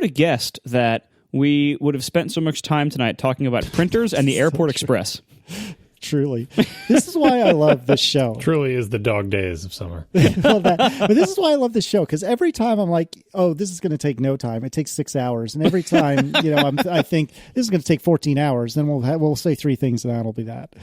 would have guessed that we would have spent so much time tonight talking about printers and the Airport Express? Truly. This is why I love this show. Truly is the dog days of summer. But this is why I love this show, because every time I'm like, oh, this is going to take no time. It takes 6 hours. And every time, I think this is going to take 14 hours. Then we'll say three things and that'll be that.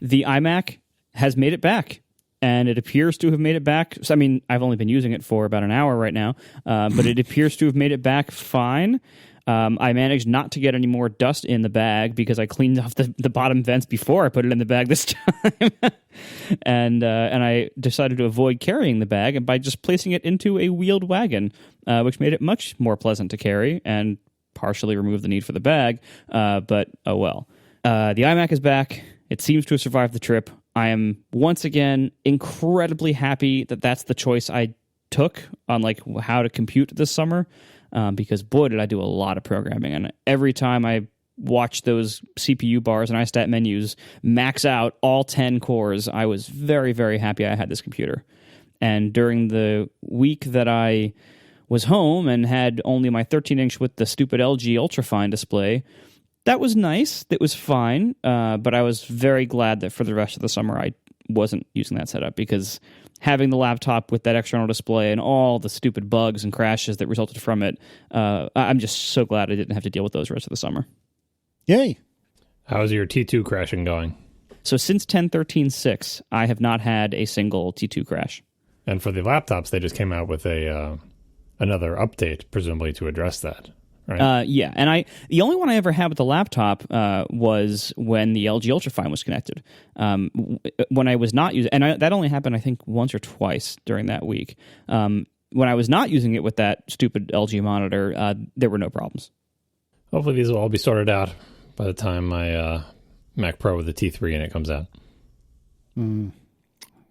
The iMac has made it back. And it appears to have made it back. So, I mean, I've only been using it for about an hour right now, but it appears to have made it back fine. I managed not to get any more dust in the bag because I cleaned off the bottom vents before I put it in the bag this time. and I decided to avoid carrying the bag by just placing it into a wheeled wagon, which made it much more pleasant to carry and partially removed the need for the bag. But oh well. The iMac is back. It seems to have survived the trip. I am once again incredibly happy that that's the choice I took on like how to compute this summer. Because boy, did I do a lot of programming. And every time I watch those CPU bars and iStat menus max out all 10 cores, I was very, very happy I had this computer. And during the week that I was home and had only my 13-inch with the stupid LG Ultrafine display, that was nice. That was fine. But I was very glad that for the rest of the summer I wasn't using that setup, because having the laptop with that external display and all the stupid bugs and crashes that resulted from it, I'm just so glad I didn't have to deal with those the rest of the summer. Yay. How's your T2 crashing going? So since 10.13.6, I have not had a single T2 crash. And for the laptops, they just came out with another update, presumably to address that. Right? Yeah, and the only one I ever had with the laptop was when the LG Ultrafine was connected. When I was not using, and that only happened I think once or twice during that week. When I was not using it with that stupid LG monitor, there were no problems. Hopefully these will all be sorted out by the time my Mac Pro with the T3 in it comes out.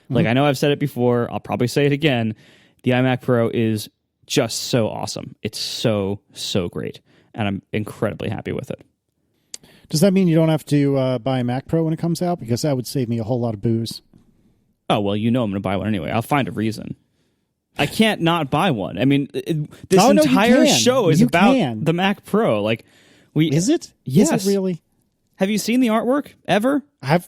Like, I know I've said it before, I'll probably say it again. The iMac Pro is just so awesome. It's so great, and I'm incredibly happy with it. Does that mean you don't have to buy a Mac Pro when it comes out? Because that would save me a whole lot of booze. Oh, well, I'm going to buy one anyway. I'll find a reason. I can't not buy one. I mean, this entire show is about the Mac Pro. Like, Is it? Yes. Is it really? Have you seen the artwork ever?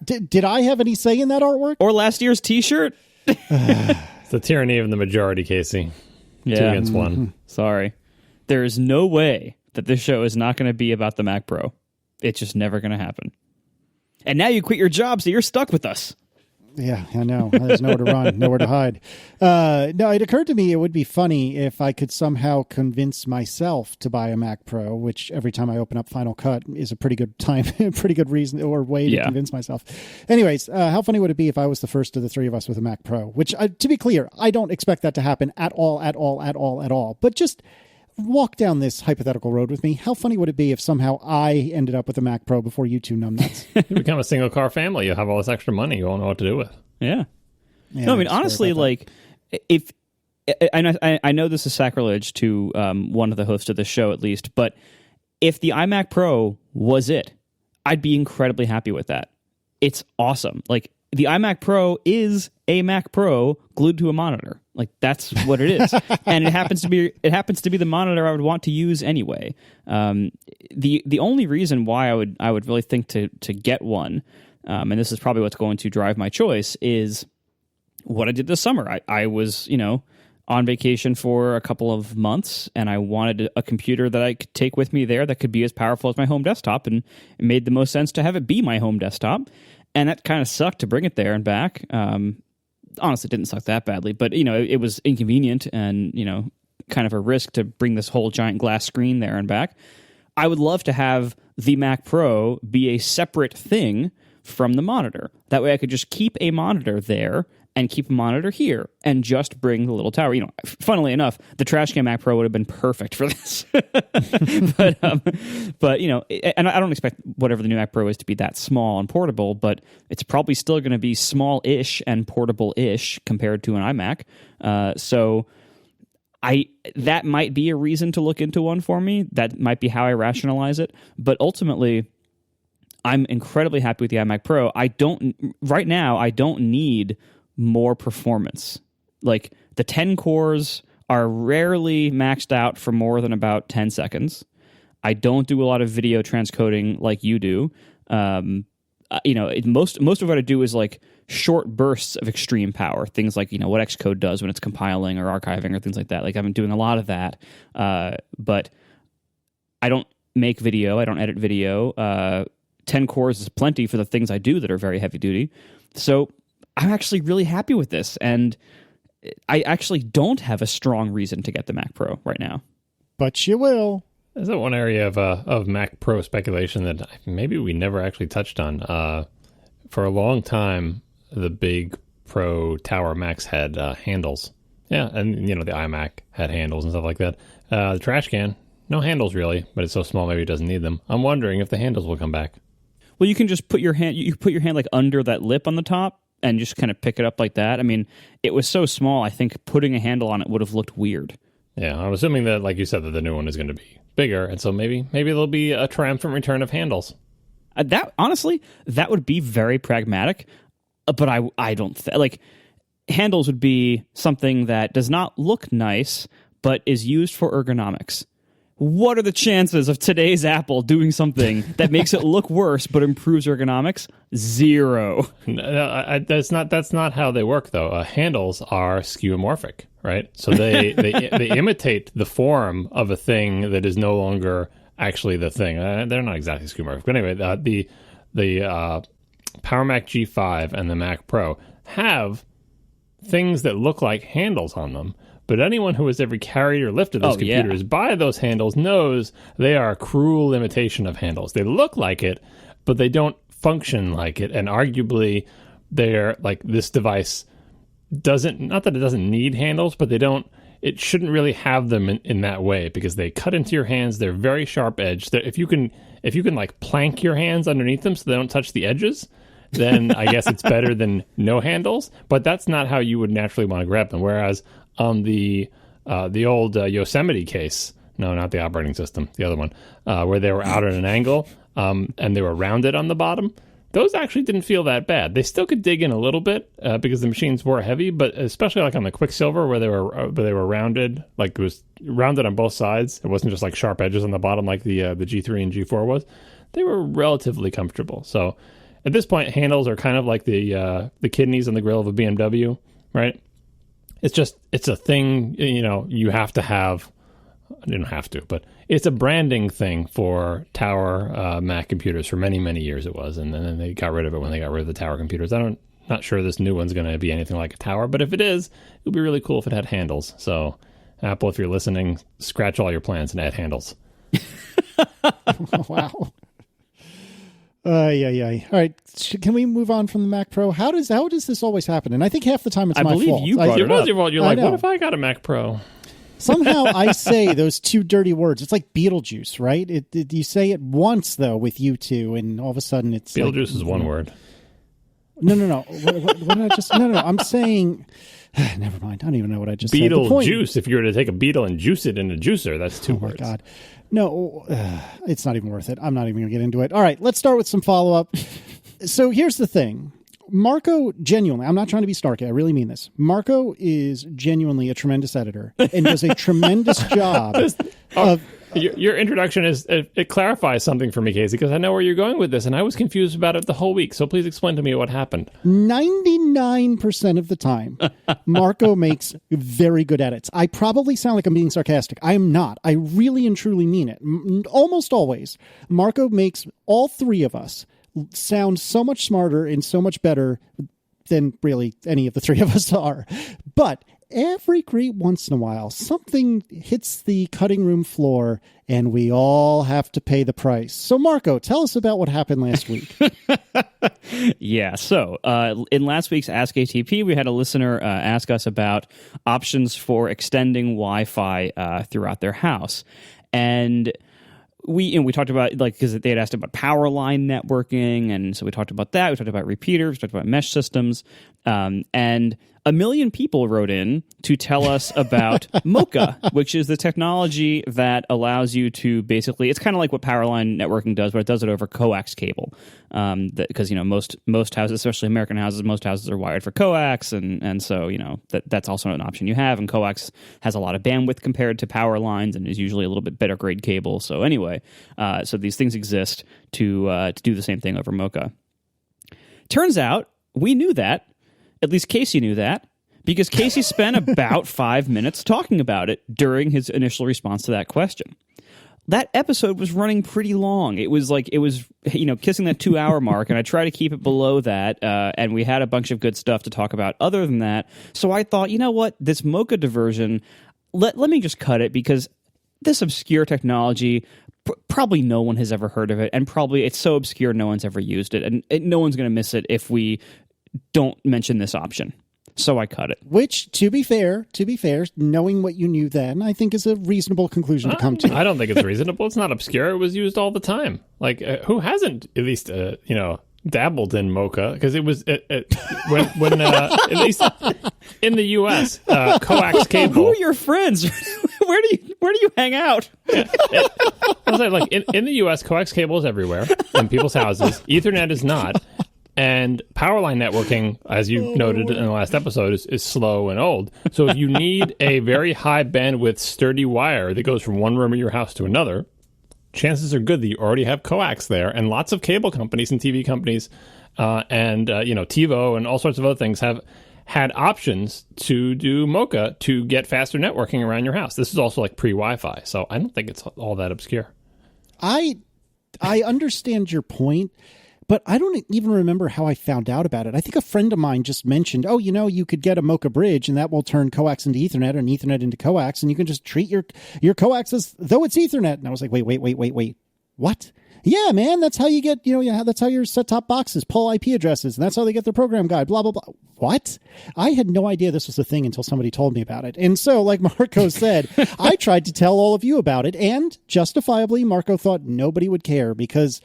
Did I have any say in that artwork? Or last year's T-shirt? It's the tyranny of the majority, Casey. Yeah. 2 against 1. Sorry. There is no way that this show is not going to be about the Mac Pro. It's just never going to happen. And now you quit your job, so you're stuck with us. Yeah, I know. There's nowhere to run, nowhere to hide. No, it occurred to me it would be funny if I could somehow convince myself to buy a Mac Pro, which every time I open up Final Cut is a pretty good time, pretty good reason or way to convince myself. Anyways, how funny would it be if I was the first of the three of us with a Mac Pro? Which, to be clear, I don't expect that to happen at all. But just walk down this hypothetical road with me. How funny would it be if somehow I ended up with a Mac Pro before you two numbnuts? You become a single car family. You have all this extra money. You won't know what to do with. Yeah. No, I mean, honestly, like, if I know this is sacrilege to one of the hosts of the show, at least, but if the iMac Pro was it, I'd be incredibly happy with that. It's awesome. Like, the iMac Pro is a Mac Pro glued to a monitor. Like, that's what it is. And it happens to be the monitor I would want to use anyway. The only reason why I would really think to get one, and this is probably what's going to drive my choice, is what I did this summer. I was, on vacation for a couple of months, and I wanted a computer that I could take with me there that could be as powerful as my home desktop, and it made the most sense to have it be my home desktop. And that kind of sucked to bring it there and back. Honestly, it didn't suck that badly, but it was inconvenient and kind of a risk to bring this whole giant glass screen there and back. I would love to have the Mac Pro be a separate thing from the monitor. That way I could just keep a monitor there and keep a monitor here and just bring the little tower. Funnily enough, the trash can Mac Pro would have been perfect for this. but and I don't expect whatever the new Mac Pro is to be that small and portable, but it's probably still going to be small-ish and portable-ish compared to an iMac. So that might be a reason to look into one for me. That might be how I rationalize it. But ultimately, I'm incredibly happy with the iMac Pro. Right now, I don't need more performance. Like, the 10 cores are rarely maxed out for more than about 10 seconds. I don't do a lot of video transcoding like you do. Most of what I do is like short bursts of extreme power, things like what Xcode does when it's compiling or archiving or things like that. Like I've been doing a lot of that, but I don't make video. I don't edit video. 10 cores is plenty for the things I do that are very heavy duty. So I'm actually really happy with this, and I actually don't have a strong reason to get the Mac Pro right now. But you will. Is that one area of Mac Pro speculation that maybe we never actually touched on? For a long time, the big Pro Tower Macs had handles. Yeah, and the iMac had handles and stuff like that. The trash can, no handles really, but it's so small maybe it doesn't need them. I'm wondering if the handles will come back. Well, you can just put your hand. You put your hand like under that lip on the top and just kind of pick it up like that. I mean, it was so small. I think putting a handle on it would have looked weird. Yeah, I'm assuming that, like you said, that the new one is going to be bigger, and so maybe there'll be a triumphant return of handles. That would be very pragmatic, but I don't like handles would be something that does not look nice, but is used for ergonomics. What are the chances of today's Apple doing something that makes it look worse but improves ergonomics? 0. No, that's not how they work, though. Handles are skeuomorphic, right? So they imitate the form of a thing that is no longer actually the thing. They're not exactly skeuomorphic, but anyway, the Power Mac G5 and the Mac Pro have things that look like handles on them. But anyone who has ever carried or lifted those computers by those handles knows they are a cruel imitation of handles. They look like it, but they don't function like it. And arguably, they're like this device doesn't, not that it doesn't need handles, but it shouldn't really have them in that way because they cut into your hands. They're very sharp edged. If you can like plank your hands underneath them so they don't touch the edges, then I guess it's better than no handles. But that's not how you would naturally want to grab them. Whereas on the old Yosemite case, no, not the operating system, the other one, where they were out at an angle and they were rounded on the bottom, those actually didn't feel that bad. They still could dig in a little bit because the machines were heavy, but especially like on the Quicksilver where they were rounded, like it was rounded on both sides. It wasn't just like sharp edges on the bottom like the G3 and G4 was. They were relatively comfortable. So at this point, handles are kind of like the kidneys on the grill of a BMW, right? It's a thing, you have to have. I didn't have to, but it's a branding thing for Tower Mac computers for many, many years it was. And then they got rid of it when they got rid of the Tower computers. Not sure this new one's going to be anything like a Tower, but if it is, it would be really cool if it had handles. So Apple, if you're listening, scratch all your plans and add handles. Wow. Yeah. All right. Can we move on from the Mac Pro? How does this always happen? And I think half the time it's my fault. I believe you brought it up. You're like, what if I got a Mac Pro? Somehow I say those two dirty words. It's like Beetlejuice, right? You say it once, though, with you two, and all of a sudden it's Beetlejuice is one word. No. What did I just... No. I'm saying... Never mind. I don't even know what I just said. Beetle juice. If you were to take a beetle and juice it in a juicer, that's 2 words. Oh, my God. No, it's not even worth it. I'm not even going to get into it. All right, let's start with some follow-up. So here's the thing. Marco, genuinely, I'm not trying to be snarky. I really mean this. Marco is genuinely a tremendous editor and does a tremendous job of... Your introduction it clarifies something for me, Casey, because I know where you're going with this, and I was confused about it the whole week. So please explain to me what happened. 99% of the time, Marco makes very good edits. I probably sound like I'm being sarcastic. I am not. I really and truly mean it. Almost always, Marco makes all three of us sound so much smarter and so much better than really any of the three of us are. But every great once in a while, something hits the cutting room floor and we all have to pay the price. So, Marco, tell us about what happened last week. Yeah, so in last week's Ask ATP, we had a listener ask us about options for extending Wi-Fi throughout their house. And we talked about, like, because they had asked about power line networking, and so we talked about that. We talked about repeaters, we talked about mesh systems, and 1 million people wrote in to tell us about MoCA, which is the technology that allows you to basically, it's kind of like what Powerline networking does, but it does it over coax cable. Because, most houses, especially American houses, most houses are wired for coax. And so, that's also an option you have. And coax has a lot of bandwidth compared to power lines and is usually a little bit better grade cable. So anyway, so these things exist to do the same thing over MoCA. Turns out we knew that. At least Casey knew that, because Casey spent about 5 minutes talking about it during his initial response to that question. That episode was running pretty long. It was kissing that 2-hour mark, and I try to keep it below that, and we had a bunch of good stuff to talk about other than that. So I thought, you know what, this MoCA diversion, let me just cut it, because this obscure technology, probably no one has ever heard of it, and probably it's so obscure no one's ever used it, and no one's going to miss it if we don't mention this option. So I cut it. Which, to be fair, knowing what you knew then, I think is a reasonable conclusion to come to. I don't think it's reasonable. It's not obscure. It was used all the time. Like, who hasn't at least, dabbled in MoCA? Because it was when at least in the U.S., coax cable. Who are your friends? Where do you hang out? I was like in the U.S., coax cable is everywhere in people's houses. Ethernet is not. And powerline networking, as you noted in the last episode, is slow and old. So if you need a very high bandwidth, sturdy wire that goes from one room of your house to another, chances are good that you already have coax there. And lots of cable companies and TV companies and TiVo and all sorts of other things have had options to do MoCA to get faster networking around your house. This is also like pre-Wi-Fi. So I don't think it's all that obscure. I understand your point. But I don't even remember how I found out about it. I think a friend of mine just mentioned, you could get a MoCA bridge and that will turn coax into Ethernet and Ethernet into coax, and you can just treat your coax as though it's Ethernet. And I was like, wait. What? Yeah, man, that's how you get, that's how your set-top boxes pull IP addresses, and that's how they get their program guide, blah, blah, blah. What? I had no idea this was a thing until somebody told me about it. And so, like Marco said, I tried to tell all of you about it, and justifiably, Marco thought nobody would care because...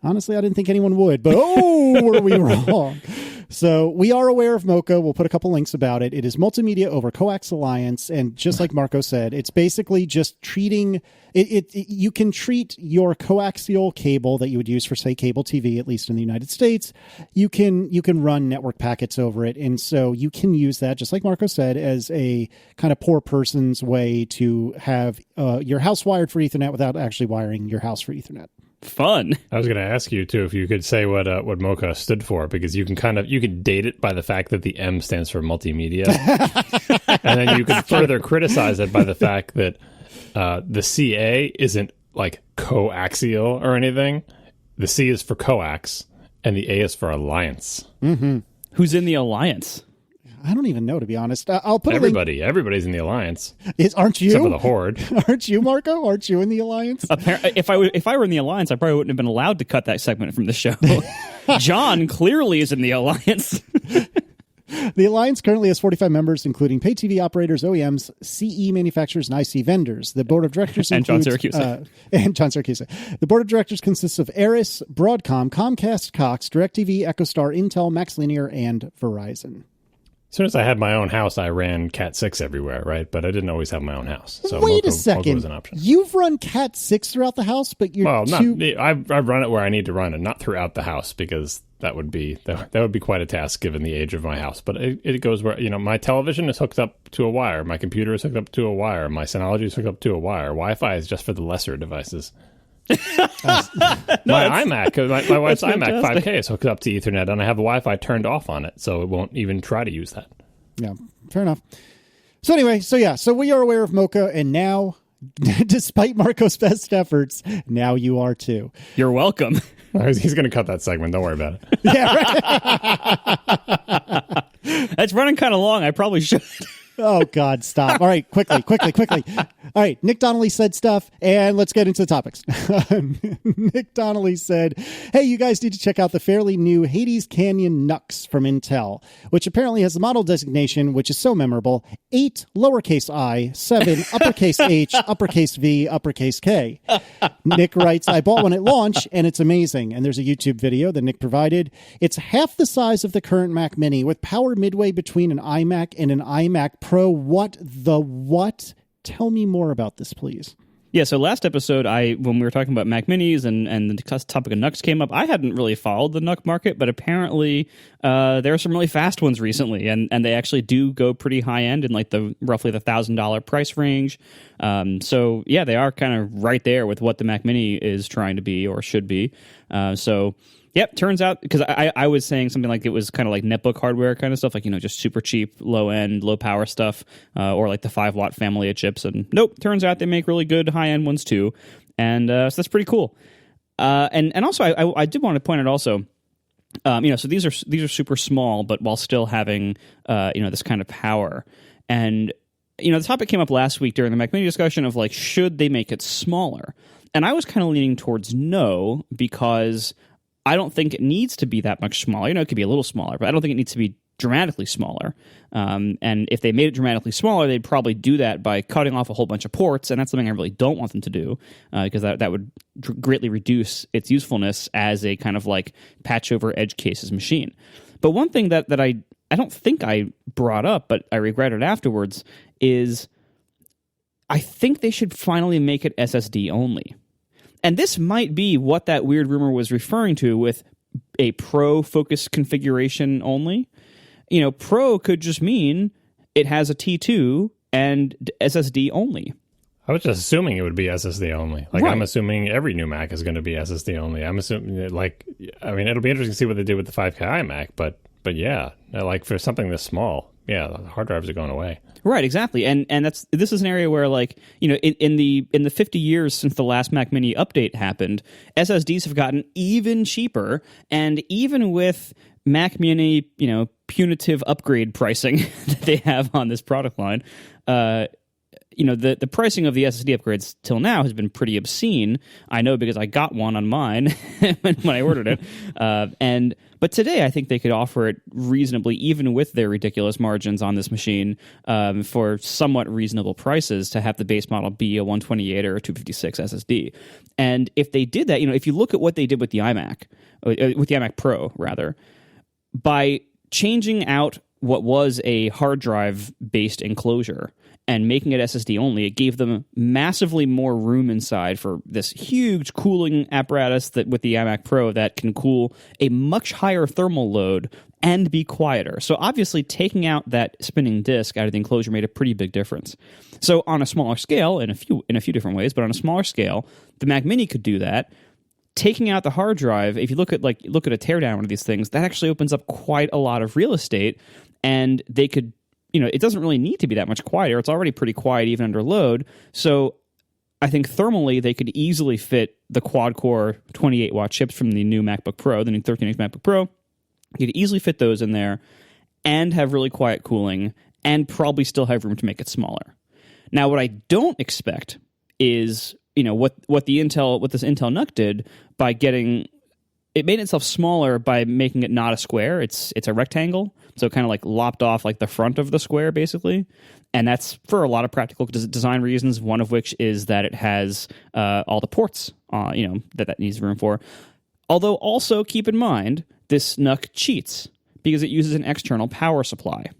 honestly, I didn't think anyone would, but were we wrong? So we are aware of MoCA. We'll put a couple links about it. It is Multimedia over Coax Alliance, and just like Marco said, it's basically just treating it. You can treat your coaxial cable that you would use for, say, cable TV, at least in the United States. You can run network packets over it, and so you can use that, just like Marco said, as a kind of poor person's way to have your house wired for Ethernet without actually wiring your house for Ethernet. Fun. I was going to ask you too if you could say what MoCA stood for, because you can date it by the fact that the M stands for multimedia, and then you could further criticize it by the fact that the CA isn't like coaxial or anything. The C is for coax, and the A is for alliance. Mm-hmm. Who's in the alliance? I don't even know, to be honest. I'll put everybody. Everybody's in the alliance. Aren't you? Except for the Horde. Aren't you, Marco? Aren't you in the alliance? If I were in the alliance, I probably wouldn't have been allowed to cut that segment from the show. John clearly is in the alliance. The alliance currently has 45 members, including pay TV operators, OEMs, CE manufacturers, and IC vendors. The board of directors includes... and John Syracuse. The board of directors consists of Aris, Broadcom, Comcast, Cox, DirecTV, EchoStar, Intel, MaxLinear, and Verizon. As soon as I had my own house, I ran Cat 6 everywhere, right? But I didn't always have my own house. So wait a second. MoCA was an option. You've run Cat 6 throughout the house, but I've run it where I need to run it, not throughout the house, because that would be quite a task given the age of my house. But it goes where, my television is hooked up to a wire, my computer is hooked up to a wire, my Synology is hooked up to a wire. Wi-Fi is just for the lesser devices. My iMac, my wife's iMac 5K is hooked up to Ethernet, and I have the Wi-Fi turned off on it, so it won't even try to use that. Yeah, fair enough. So anyway, so we are aware of MoCA, and now, despite Marco's best efforts, now you are too. You're welcome. He's going to cut that segment. Don't worry about it. Yeah, right. That's running kind of long. I probably should. Oh, God, stop. All right, quickly. All right, Nick Donnelly said stuff, and let's get into the topics. Nick Donnelly said, hey, you guys need to check out the fairly new Hades Canyon NUCs from Intel, which apparently has the model designation, which is so memorable, 8 lowercase I, 7 uppercase H, uppercase V, uppercase K. Nick writes, I bought one at launch, and it's amazing. And there's a YouTube video that Nick provided. It's half the size of the current Mac Mini, with power midway between an iMac and an iMac Pro. What? Tell me more about this, please. Yeah, so last episode, when we were talking about Mac Minis and the topic of NUCs came up, I hadn't really followed the NUC market, but apparently there are some really fast ones recently, and they actually do go pretty high end in like roughly the $1,000 price range. So yeah, they are kind of right there with what the Mac Mini is trying to be or should be. Yep, turns out, because I was saying something like it was kind of like netbook hardware kind of stuff, like, just super cheap, low-end, low-power stuff, or like the 5-watt family of chips. And nope, turns out they make really good high-end ones too. And so that's pretty cool. And also, I did want to point out also, so these are super small, but while still having, this kind of power. And, the topic came up last week during the Mac Mini discussion of like, should they make it smaller? And I was kind of leaning towards no, because I don't think it needs to be that much smaller. It could be a little smaller, but I don't think it needs to be dramatically smaller. And if they made it dramatically smaller, they'd probably do that by cutting off a whole bunch of ports, and that's something I really don't want them to do, because that would greatly reduce its usefulness as a kind of like patch over edge cases machine. But one thing that I don't think I brought up, but I regretted afterwards, is I think they should finally make it SSD only. And this might be what that weird rumor was referring to with a Pro-focused configuration only. Pro could just mean it has a T2 and SSD only. I was just assuming it would be SSD only. Like, right. I'm assuming every new Mac is going to be SSD only. I'm assuming, it'll be interesting to see what they did with the 5K iMac, but yeah, like for something this small, yeah, the hard drives are going away. Right, exactly, and this is an area where, like, in the 50 years since the last Mac Mini update happened, SSDs have gotten even cheaper, and even with Mac Mini, punitive upgrade pricing that they have on this product line, the pricing of the SSD upgrades till now has been pretty obscene. I know because I got one on mine when I ordered it. But today I think they could offer it reasonably, even with their ridiculous margins on this machine, for somewhat reasonable prices to have the base model be a 128 or a 256 SSD. And if they did that, if you look at what they did with the iMac, with the iMac Pro, rather, by changing out what was a hard drive-based enclosure and making it SSD only, it gave them massively more room inside for this huge cooling apparatus that with the iMac Pro that can cool a much higher thermal load and be quieter. So obviously taking out that spinning disk out of the enclosure made a pretty big difference. So on a smaller scale, in a few different ways, but on a smaller scale, the Mac Mini could do that. Taking out the hard drive, if you look at a teardown one of these things, that actually opens up quite a lot of real estate, and they could, it doesn't really need to be that much quieter. It's already pretty quiet even under load. So I think thermally they could easily fit the quad-core 28-watt chips from the new MacBook Pro, the new 13-inch MacBook Pro. You could easily fit those in there and have really quiet cooling and probably still have room to make it smaller. Now, what I don't expect is what this Intel NUC did by it made itself smaller by making it not a square. It's a rectangle, so kind of like lopped off like the front of the square basically, and that's for a lot of practical design reasons. One of which is that it has all the ports, that needs room for. Although also keep in mind this NUC cheats because it uses an external power supply.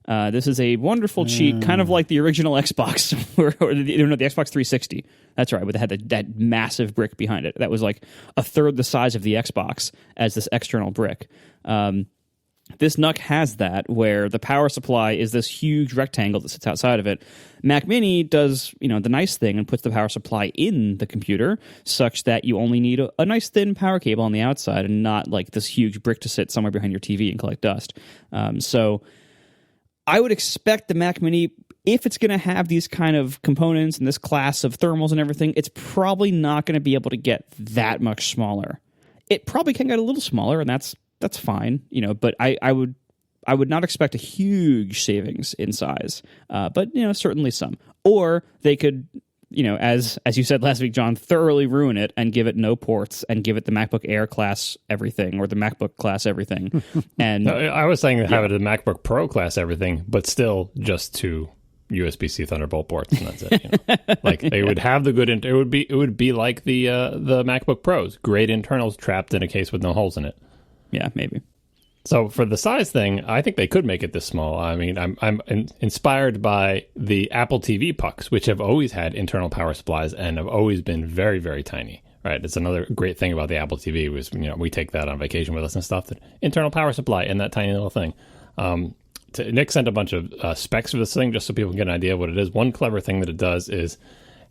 This is a wonderful cheat, kind of like the original Xbox, or the Xbox 360. That's right, but it had that massive brick behind it. That was like a third the size of the Xbox as this external brick. This NUC has that, where the power supply is this huge rectangle that sits outside of it. Mac Mini does, the nice thing and puts the power supply in the computer, such that you only need a nice thin power cable on the outside and not like this huge brick to sit somewhere behind your TV and collect dust. So I would expect the Mac Mini, if it's going to have these kind of components and this class of thermals and everything, it's probably not going to be able to get that much smaller. It probably can get a little smaller, and that's fine, but I would I would not expect a huge savings in size, but certainly some. Or they could, as you said last week, John, thoroughly ruin it and give it no ports and give it the MacBook Air class everything or the MacBook class everything. And I was saying have it a MacBook Pro class everything, but still just 2 USB-C Thunderbolt ports, and that's it. Like they would have the good. It would be like the MacBook Pros, great internals trapped in a case with no holes in it. Yeah, maybe. So for the size thing, I think they could make it this small. I mean, I'm inspired by the Apple TV pucks, which have always had internal power supplies and have always been very, very tiny. Right? It's another great thing about the Apple TV was we take that on vacation with us and stuff. That internal power supply in that tiny little thing. Nick sent a bunch of specs for this thing just so people can get an idea of what it is. One clever thing that it does is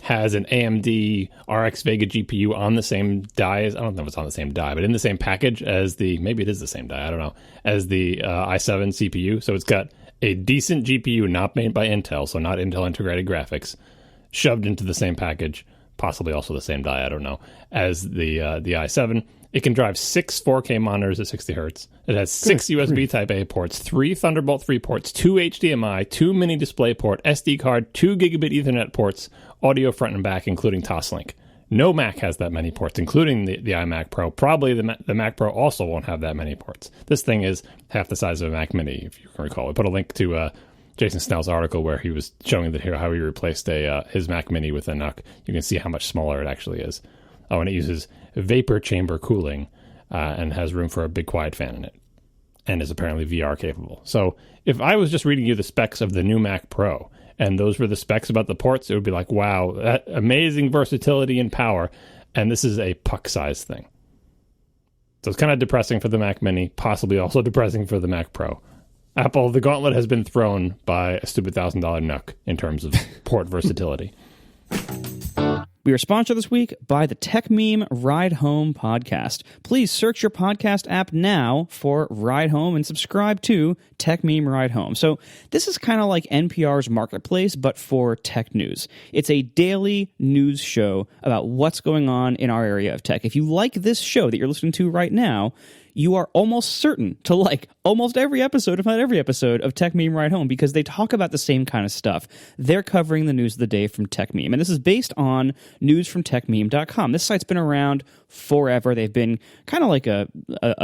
has an AMD RX Vega GPU on the same die as, I don't know if it's on the same die, but in the same package as maybe it is the same die, I don't know, as the i7 CPU. So it's got a decent GPU not made by Intel, so not Intel integrated graphics, shoved into the same package, possibly also the same die, I don't know, as the i7. It can drive 6 4K monitors at 60 hertz. It has 6 USB Type-A ports, 3 Thunderbolt 3 ports, 2 HDMI, 2 mini display port, SD card, 2 gigabit Ethernet ports, audio front and back, including Toslink. No Mac has that many ports, including the iMac Pro. Probably the Mac Pro also won't have that many ports. This thing is half the size of a Mac Mini, if you can recall. We put a link to Jason Snell's article where he was showing how he replaced his Mac Mini with a NUC. You can see how much smaller it actually is. Oh, and it uses vapor chamber cooling and has room for a big quiet fan in it and is apparently VR capable. So if I was just reading you the specs of the new Mac Pro and those were the specs about the ports, it would be like, wow, that amazing versatility and power. And this is a puck size thing. So it's kind of depressing for the Mac Mini, possibly also depressing for the Mac Pro. Apple, the gauntlet has been thrown by a stupid $1,000 NUC in terms of port versatility. We are sponsored this week by the Techmeme Ride Home podcast. Please search your podcast app now for Ride Home and subscribe to Techmeme Ride Home. So this is kind of like NPR's Marketplace, but for tech news. It's a daily news show about what's going on in our area of tech. If you like this show that you're listening to right now, you are almost certain to like almost every episode, if not every episode, of Techmeme Ride Home because they talk about the same kind of stuff. They're covering the news of the day from Techmeme, and this is based on news from techmeme.com. This site's been around forever. They've been kind of like a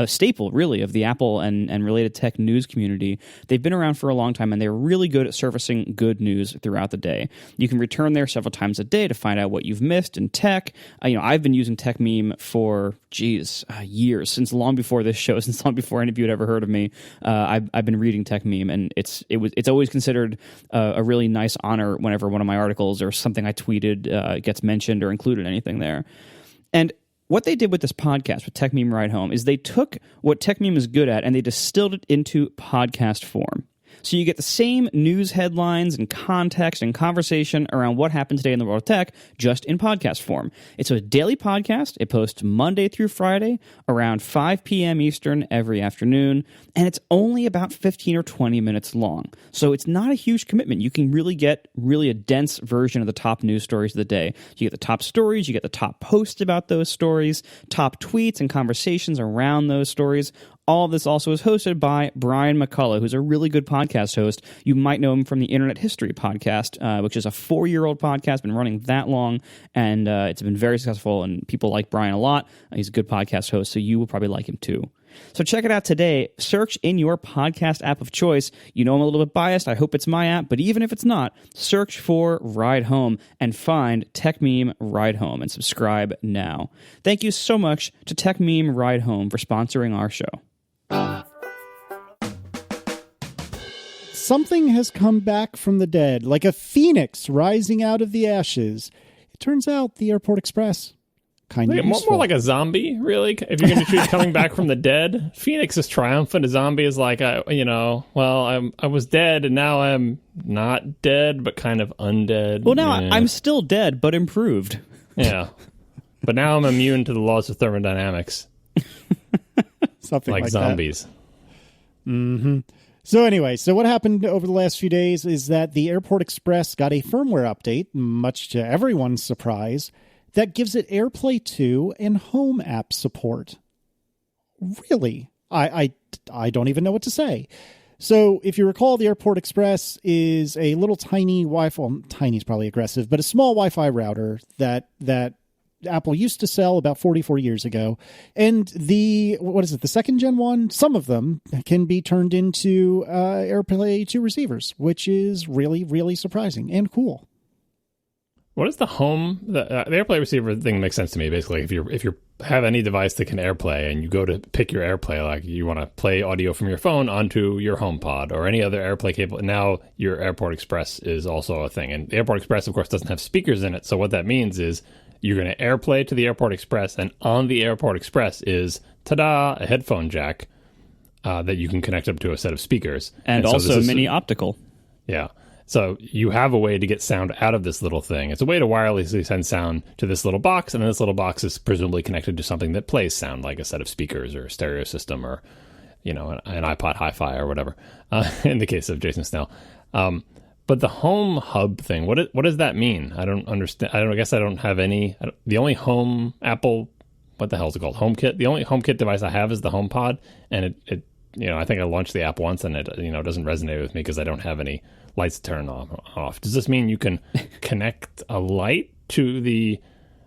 staple, really, of the Apple and related tech news community. They've been around for a long time, and they're really good at surfacing good news throughout the day. You can return there several times a day to find out what you've missed in tech. I've been using Techmeme for, years, since long before this show, since long before any of you had ever heard of me. I've been reading Techmeme, and it's always considered a really nice honor whenever one of my articles or something I tweeted gets mentioned or included anything there. And what they did with this podcast, with Techmeme Ride Home, is they took what Techmeme is good at and they distilled it into podcast form. So you get the same news headlines and context and conversation around what happened today in the world of tech, just in podcast form. It's a daily podcast. It posts Monday through Friday around 5 p.m. Eastern every afternoon, and it's only about 15 or 20 minutes long. So it's not a huge commitment. You can really get a dense version of the top news stories of the day. You get the top stories, you get the top posts about those stories, top tweets and conversations around those stories. All of this also is hosted by Brian McCullough, who's a really good podcast host. You might know him from the Internet History podcast, which is a 4-year-old podcast, been running that long, and it's been very successful, and people like Brian a lot. He's a good podcast host, so you will probably like him too. So check it out today. Search in your podcast app of choice. You know I'm a little bit biased. I hope it's my app, but even if it's not, search for Ride Home and find Techmeme Ride Home and subscribe now. Thank you so much to Techmeme Ride Home for sponsoring our show. Something has come back from the dead, like a phoenix rising out of the ashes. It turns out the Airport Express, kind of useful. More like a zombie, really. If you're going to choose coming back from the dead, Phoenix is triumphant. A zombie is like, I was dead and now I'm not dead, but kind of undead. Well, now I'm still dead, but improved. Yeah, but now I'm immune to the laws of thermodynamics. Something like zombies. That. Mm-hmm. So what happened over the last few days is that the Airport Express got a firmware update, much to everyone's surprise, that gives it AirPlay 2 and Home app support. Really? I don't even know what to say. So if you recall, the Airport Express is a little tiny Wi-Fi, well, tiny is probably aggressive, but a small Wi-Fi router that Apple used to sell about 44 years ago. And the second gen one, some of them can be turned into AirPlay 2 receivers, which is really, really surprising and cool. What is the home? The AirPlay receiver thing makes sense to me. Basically, if you have any device that can AirPlay and you go to pick your AirPlay, like you want to play audio from your phone onto your HomePod or any other AirPlay cable, now your Airport Express is also a thing. And the Airport Express, of course, doesn't have speakers in it. So what that means is you're going to AirPlay to the Airport Express, and on the Airport Express is, ta-da, a headphone jack that you can connect up to a set of speakers. And so also mini optical. Yeah. So you have a way to get sound out of this little thing. It's a way to wirelessly send sound to this little box, and then this little box is presumably connected to something that plays sound, like a set of speakers or a stereo system or, an iPod Hi-Fi or whatever, in the case of Jason Snell. But the home hub thing, what does that mean? I don't understand. I guess I don't have any. The only home Apple, what the hell is it called? HomeKit. The only HomeKit device I have is the HomePod, and it I think I launched the app once, and it doesn't resonate with me because I don't have any lights turned off. Does this mean you can connect a light to the?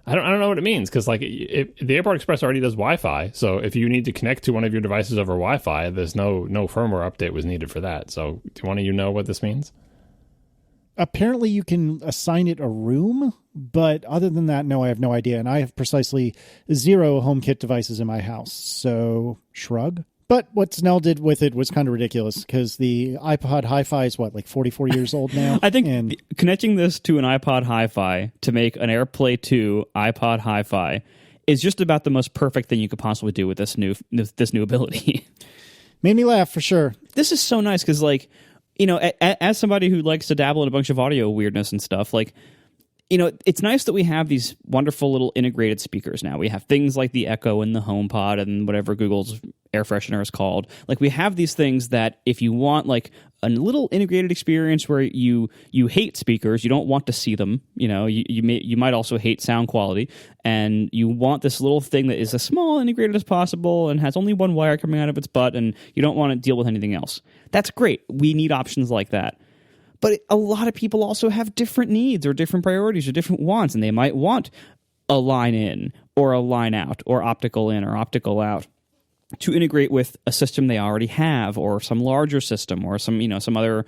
I don't know what it means, because the Airport Express already does Wi-Fi. So if you need to connect to one of your devices over Wi-Fi, there's no firmware update was needed for that. So do one of you know what this means? Apparently you can assign it a room, but other than that, no, I have no idea. And I have precisely 0 HomeKit devices in my house. So shrug. But what Snell did with it was kind of ridiculous, because the iPod Hi-Fi is 44 years old now? I think connecting this to an iPod Hi-Fi to make an AirPlay 2 iPod Hi-Fi is just about the most perfect thing you could possibly do with this new ability. Made me laugh, for sure. This is so nice, because as somebody who likes to dabble in a bunch of audio weirdness and stuff, it's nice that we have these wonderful little integrated speakers now. We have things like the Echo and the HomePod and whatever Google's air freshener is called. We have these things that if you want a little integrated experience where you hate speakers, you don't want to see them, you might also hate sound quality, and you want this little thing that is as small integrated as possible and has only one wire coming out of its butt, and you don't want to deal with anything else. That's great. We need options like that. But a lot of people also have different needs or different priorities or different wants, and they might want a line in or a line out or optical in or optical out to integrate with a system they already have, or some larger system, or some other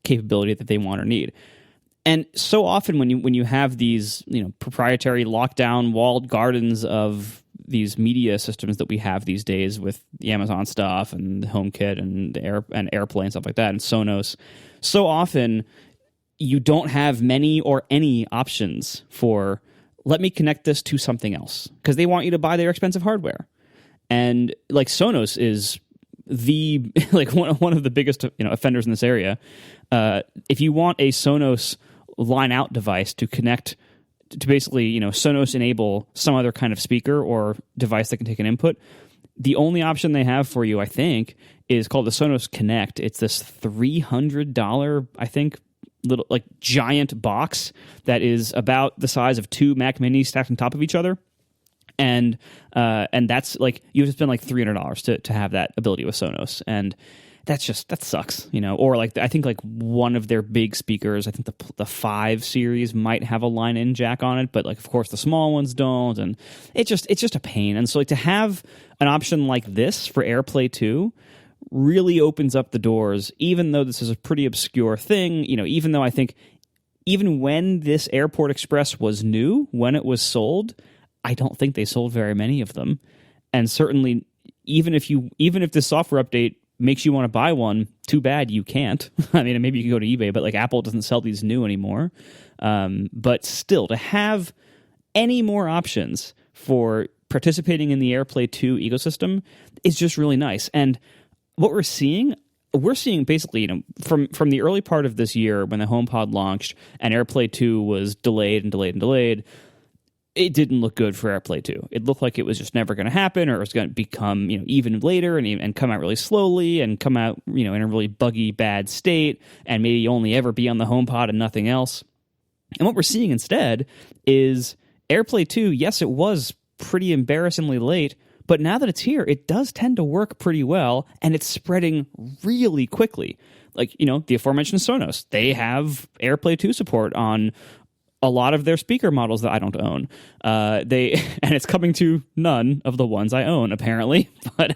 capability that they want or need. And so often when you have these proprietary lockdown walled gardens of these media systems that we have these days with the Amazon stuff and the HomeKit and the AirPlay and stuff like that, and Sonos, so often you don't have many or any options for, let me connect this to something else, because they want you to buy their expensive hardware. And Sonos is the one of the biggest offenders in this area. If you want a Sonos line out device to connect to basically Sonos enable some other kind of speaker or device that can take an input, the only option they have for you, I think, is called the Sonos Connect. It's this $300, I think, little giant box that is about the size of 2 Mac Minis stacked on top of each other. And that's you have to spend $300 to have that ability with Sonos, and that sucks, Or I think one of their big speakers, I think the 5 series might have a line-in jack on it, but of course the small ones don't, and it's just a pain. And so to have an option like this for AirPlay 2 really opens up the doors, even though this is a pretty obscure thing. Even though I think even when this Airport Express was new, when it was sold, I don't think they sold very many of them. And certainly, even if this software update makes you want to buy one, too bad you can't. I mean, maybe you can go to eBay, but Apple doesn't sell these new anymore. But still, to have any more options for participating in the AirPlay 2 ecosystem is just really nice. And what we're seeing basically, from the early part of this year when the HomePod launched and AirPlay 2 was delayed and delayed and delayed, it didn't look good for AirPlay 2. It looked like it was just never going to happen, or it was going to become even later and come out really slowly and come out in a really buggy, bad state, and maybe only ever be on the HomePod and nothing else. And what we're seeing instead is AirPlay 2, yes, it was pretty embarrassingly late, But now that it's here, it does tend to work pretty well, and it's spreading really quickly. Like, the aforementioned Sonos, they have AirPlay 2 support on a lot of their speaker models that I don't own. And it's coming to none of the ones I own, apparently. But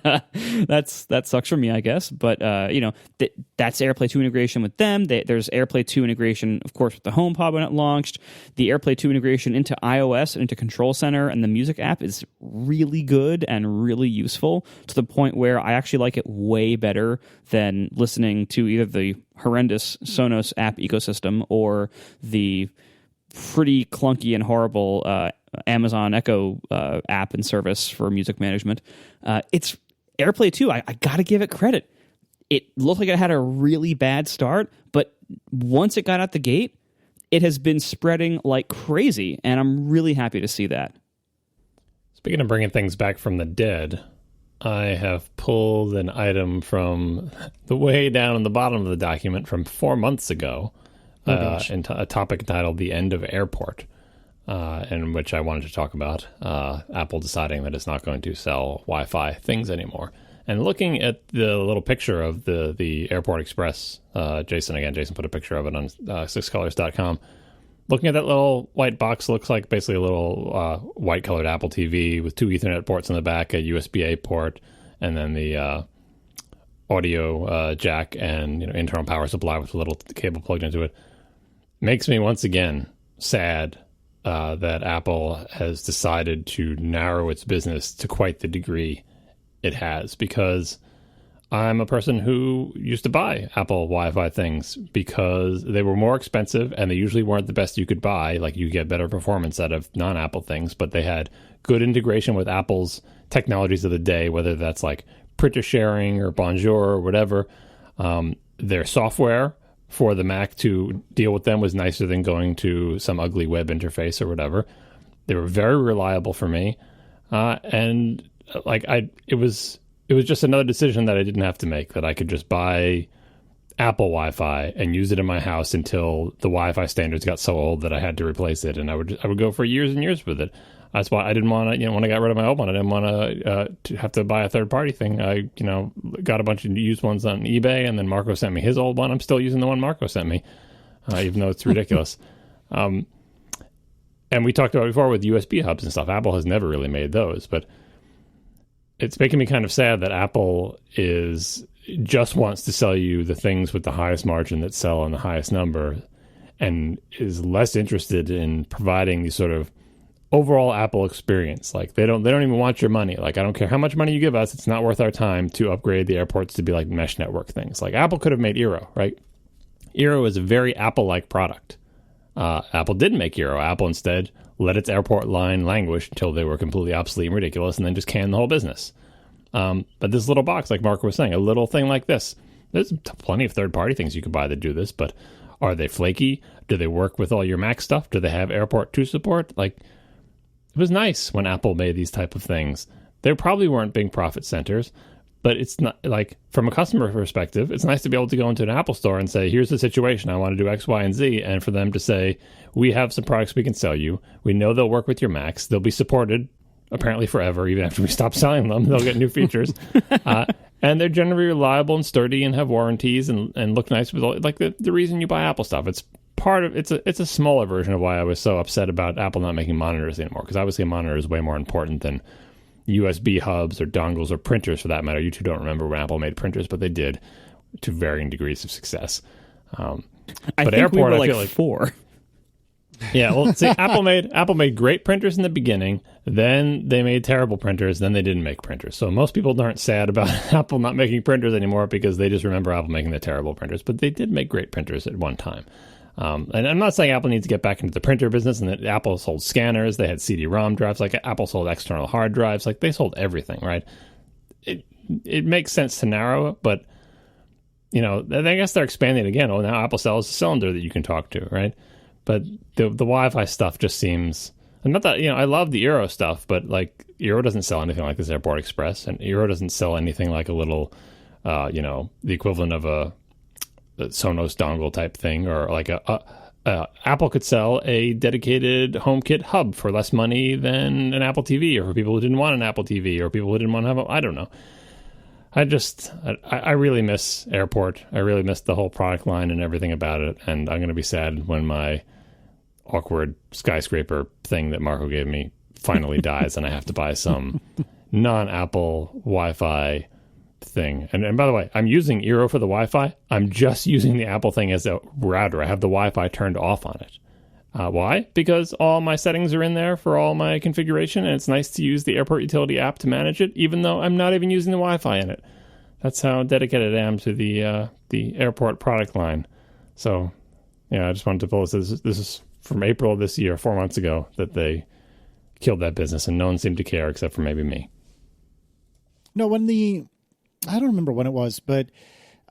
that sucks for me, I guess. But that's AirPlay 2 integration with them. There's AirPlay 2 integration, of course, with the HomePod when it launched. The AirPlay 2 integration into iOS and into Control Center and the Music app is really good and really useful, to the point where I actually like it way better than listening to either the horrendous Sonos app ecosystem or the pretty clunky and horrible Amazon Echo app and service for music management. It's AirPlay 2. I got to give it credit. It looked like it had a really bad start, but once it got out the gate, it has been spreading like crazy, and I'm really happy to see that. Speaking of bringing things back from the dead, I have pulled an item from the way down in the bottom of the document from 4 months ago. A topic entitled "The End of Airport," in which I wanted to talk about Apple deciding that it's not going to sell Wi-Fi things anymore. And looking at the little picture of the Airport Express, Jason put a picture of it on 6colors.com. Looking at that little white box, looks like basically a little white-colored Apple TV with 2 Ethernet ports in the back, a USB-A port, and then the audio jack and internal power supply with a little cable plugged into it. Makes me once again sad that Apple has decided to narrow its business to quite the degree it has, because I'm a person who used to buy Apple Wi-Fi things because they were more expensive and they usually weren't the best you could buy. Like, you get better performance out of non-Apple things, but they had good integration with Apple's technologies of the day, whether that's like printer sharing or Bonjour or whatever. Their software for the Mac to deal with them was nicer than going to some ugly web interface or whatever. They were very reliable for me. And it was just another decision that I didn't have to make, that I could just buy Apple Wi-Fi and use it in my house until the Wi-Fi standards got so old that I had to replace it. And I would go for years and years with it. That's why I didn't want to, when I got rid of my old one, I didn't want to have to buy a third-party thing. I, got a bunch of used ones on eBay, and then Marco sent me his old one. I'm still using the one Marco sent me, even though it's ridiculous. And we talked about it before with USB hubs and stuff. Apple has never really made those, but it's making me kind of sad that Apple just wants to sell you the things with the highest margin that sell on the highest number, and is less interested in providing these sort of overall Apple experience. Like, they don't even want your money. Like, I don't care how much money you give us, it's not worth our time to upgrade the airports to be like mesh network things. Like, Apple could have made Eero, right? Eero is a very Apple-like product. Apple didn't make Eero. Apple instead let its airport line languish until they were completely obsolete and ridiculous, and then just canned the whole business. But this little box, like Marco was saying, a little thing like this, there's plenty of third-party things you could buy that do this, but are they flaky? Do they work with all your Mac stuff? Do they have Airport 2 support? Like, it was nice when Apple made these type of things. They probably weren't big profit centers, but it's not, like, from a customer perspective, it's nice to be able to go into an Apple store and say, here's the situation, I want to do X, Y, and Z, and for them to say, we have some products we can sell you. We know they'll work with your Macs. They'll be supported apparently forever, even after we stop selling them. They'll get new features. And they're generally reliable and sturdy and have warranties and look nice with all, like, the reason you buy Apple stuff. It's part of it's a smaller version of why I was so upset about Apple not making monitors anymore, because obviously a monitor is way more important than USB hubs or dongles or printers, for that matter. You two don't remember when Apple made printers, but they did, to varying degrees of success. I think Airport, we were, I feel like 4. Yeah, well, see, Apple made great printers in the beginning, then they made terrible printers, then they didn't make printers. So most people aren't sad about Apple not making printers anymore because they just remember Apple making the terrible printers, but they did make great printers at one time. And I'm not saying Apple needs to get back into the printer business, and that Apple sold scanners, they had CD-ROM drives, like Apple sold external hard drives, like they sold everything, right? It makes sense to narrow, but I guess they're expanding it again. Oh, now Apple sells a cylinder that you can talk to, right? But the Wi-Fi stuff just seems, and not that, I love the Eero stuff, but like Eero doesn't sell anything like this Airport Express, and Eero doesn't sell anything like a little, the equivalent of a Sonos dongle type thing, or like Apple could sell a dedicated HomeKit hub for less money than an Apple TV, or for people who didn't want an Apple TV, or people who didn't want to have I don't know. I really miss Airport. I really miss the whole product line and everything about it. And I'm going to be sad when my awkward skyscraper thing that Marco gave me finally dies and I have to buy some non-Apple Wi-Fi thing. And by the way, I'm using Eero for the Wi-Fi. I'm just using the Apple thing as a router. I have the Wi-Fi turned off on it. Why? Because all my settings are in there for all my configuration, and it's nice to use the Airport Utility app to manage it, even though I'm not even using the Wi-Fi in it. That's how dedicated I am to the Airport product line. So, yeah, I just wanted to pull this. This is from April of this year, 4 months ago, that they killed that business, and no one seemed to care except for maybe me. No, I don't remember when it was, but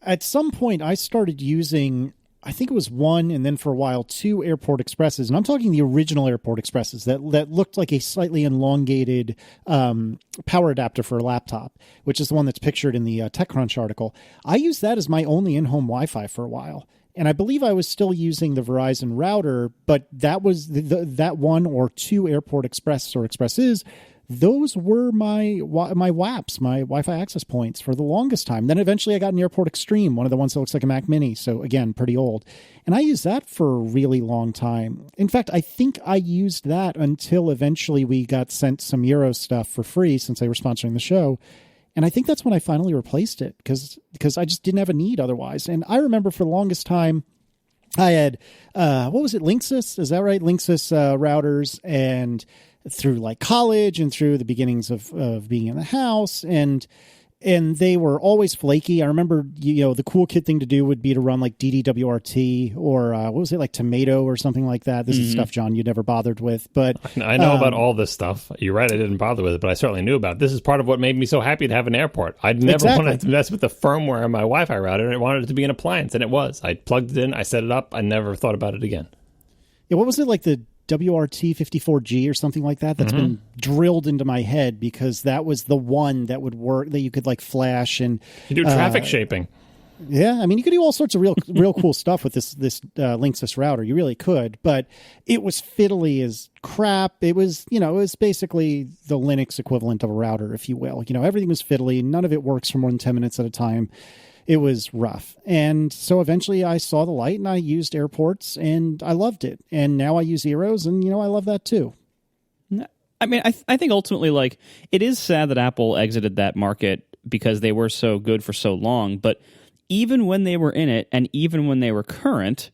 at some point I started using, I think it was one, and then for a while, 2 Airport Expresses. And I'm talking the original Airport Expresses that looked like a slightly elongated power adapter for a laptop, which is the one that's pictured in the TechCrunch article. I used that as my only in-home Wi-Fi for a while. And I believe I was still using the Verizon router, but that was that 1 or 2 Airport Express or Expresses. Those were my WAPs, my Wi-Fi access points for the longest time. Then eventually I got an Airport Extreme, one of the ones that looks like a Mac Mini. So again, pretty old. And I used that for a really long time. In fact, I think I used that until eventually we got sent some Eero stuff for free since they were sponsoring the show. And I think that's when I finally replaced it because I just didn't have a need otherwise. And I remember for the longest time, I had, what was it, Linksys? Is that right? Linksys routers, and through like college and through the beginnings of being in the house, and they were always flaky. I remember, the cool kid thing to do would be to run like DDWRT or what was it, like Tomato or something like that. This is stuff, John, you never bothered with, but I know about all this stuff. You're right, I didn't bother with it, but I certainly knew about it. This is part of what made me so happy to have an Airport. I'd never wanted to mess with the firmware on my Wi-Fi router, and I wanted it to be an appliance, and it was. I plugged it in, I set it up, I never thought about it again. Yeah, what was it, like the WRT54G or something like that? That's been drilled into my head because that was the one that would work, that you could like flash and you do traffic shaping. Yeah, I mean, you could do all sorts of real cool stuff with this Linksys router. You really could, but it was fiddly as crap. It was, it was basically the Linux equivalent of a router, if you will. Everything was fiddly. None of it works for more than 10 minutes at a time. It was rough. And so eventually I saw the light and I used Airports and I loved it. And now I use Eeros and, I love that too. I mean, I think ultimately, like, it is sad that Apple exited that market because they were so good for so long. But even when they were in it and even when they were current,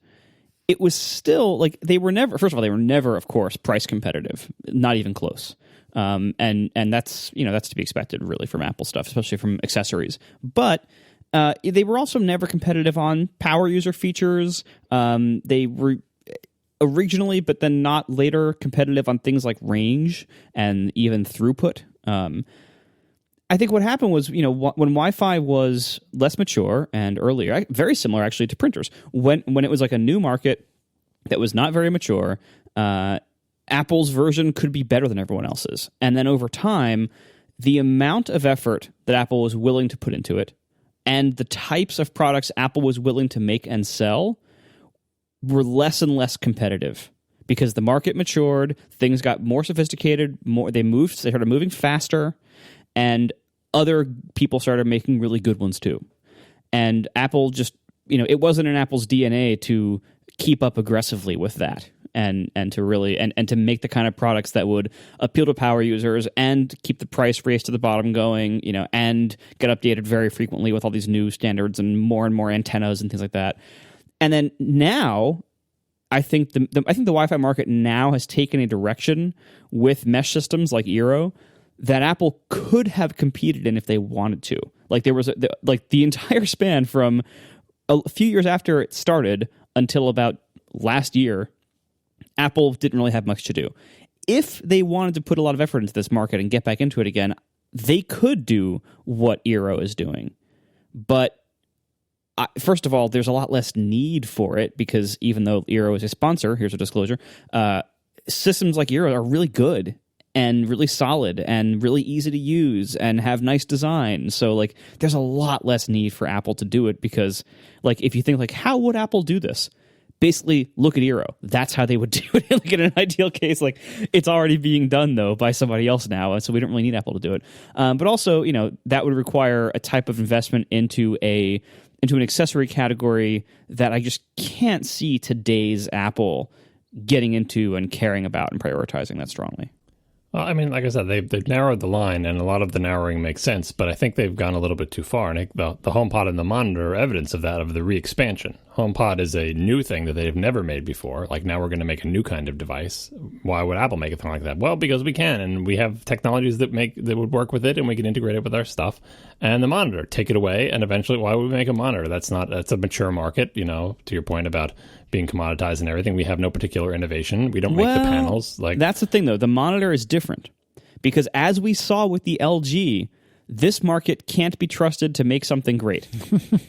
it was still like they were never, first of all, they were never, of course, price competitive, not even close. And that's, that's to be expected really from Apple stuff, especially from accessories. But they were also never competitive on power user features. They were originally, but then not later, competitive on things like range and even throughput. I think what happened was, when Wi-Fi was less mature and earlier, very similar actually to printers, when it was like a new market that was not very mature, Apple's version could be better than everyone else's. And then over time, the amount of effort that Apple was willing to put into it and the types of products Apple was willing to make and sell were less and less competitive because the market matured, things got more sophisticated, they started moving faster, and other people started making really good ones too. And Apple just, it wasn't in Apple's DNA to keep up aggressively with that and to really and to make the kind of products that would appeal to power users and keep the price race to the bottom going, and get updated very frequently with all these new standards and more antennas and things like that. And then now, I think the Wi-Fi market now has taken a direction with mesh systems like Eero that Apple could have competed in if they wanted to. Like there was the entire span from a few years after it started until about last year, Apple didn't really have much to do. If they wanted to put a lot of effort into this market and get back into it again, they could do what Eero is doing. But first of all, there's a lot less need for it because even though Eero is a sponsor, here's a disclosure, systems like Eero are really good and really solid and really easy to use and have nice design. So like there's a lot less need for Apple to do it because like if you think like how would Apple do this? basically look at Eero. That's how they would do it. Like in an ideal case, like it's already being done though by somebody else now, and so we don't really need Apple to do it. But also, that would require a type of investment into an accessory category that I just can't see today's Apple getting into and caring about and prioritizing that strongly. Well, I mean, like I said, they've narrowed the line, and a lot of the narrowing makes sense, but I think they've gone a little bit too far. And the HomePod and the monitor are evidence of that, of the re-expansion. HomePod is a new thing that they've never made before. Like, now we're going to make a new kind of device. Why would Apple make a thing like that? Well, because we can, and we have technologies that would work with it, and we can integrate it with our stuff. And the monitor, take it away, and eventually, why would we make a monitor? That's a mature market, to your point about being commoditized and everything. We have no particular innovation. We don't make the panels. Like, that's the thing, though. The monitor is different because, as we saw with the LG, this market can't be trusted to make something great.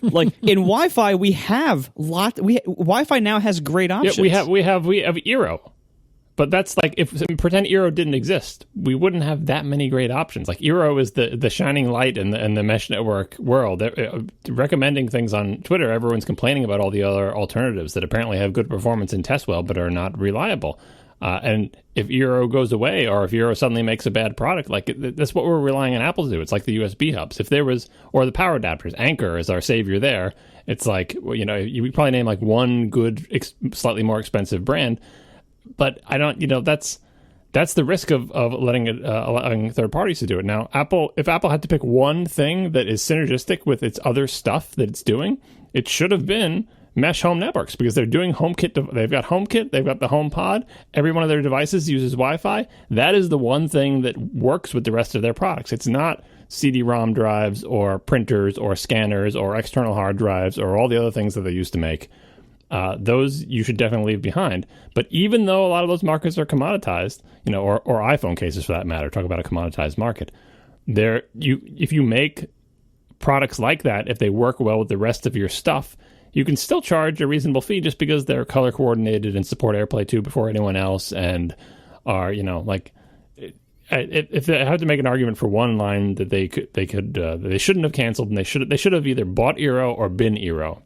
Like in Wi-Fi, we have Wi-Fi now has great options. Yeah, we have Eero. But that's like, if pretend Eero didn't exist, we wouldn't have that many great options. Like Eero is the shining light in the mesh network world. Recommending things on Twitter, everyone's complaining about all the other alternatives that apparently have good performance and test well, but are not reliable. And if Eero goes away, or if Eero suddenly makes a bad product, like that's what we're relying on Apple to do. It's like the USB hubs. If there was, or the power adapters, Anchor is our savior there. It's like, you probably name like one good, slightly more expensive brand. But I don't, that's the risk of allowing third parties to do it. Now, if Apple had to pick one thing that is synergistic with its other stuff that it's doing, it should have been mesh home networks, because they're doing HomeKit. They've got HomeKit, they've got the HomePod. Every one of their devices uses Wi-Fi. That is the one thing that works with the rest of their products. It's not CD-ROM drives or printers or scanners or external hard drives or all the other things that they used to make. Those you should definitely leave behind. But even though a lot of those markets are commoditized, or iPhone cases for that matter, talk about a commoditized market, if you make products like that, if they work well with the rest of your stuff, you can still charge a reasonable fee just because they're color coordinated and support AirPlay 2 before anyone else, and are, if I had to make an argument for one line that they shouldn't have canceled, and they should have either bought Eero or been Eero.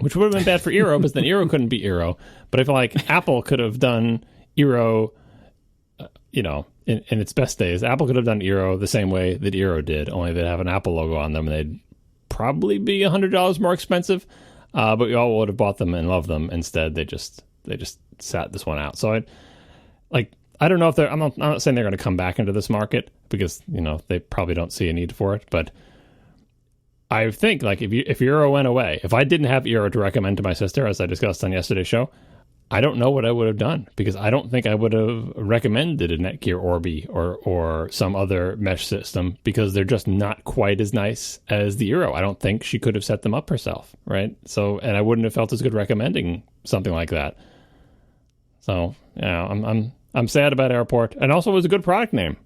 Which would have been bad for Eero, because then Eero couldn't be Eero. But I feel like Apple could have done Eero, in its best days. Apple could have done Eero the same way that Eero did, only they'd have an Apple logo on them, and they'd probably be $100 more expensive. But we all would have bought them and loved them. Instead, they just sat this one out. So I don't know if I'm not saying they're going to come back into this market, because they probably don't see a need for it, but I think, like, if Eero went away, if I didn't have Eero to recommend to my sister, as I discussed on yesterday's show, I don't know what I would have done, because I don't think I would have recommended a Netgear Orbi or some other mesh system, because they're just not quite as nice as the Eero. I don't think she could have set them up herself, right? So, and I wouldn't have felt as good recommending something like that. So, I'm sad about Airport, and also it was a good product name.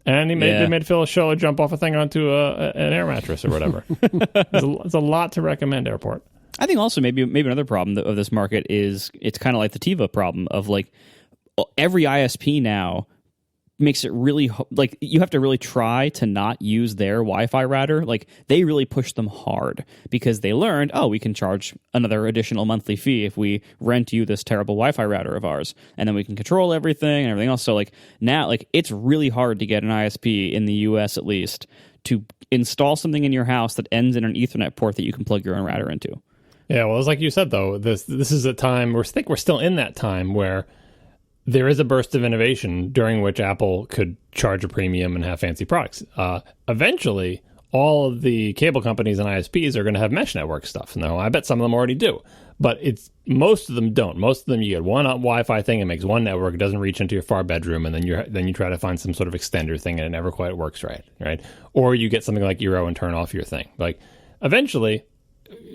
And they made Phil Schiller jump off a thing onto an air mattress or whatever. It's a lot to recommend Airport. I think also maybe another problem of this market is it's kind of like the TiVo problem of, like, every ISP now makes it really, like, you have to really try to not use their Wi-Fi router. Like, they really push them hard because they learned, we can charge another additional monthly fee if we rent you this terrible Wi-Fi router of ours, and then we can control everything and everything else. So, like, now, like, it's really hard to get an ISP in the US at least to install something in your house that ends in an Ethernet port that you can plug your own router into. Yeah, well, it's like you said, though, this is a time where I think we're still in that time where there is a burst of innovation during which Apple could charge a premium and have fancy products. Eventually, all of the cable companies and ISPs are going to have mesh network stuff. Now, I bet some of them already do, but most of them don't. Most of them, you get one Wi-Fi thing, it makes one network, it doesn't reach into your far bedroom, and then you try to find some sort of extender thing, and it never quite works right? Or you get something like Eero and turn off your thing. Like, eventually,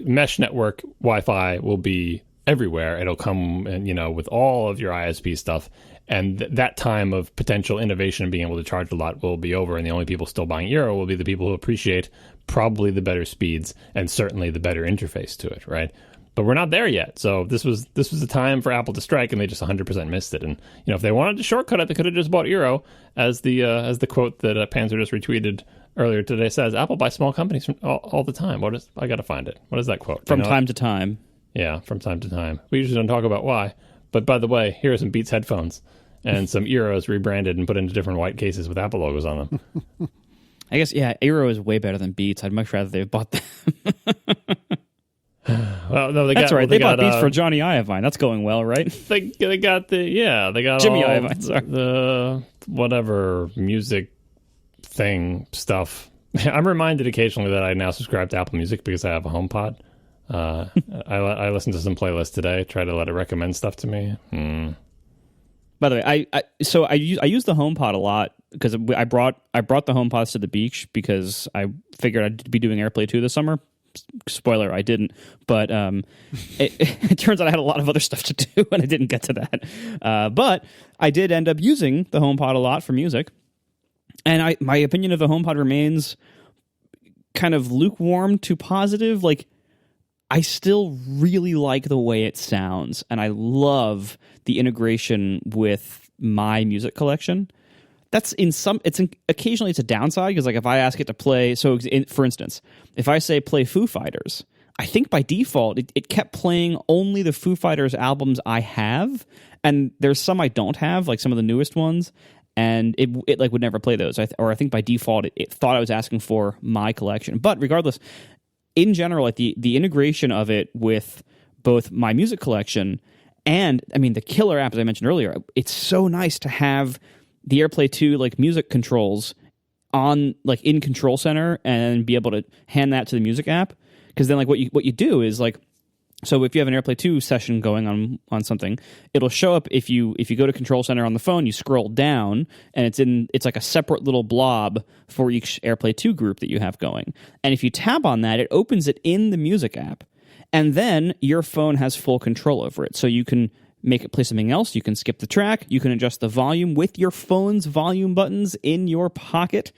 mesh network Wi-Fi will be everywhere. It'll come, and with all of your ISP stuff, and that time of potential innovation and being able to charge a lot will be over, and the only people still buying Eero will be the people who appreciate probably the better speeds and certainly the better interface to it, right? But we're not there yet. So this was the time for Apple to strike, and they just 100% missed it. And if they wanted to shortcut it, they could have just bought Eero, as the quote that Panzer just retweeted earlier today says. Apple buys small companies from all the time. I got to find it. What is that quote? From time to time. Yeah, from time to time. We usually don't talk about why. But by the way, here are some Beats headphones and some Eeros rebranded and put into different white cases with Apple logos on them. I guess, yeah, Eero is way better than Beats. I'd much rather they bought them. Well, no, That's right. They bought Beats for Johnny Iovine. That's going well, right? They got Jimmy Iovine, sorry. The whatever music thing stuff. I'm reminded occasionally that I now subscribe to Apple Music because I have a HomePod. I listened to some playlists today, try to let it recommend stuff to me. By the way, I use the HomePod a lot because I brought the HomePods to the beach because I figured I'd be doing AirPlay 2 this summer. Spoiler, I didn't, but it turns out I had a lot of other stuff to do and I didn't get to that. But I did end up using the HomePod a lot for music, and my opinion of the HomePod remains kind of lukewarm to positive. Like, I still really like the way it sounds, and I love the integration with my music collection. That's occasionally it's a downside because, like, if I ask it to play, for instance, if I say play Foo Fighters, I think by default it kept playing only the Foo Fighters albums I have, and there's some I don't have, like some of the newest ones, and it like would never play those. I think by default it thought I was asking for my collection. But regardless, in general, like the integration of it with both my music collection and, I mean, the killer app, as I mentioned earlier, it's so nice to have the AirPlay 2 like music controls on, like, in Control Center and be able to hand that to the music app. Because then, like, what you do is, like, so if you have an AirPlay 2 session going on something, it'll show up if you go to Control Center on the phone, you scroll down, and it's like a separate little blob for each AirPlay 2 group that you have going. And if you tap on that, it opens it in the music app. And then your phone has full control over it. So you can make it play something else, you can skip the track, you can adjust the volume with your phone's volume buttons in your pocket.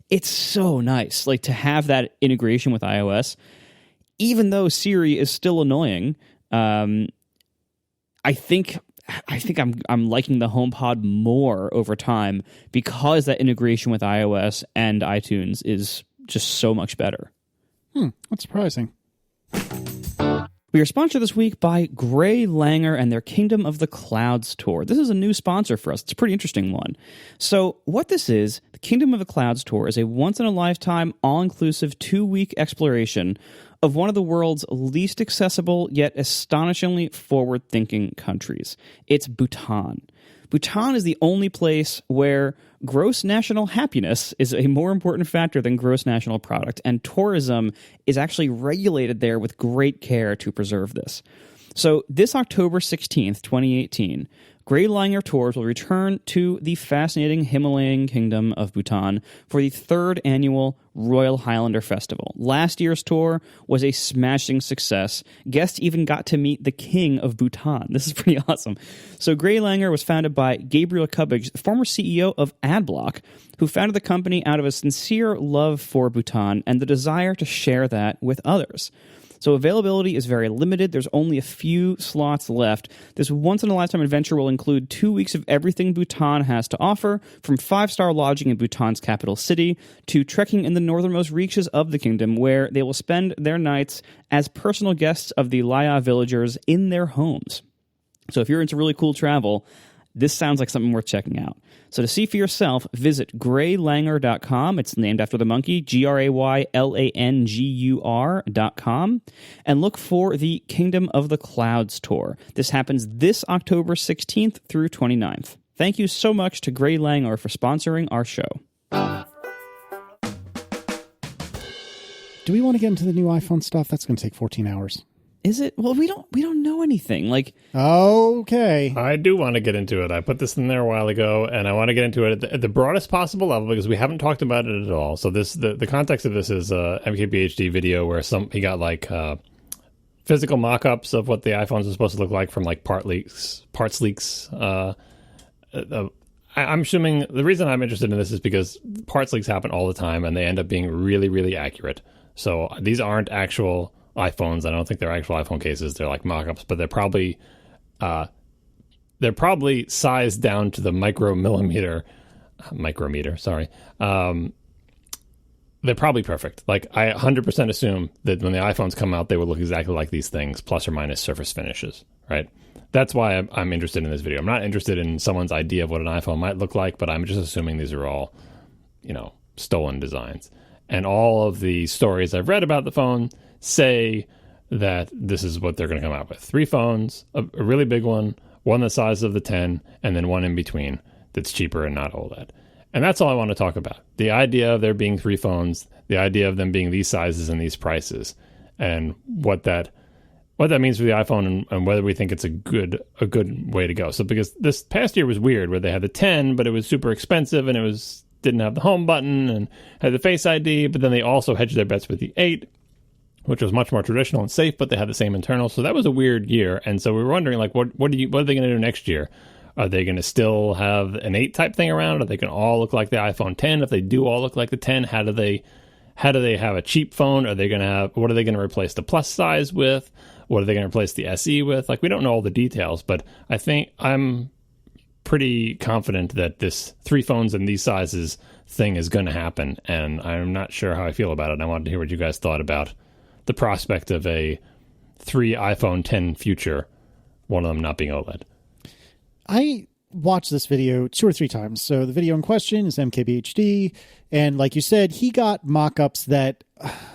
It's so nice, like, to have that integration with iOS. Even though Siri is still annoying, I think I'm liking the HomePod more over time because that integration with iOS and iTunes is just so much better. That's surprising. We are sponsored this week by Gray Langur and their Kingdom of the Clouds tour. This is a new sponsor for us. It's a pretty interesting one. So what this is, the Kingdom of the Clouds tour is a once-in-a-lifetime, all-inclusive 2-week exploration of one of the world's least accessible yet astonishingly forward-thinking countries. It's Bhutan. Bhutan is the only place where gross national happiness is a more important factor than gross national product, and tourism is actually regulated there with great care to preserve this. So this October 16th, 2018, Gray Langur Tours will return to the fascinating Himalayan kingdom of Bhutan for the 3rd annual Royal Highlander Festival. Last year's tour was a smashing success. Guests even got to meet the king of Bhutan. This is pretty awesome. So Gray Langur was founded by Gabriel Kubbage, former CEO of AdBlock, who founded the company out of a sincere love for Bhutan and the desire to share that with others. So availability is very limited. There's only a few slots left. This once-in-a-lifetime adventure will include 2 weeks of everything Bhutan has to offer, from 5-star lodging in Bhutan's capital city to trekking in the northernmost reaches of the kingdom, where they will spend their nights as personal guests of the Laya villagers in their homes. So if you're into really cool travel, this sounds like something worth checking out. So to see for yourself, visit graylangur.com. It's named after the monkey, GRAYLANGUR.com. And look for the Kingdom of the Clouds tour. This happens this October 16th through 29th. Thank you so much to Gray Langur for sponsoring our show. Do we want to get into the new iPhone stuff? That's going to take 14 hours. Is it? Well, we don't know anything. Like, okay, I do want to get into it. I put this in there a while ago, and I want to get into it at the broadest possible level because we haven't talked about it at all. So the context of this is a MKBHD video where he got like physical mock-ups of what the iPhones are supposed to look like from like parts leaks. I'm assuming the reason I'm interested in this is because parts leaks happen all the time, and they end up being really, really accurate. So these aren't actual iPhones. I don't think they're actual iPhone cases. They're like mock-ups, but they're probably sized down to the micrometer. Sorry, they're probably perfect. Like, I 100% assume that when the iPhones come out, they will look exactly like these things, plus or minus surface finishes, right? That's why I'm interested in this video. I'm not interested in someone's idea of what an iPhone might look like, but I'm just assuming these are all, stolen designs. And all of the stories I've read about the phone say that this is what they're going to come out with. 3 phones, a really big one the size of the 10, and then one in between that's cheaper and not OLED. And that's all I want to talk about. The idea of there being 3 phones, the idea of them being these sizes and these prices, and what that means for the iPhone, and whether we think it's a good way to go. So because this past year was weird, where they had the 10, but it was super expensive, and it didn't have the home button and had the Face ID, but then they also hedged their bets with the 8, which was much more traditional and safe, but they had the same internals. So that was a weird year. And so we were wondering, like, what are they going to do next year? Are they going to still have an 8 type thing around? Are they going to all look like the iPhone 10? If they do all look like the 10, how do they have a cheap phone? What are they going to replace the plus size with? What are they going to replace the SE with? Like, we don't know all the details, but I think I'm pretty confident that this 3 phones in these sizes thing is going to happen. And I'm not sure how I feel about it. I wanted to hear what you guys thought about the prospect of a 3 iPhone 10 future, one of them not being OLED. I watched this video 2 or 3 times. So the video in question is MKBHD. And like you said, he got mock-ups that,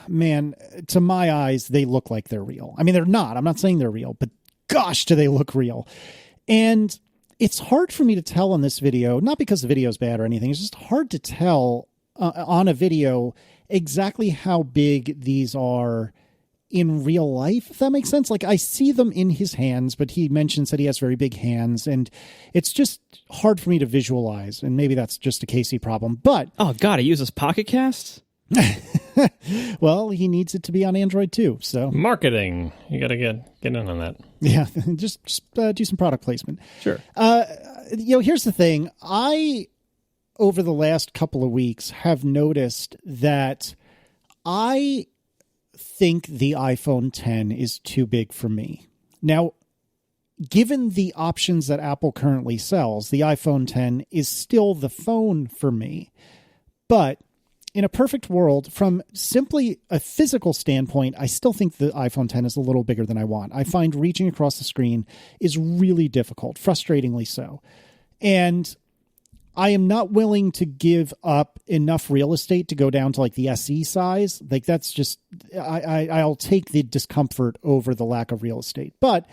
man, to my eyes, they look like they're real. I mean, they're not. I'm not saying they're real, but gosh, do they look real. And it's hard for me to tell on this video, not because the video is bad or anything. It's just hard to tell on a video exactly how big these are in real life, if that makes sense. Like, I see them in his hands, but he mentions that he has very big hands, and it's just hard for me to visualize, and maybe that's just a Casey problem. But oh god, he uses Pocket Casts? Well, he needs it to be on Android too, so marketing, you gotta get in on that. Yeah, just do some product placement. Sure. Here's the thing. I, over the last couple of weeks, have noticed that I think the iPhone 10 is too big for me. Now, given the options that Apple currently sells, the iPhone 10 is still the phone for me. But in a perfect world, from simply a physical standpoint, I still think the iPhone 10 is a little bigger than I want. I find reaching across the screen is really difficult, frustratingly so. And I am not willing to give up enough real estate to go down to like the SE size. Like, that's just, I'll take the discomfort over the lack of real estate. But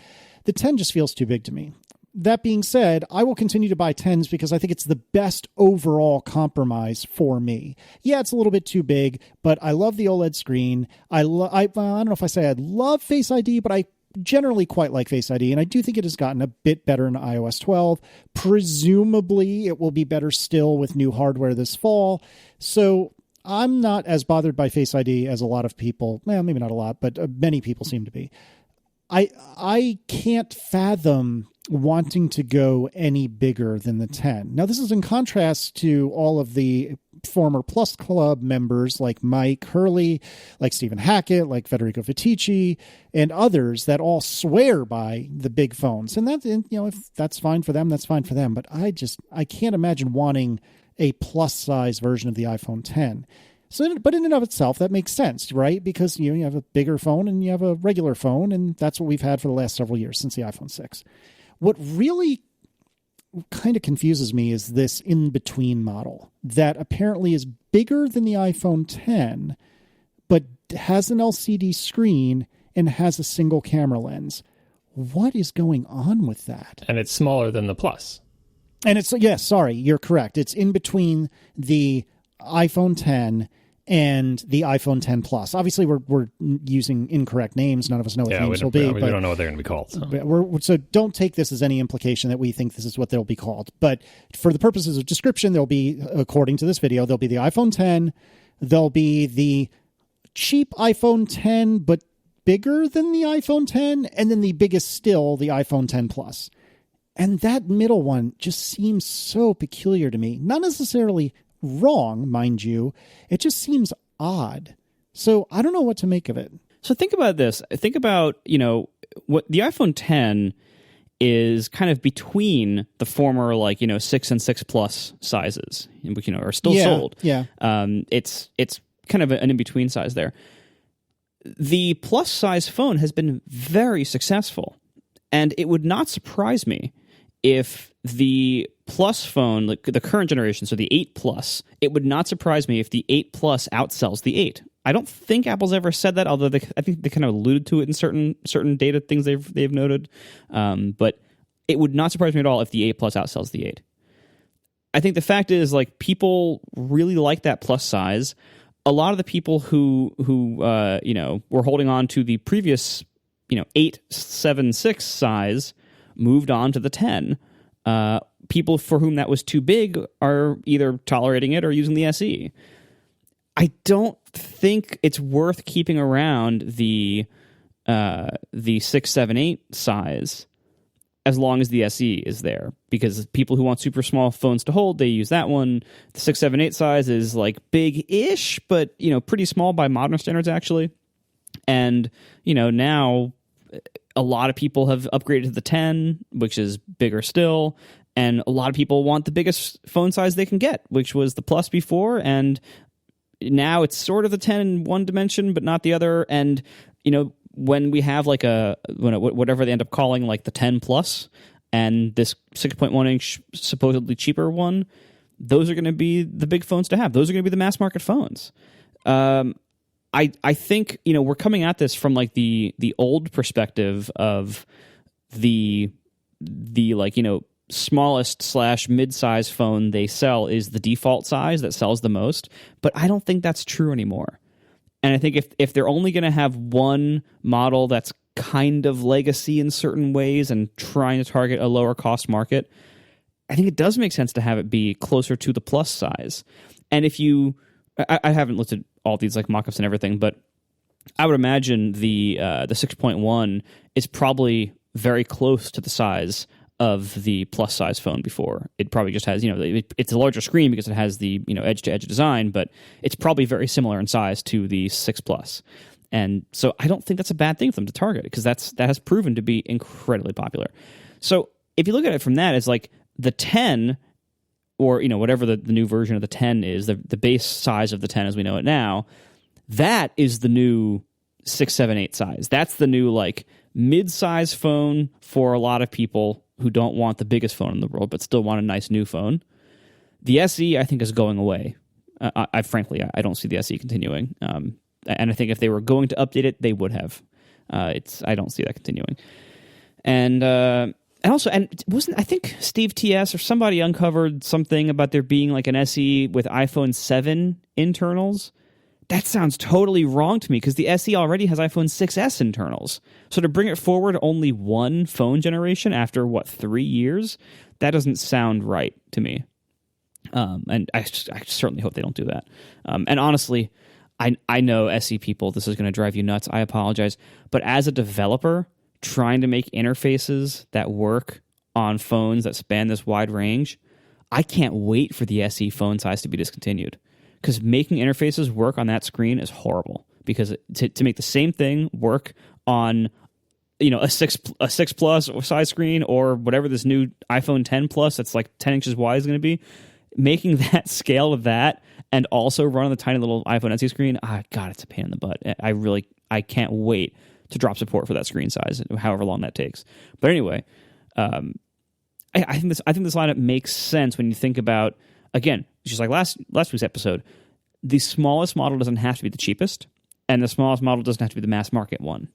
the 10 just feels too big to me. That being said, I will continue to buy 10s because I think it's the best overall compromise for me. Yeah, it's a little bit too big, but I love the OLED screen. I don't know if I say I love Face ID, but I generally quite like Face ID, and I do think it has gotten a bit better in iOS 12. Presumably, it will be better still with new hardware this fall. So I'm not as bothered by Face ID as a lot of people. Well, maybe not a lot, but many people seem to be. I can't fathom wanting to go any bigger than the 10. Now, this is in contrast to all of the former Plus Club members like Mike Hurley, like Stephen Hackett, like Federico Fetici, and others that all swear by the big phones. And that, if that's fine for them, that's fine for them. But I can't imagine wanting a plus size version of the iPhone 10. So, but in and of itself, that makes sense, right? Because you have a bigger phone and you have a regular phone, and that's what we've had for the last several years since the iPhone 6. What really kind of confuses me is this in-between model that apparently is bigger than the iPhone 10, but has an LCD screen and has a single camera lens. What is going on with that? And it's smaller than the Plus. And it's, yes, sorry, you're correct. It's in between the iPhone 10 and the iPhone 10 Plus. Obviously, we're using incorrect names. None of us know what names will be. We don't know what they're going to be called. So don't take this as any implication that we think this is what they'll be called. But for the purposes of description, they'll be, according to this video, there'll be the iPhone 10, there'll be the cheap iPhone 10, but bigger than the iPhone 10, and then the biggest still, the iPhone 10 Plus. And that middle one just seems so peculiar to me. Not necessarily wrong, mind you. It just seems odd. So I don't know what to make of it. So think about this. Think about, what the iPhone 10 is kind of between the former 6 and 6 Plus sizes, are still sold. Yeah. It's kind of an in-between size there. The plus size phone has been very successful, and it would not surprise me if the Plus phone, like the current generation, so the 8 Plus, it would not surprise me if the 8 Plus outsells the 8. I don't think Apple's ever said that, although I think they kind of alluded to it in certain data things they've noted. But it would not surprise me at all if the 8 Plus outsells the 8. I think the fact is, like, people really like that plus size. A lot of the people who were holding on to the previous 876 size moved on to the 10. People for whom that was too big are either tolerating it or using the SE. I don't think it's worth keeping around the 678 size as long as the SE is there, because people who want super small phones to hold, they use that one. The 678 size is like big-ish, but pretty small by modern standards actually. And now a lot of people have upgraded to the 10, which is bigger still. And a lot of people want the biggest phone size they can get, which was the Plus before. And now it's sort of the 10 in one dimension, but not the other. And, when we have like whatever they end up calling like the 10 Plus and this 6.1 inch supposedly cheaper one, those are going to be the big phones to have. Those are going to be the mass market phones. I think, we're coming at this from like the old perspective of the smallest / mid-size phone they sell is the default size that sells the most, but I don't think that's true anymore. And I think if they're only going to have one model that's kind of legacy in certain ways and trying to target a lower cost market, I think it does make sense to have it be closer to the plus size. And if I haven't looked at all these like mock-ups and everything, but I would imagine the 6.1 is probably very close to the size of the plus size phone before. It probably just has, it's a larger screen because it has the, edge to edge design, but it's probably very similar in size to the 6 Plus. And so I don't think that's a bad thing for them to target, because that has proven to be incredibly popular. So if you look at it from that, it's like the 10, or, whatever the new version of the 10 is, the base size of the 10 as we know it now, that is the new 678 size. That's the new like mid-size phone for a lot of people who don't want the biggest phone in the world but still want a nice new phone. The SE, I think, is going away. I frankly don't see the SE continuing. And I think if they were going to update it, they would have. I don't see that continuing. And I think Steve TS or somebody uncovered something about there being like an SE with iPhone 7 internals. That sounds totally wrong to me, because the SE already has iPhone 6S internals. So to bring it forward only one phone generation after, 3 years? That doesn't sound right to me. And I certainly hope they don't do that. And honestly, I know SE people, this is going to drive you nuts. I apologize. But as a developer, trying to make interfaces that work on phones that span this wide range, I can't wait for the SE phone size to be discontinued. Because making interfaces work on that screen is horrible. Because to make the same thing work on, a 6 Plus size screen, or whatever this new iPhone 10 Plus that's like 10 inches wide is going to be, making that scale of that and also run on the tiny little iPhone SE screen, God, it's a pain in the butt. I can't wait to drop support for that screen size, however long that takes. But anyway, I think this lineup makes sense when you think about, again, just like last week's episode, the smallest model doesn't have to be the cheapest, and the smallest model doesn't have to be the mass market one.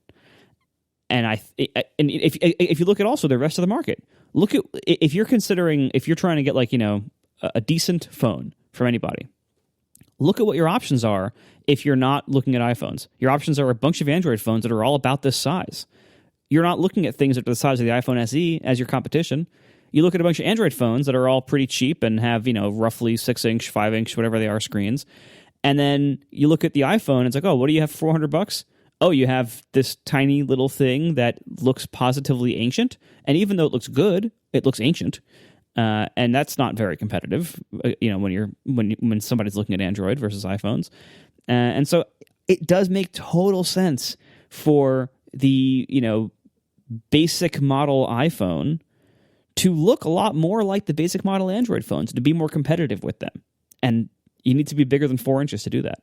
And if you look at also the rest of the market, look at if you're trying to get like a decent phone from anybody, look at what your options are. If you're not looking at iPhones, your options are a bunch of Android phones that are all about this size. You're not looking at things that are the size of the iPhone SE as your competition. You look at a bunch of Android phones that are all pretty cheap and have, roughly 6-inch, 5-inch, whatever they are, screens. And then you look at the iPhone, and it's like, oh, what do you have for $400? Oh, you have this tiny little thing that looks positively ancient. And even though it looks good, it looks ancient. And that's not very competitive, when somebody's looking at Android versus iPhones. And so it does make total sense for the, basic model iPhone to look a lot more like the basic model Android phones, to be more competitive with them. And you need to be bigger than 4 inches to do that.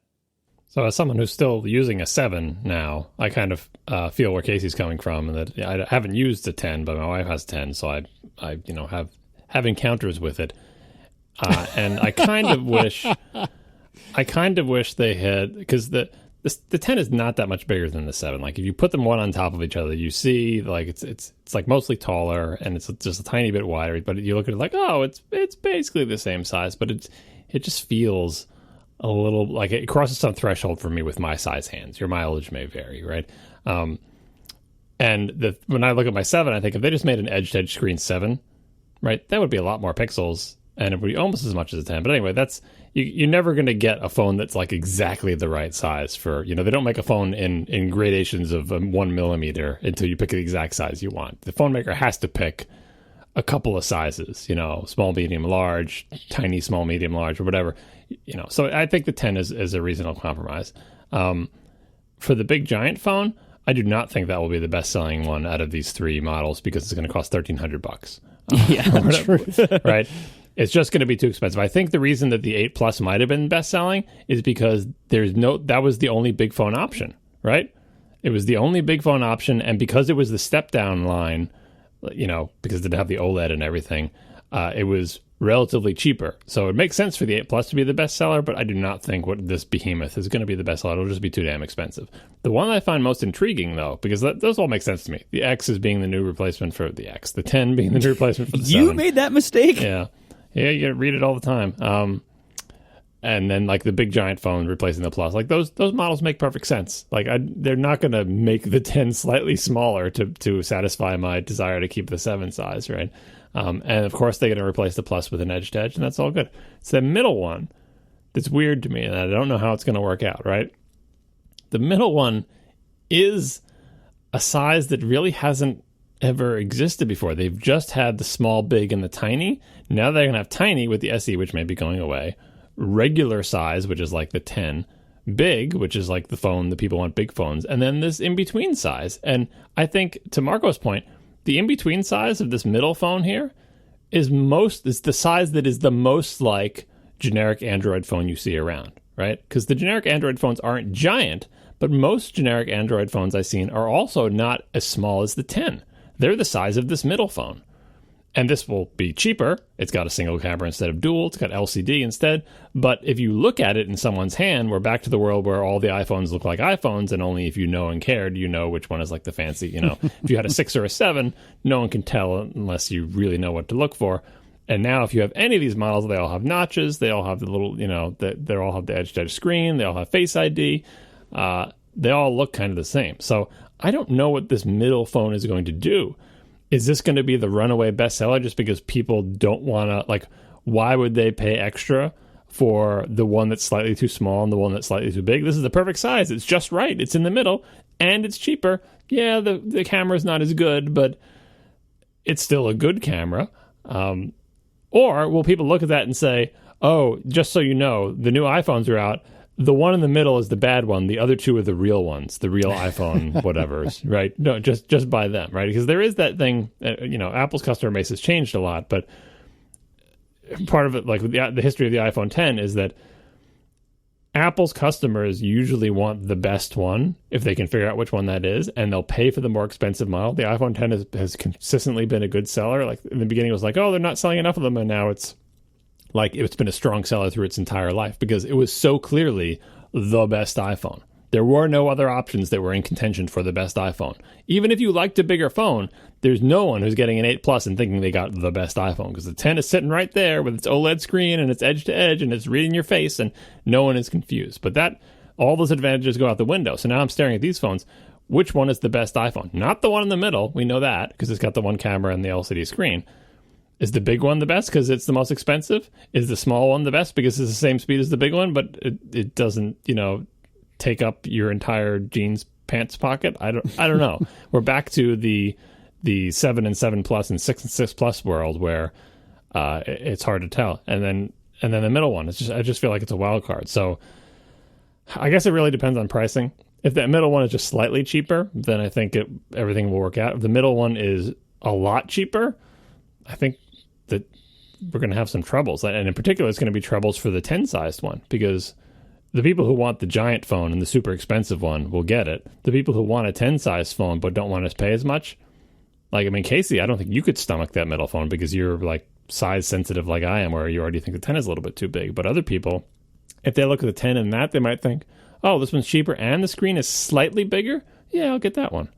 So as someone who's still using a 7 now, I kind of feel where Casey's coming from, and that I haven't used a 10, but my wife has 10, so I have encounters with it, and I kind of wish they had, because the 10 is not that much bigger than the 7. Like if you put them one on top of each other, you see like it's like mostly taller and it's just a tiny bit wider. But you look at it like, oh, it's basically the same size, but it just feels a little like it crosses some threshold for me with my size hands. Your mileage may vary, right? And when I look at my 7, I think if they just made an edge-to-edge screen 7, right, that would be a lot more pixels and it would be almost as much as a 10. But anyway, that's you're never going to get a phone that's like exactly the right size for, they don't make a phone in gradations of 1 millimeter until you pick the exact size you want. The phone maker has to pick a couple of sizes, small, medium, large, tiny, small, medium, large, or whatever. So I think the 10 is a reasonable compromise. For the big giant phone, I do not think that will be the best selling one out of these 3 models because it's going to cost $1,300. Yeah, true. Right? It's just going to be too expensive. I think the reason that the 8 Plus might have been best selling is because that was the only big phone option, right? It was the only big phone option, and because it was the step down line, because it didn't have the OLED and everything, it was relatively cheaper. So it makes sense for the 8 Plus to be the best seller, but I do not think this behemoth is going to be the best seller. It'll just be too damn expensive. The one I find most intriguing, though, because those all make sense to me. The X is being the new replacement for the X. The 10 being the new replacement for the 7. You made that mistake? Yeah. Yeah, you read it all the time. And then like the big giant phone replacing the Plus, like those models make perfect sense. Like they're not going to make the 10 slightly smaller to satisfy my desire to keep the 7 size, right? And of course they're going to replace the Plus with an edge to edge, and that's all good. It's the middle one that's weird to me, and I don't know how it's going to work out, right? The middle one is a size that really hasn't ever existed before. They've just had the small, big, and the tiny. Now they're going to have tiny with the SE, which may be going away. Regular size, which is like the 10. Big, which is like the phone that people want big phones. And then this in-between size. And I think, to Marco's point, the in-between size of this middle phone here is the size that is the most like generic Android phone you see around, right? Because the generic Android phones aren't giant, but most generic Android phones I've seen are also not as small as the 10. They're the size of this middle phone. And this will be cheaper. It's got a single camera instead of dual. It's got LCD instead. But if you look at it in someone's hand, we're back to the world where all the iPhones look like iPhones, and only if you know and care do you know which one is like the fancy, If you had a 6 or a 7, no one can tell unless you really know what to look for. And now if you have any of these models, they all have notches. They all have the little, they all have the edge-to-edge screen. They all have Face ID. They all look kind of the same. So I don't know what this middle phone is going to do. Is this going to be the runaway bestseller just because people don't want to, like, why would they pay extra for the one that's slightly too small and the one that's slightly too big? This is the perfect size. It's just right. It's in the middle, and it's cheaper. Yeah, the camera's not as good, but it's still a good camera. Or will people look at that and say, oh, just so you know, the new iPhones are out. The one in the middle is the bad one. The other 2 are the real ones, the real iPhone whatevers, right? No, just buy them, right? Because there is that thing, Apple's customer base has changed a lot, but part of it, like the history of the iPhone 10 is that Apple's customers usually want the best one if they can figure out which one that is, and they'll pay for the more expensive model. The iPhone 10 has consistently been a good seller. Like in the beginning, it was like, oh, they're not selling enough of them, and now it's like it's been a strong seller through its entire life because it was so clearly the best iPhone. There were no other options that were in contention for the best iPhone. Even if you liked a bigger phone, there's no one who's getting an 8 Plus and thinking they got the best iPhone because the 10 is sitting right there with its OLED screen and its edge to edge and it's reading your face and no one is confused. But all those advantages go out the window. So now I'm staring at these phones. Which one is the best iPhone? Not the one in the middle. We know that because it's got the one camera and the LCD screen. Is the big one the best because it's the most expensive? Is the small one the best because it's the same speed as the big one, but it doesn't, take up your entire jeans pants pocket? I don't know. We're back to the 7 and 7 Plus and 6 and 6 Plus world where it's hard to tell. And then the middle one, I just feel like it's a wild card. So I guess it really depends on pricing. If that middle one is just slightly cheaper, then I think everything will work out. If the middle one is a lot cheaper, I think that we're going to have some troubles. And in particular, it's going to be troubles for the 10-sized one because the people who want the giant phone and the super expensive one will get it. The people who want a 10 size phone but don't want to pay as much, like, I mean, Casey, I don't think you could stomach that middle phone because you're like size sensitive like I am, where you already think the 10 is a little bit too big. But other people, if they look at the 10 and that, they might think, oh, this one's cheaper and the screen is slightly bigger. Yeah, I'll get that one.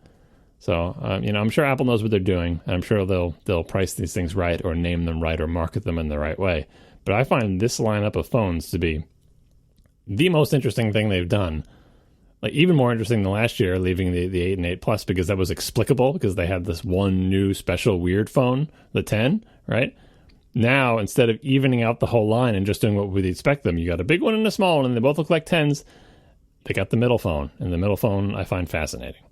So, I'm sure Apple knows what they're doing, and I'm sure they'll price these things right or name them right or market them in the right way. But I find this lineup of phones to be the most interesting thing they've done. Like, even more interesting than last year, leaving the 8 and 8 Plus, because that was explicable, because they had this one new special weird phone, the 10, right? Now, instead of evening out the whole line and just doing what we'd expect them, you got a big one and a small one, and they both look like 10s. They got the middle phone, and the middle phone I find fascinating.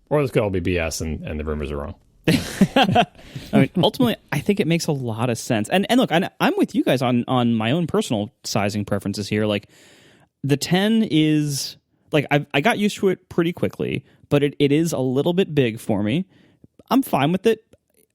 Or this could all be BS, and the rumors are wrong. I mean, ultimately, I think it makes a lot of sense. And look, I'm with you guys on my own personal sizing preferences here. Like, the 10 is... Like, I got used to it pretty quickly, but it is a little bit big for me. I'm fine with it.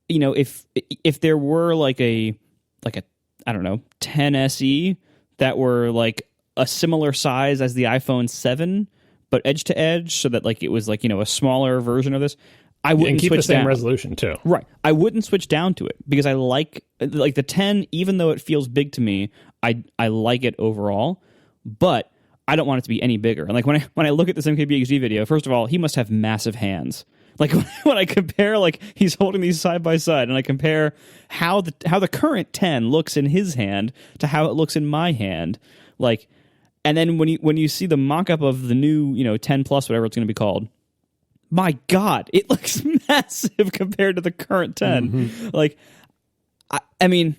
You know, if there were like a I don't know, 10 SE that were like a similar size as the iPhone 7, but edge to edge, so that like it was like, a smaller version of this, I wouldn't and keep switch the same down. resolution too. Right. I wouldn't switch down to it because I like the 10, even though it feels big to me, I like it overall, but I don't want it to be any bigger. And like when I look at this MKBHD video, first of all, he must have massive hands. Like when I compare, like he's holding these side by side, and I compare how the current 10 looks in his hand to how it looks in my hand, like, and then when you see the mock-up of the new 10 Plus, whatever it's going to be called, my God, it looks massive compared to the current 10. Mm-hmm. Like, I mean,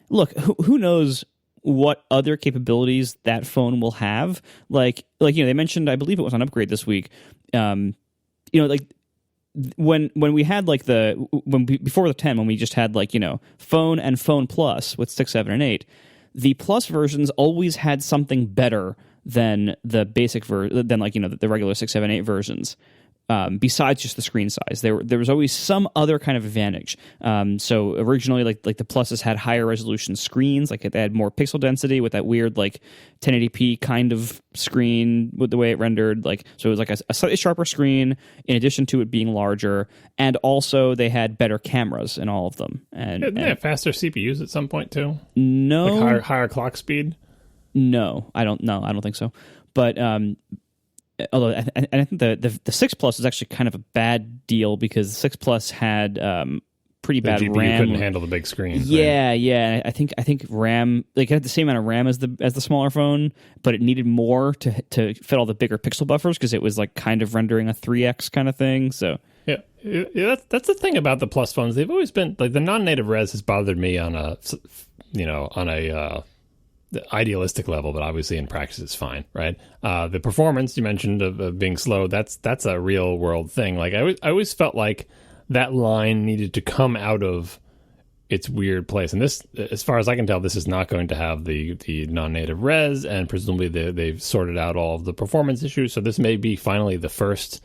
look, who knows what other capabilities that phone will have. Like they mentioned, I believe it was on Upgrade this week, like when we had like before the 10, when we just had like phone and phone plus with 6, 7, and 8, the plus versions always had something better than the basic than like the regular 6, 7, 8 versions. Besides just the screen size, there was always some other kind of advantage. So originally, like the Pluses had higher resolution screens, like they had more pixel density with that weird like 1080p kind of screen with the way it rendered. Like, so it was like a slightly sharper screen in addition to it being larger, and also they had better cameras in all of them. And didn't they have faster CPUs at some point too? No, like higher clock speed. No, I don't think so. But although I think the 6 Plus is actually kind of a bad deal because the 6 Plus had pretty bad GPU RAM. Couldn't handle the big screen. Yeah, right? Yeah. I think RAM, like, it had the same amount of RAM as the smaller phone, but it needed more to fit all the bigger pixel buffers because it was like kind of rendering a 3x kind of thing. So yeah, that's the thing about the Plus phones. They've always been like, the non-native res has bothered me on a idealistic level, but obviously in practice it's fine, right? The performance you mentioned of being slow, that's a real world thing. Like I always felt like that line needed to come out of its weird place, and this, as far as I can tell, this is not going to have the non-native res, and presumably they've sorted out all of the performance issues. So this may be finally the first,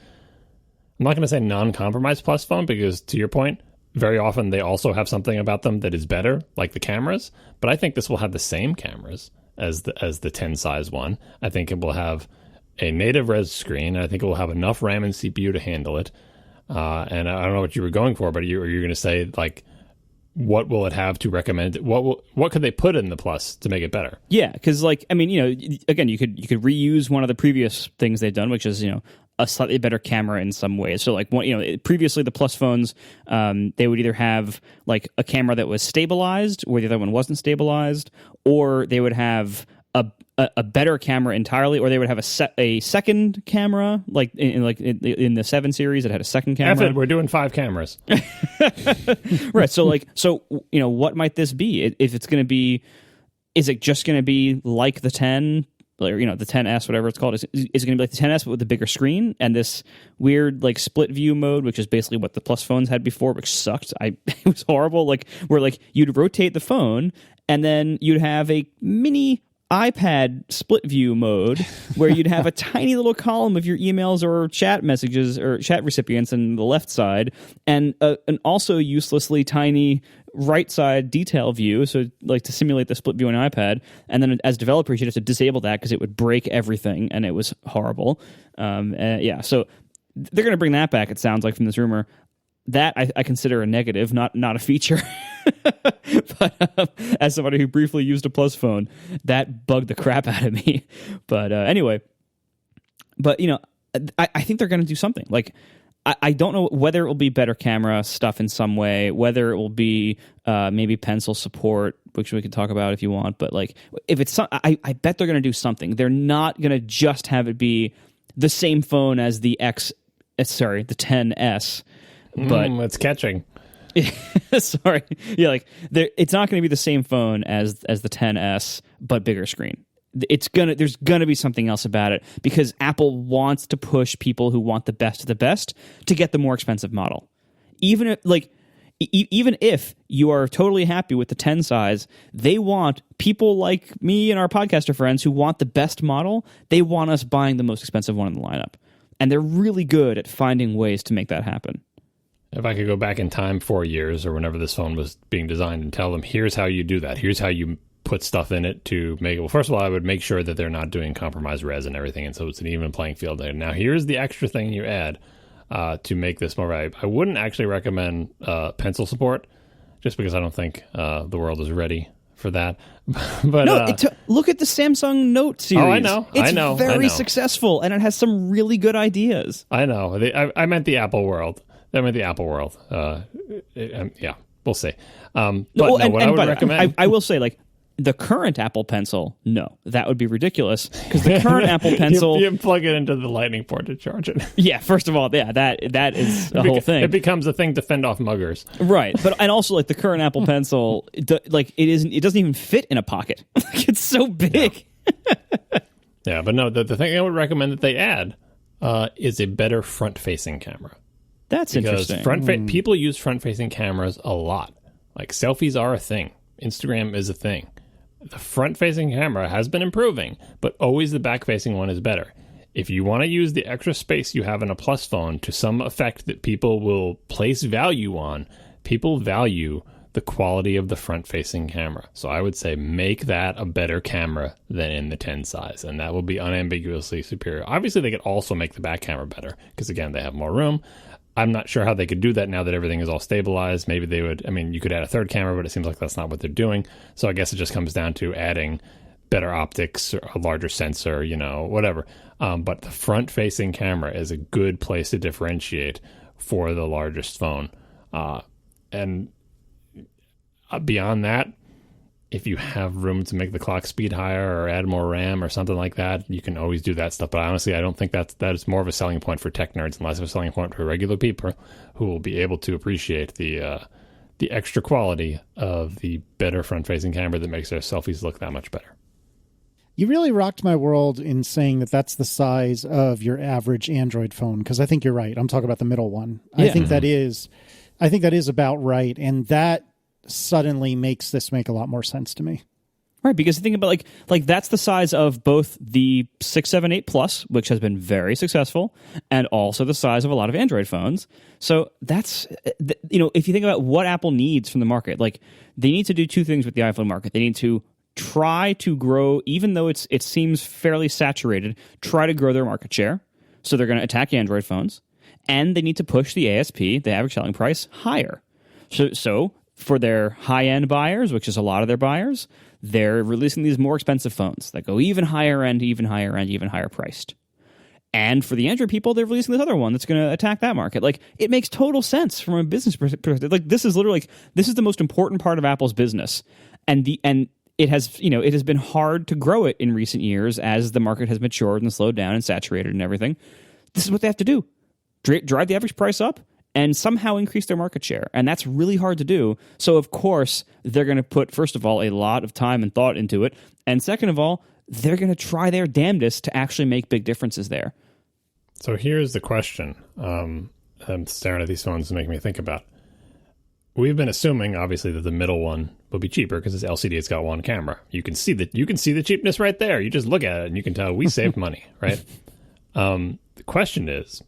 I'm not going to say non-compromised Plus phone, because to your point, very often they also have something about them that is better, like the cameras. But I think this will have the same cameras as the 10 size one. I think it will have a native res screen. I think it will have enough RAM and CPU to handle it. And I don't know what you were going for, but you're going to say, like, what will it have to recommend? What could they put in the Plus to make it better? Yeah, because like, I mean, again, you could reuse one of the previous things they've done, which is a slightly better camera in some ways. So like, previously the Plus phones, they would either have like a camera that was stabilized where the other one wasn't stabilized, or they would have a better camera entirely, or they would have a second camera, like in the 7 series it had a second camera. We're doing 5 cameras. Right. So what might this be? If it's going to be, is it just going to be like the 10? The 10S, whatever it's called, is it going to be like the 10S but with a bigger screen and this weird like split view mode, which is basically what the Plus phones had before, which sucked. It was horrible. Like, where like you'd rotate the phone and then you'd have a mini iPad split view mode where you'd have a tiny little column of your emails or chat messages or chat recipients on the left side, and an also uselessly tiny right side detail view, so like to simulate the split view on an iPad, and then as developers you'd have to disable that because it would break everything and it was horrible. So they're going to bring that back, it sounds like, from this rumor. That I consider a negative, not a feature. But as somebody who briefly used a Plus phone, that bugged the crap out of me. But anyway, I think they're going to do something. Like, I don't know whether it will be better camera stuff in some way, whether it will be maybe pencil support, which we can talk about if you want. But like, if it's I bet they're going to do something. They're not going to just have it be the same phone as the the 10S. But it's catching. Sorry, yeah, like it's not going to be the same phone as the 10S, but bigger screen. There's gonna be something else about it because Apple wants to push people who want the best of the best to get the more expensive model. Even if you are totally happy with the 10 size, they want people like me and our podcaster friends who want the best model. They want us buying the most expensive one in the lineup, and they're really good at finding ways to make that happen. If I could go back in time 4 years or whenever this phone was being designed and tell them, here's how you do that. Here's how you put stuff in it to make it. Well, first of all, I would make sure that they're not doing compromised res and everything. And so it's an even playing field there. Now, here's the extra thing you add to make this more valuable. I wouldn't actually recommend pencil support just because I don't think the world is ready for that. But no, look at the Samsung Note series. Oh, I know. It's very successful and it has some really good ideas. I know. I meant the Apple world. Yeah, we'll see. What I would recommend... I will say, like, the current Apple Pencil, no, that would be ridiculous because the current Apple Pencil... you plug it into the lightning port to charge it. Yeah, first of all, yeah, that is a whole thing. It becomes a thing to fend off muggers. Right, and also, like, the current Apple Pencil, it doesn't even fit in a pocket. It's so big. Yeah, but no, the thing I would recommend that they add is a better front-facing camera. That's interesting. People use front-facing cameras a lot. Like, selfies are a thing. Instagram is a thing. The front-facing camera has been improving, but always the back-facing one is better. If you want to use the extra space you have in a Plus phone to some effect that people will place value on, people value the quality of the front-facing camera. So I would say make that a better camera than in the 10 size, and that will be unambiguously superior. Obviously, they could also make the back camera better because, again, they have more room. I'm not sure how they could do that now that everything is all stabilized. Maybe they would, you could add a third camera, but it seems like that's not what they're doing. So I guess it just comes down to adding better optics or a larger sensor, whatever. But the front-facing camera is a good place to differentiate for the largest phone. And beyond that, if you have room to make the clock speed higher or add more RAM or something like that, you can always do that stuff. But honestly, I don't think that is more of a selling point for tech nerds and less of a selling point for regular people who will be able to appreciate the extra quality of the better front-facing camera that makes their selfies look that much better. You really rocked my world in saying that that's the size of your average Android phone, because I think you're right. I'm talking about the middle one. Yeah. I think that is about right, and that suddenly makes this make a lot more sense to me. Right, because think about like that's the size of both the 6, 7, 8 Plus, which has been very successful, and also the size of a lot of Android phones. So that's, if you think about what Apple needs from the market, like they need to do two things with the iPhone market. They need to try to grow, even though it seems fairly saturated, try to grow their market share. So they're going to attack Android phones, and they need to push the ASP, the average selling price, higher. So for their high-end buyers, which is a lot of their buyers, they're releasing these more expensive phones that go even higher end, even higher priced. And for the Android people, they're releasing this other one that's going to attack that market. Like, it makes total sense from a business perspective. Like, this is literally this is the most important part of Apple's business, and it has it has been hard to grow it in recent years as the market has matured and slowed down and saturated and everything. This is what they have to do: drive the average price up and somehow increase their market share. And that's really hard to do. So, of course, they're going to put, first of all, a lot of time and thought into it. And second of all, they're going to try their damnedest to actually make big differences there. So here's the question. I'm staring at these phones and making me think about. We've been assuming, obviously, that the middle one will be cheaper because it's LCD. It's got one camera. You can see the cheapness right there. You just look at it and you can tell we saved money, right? The question is,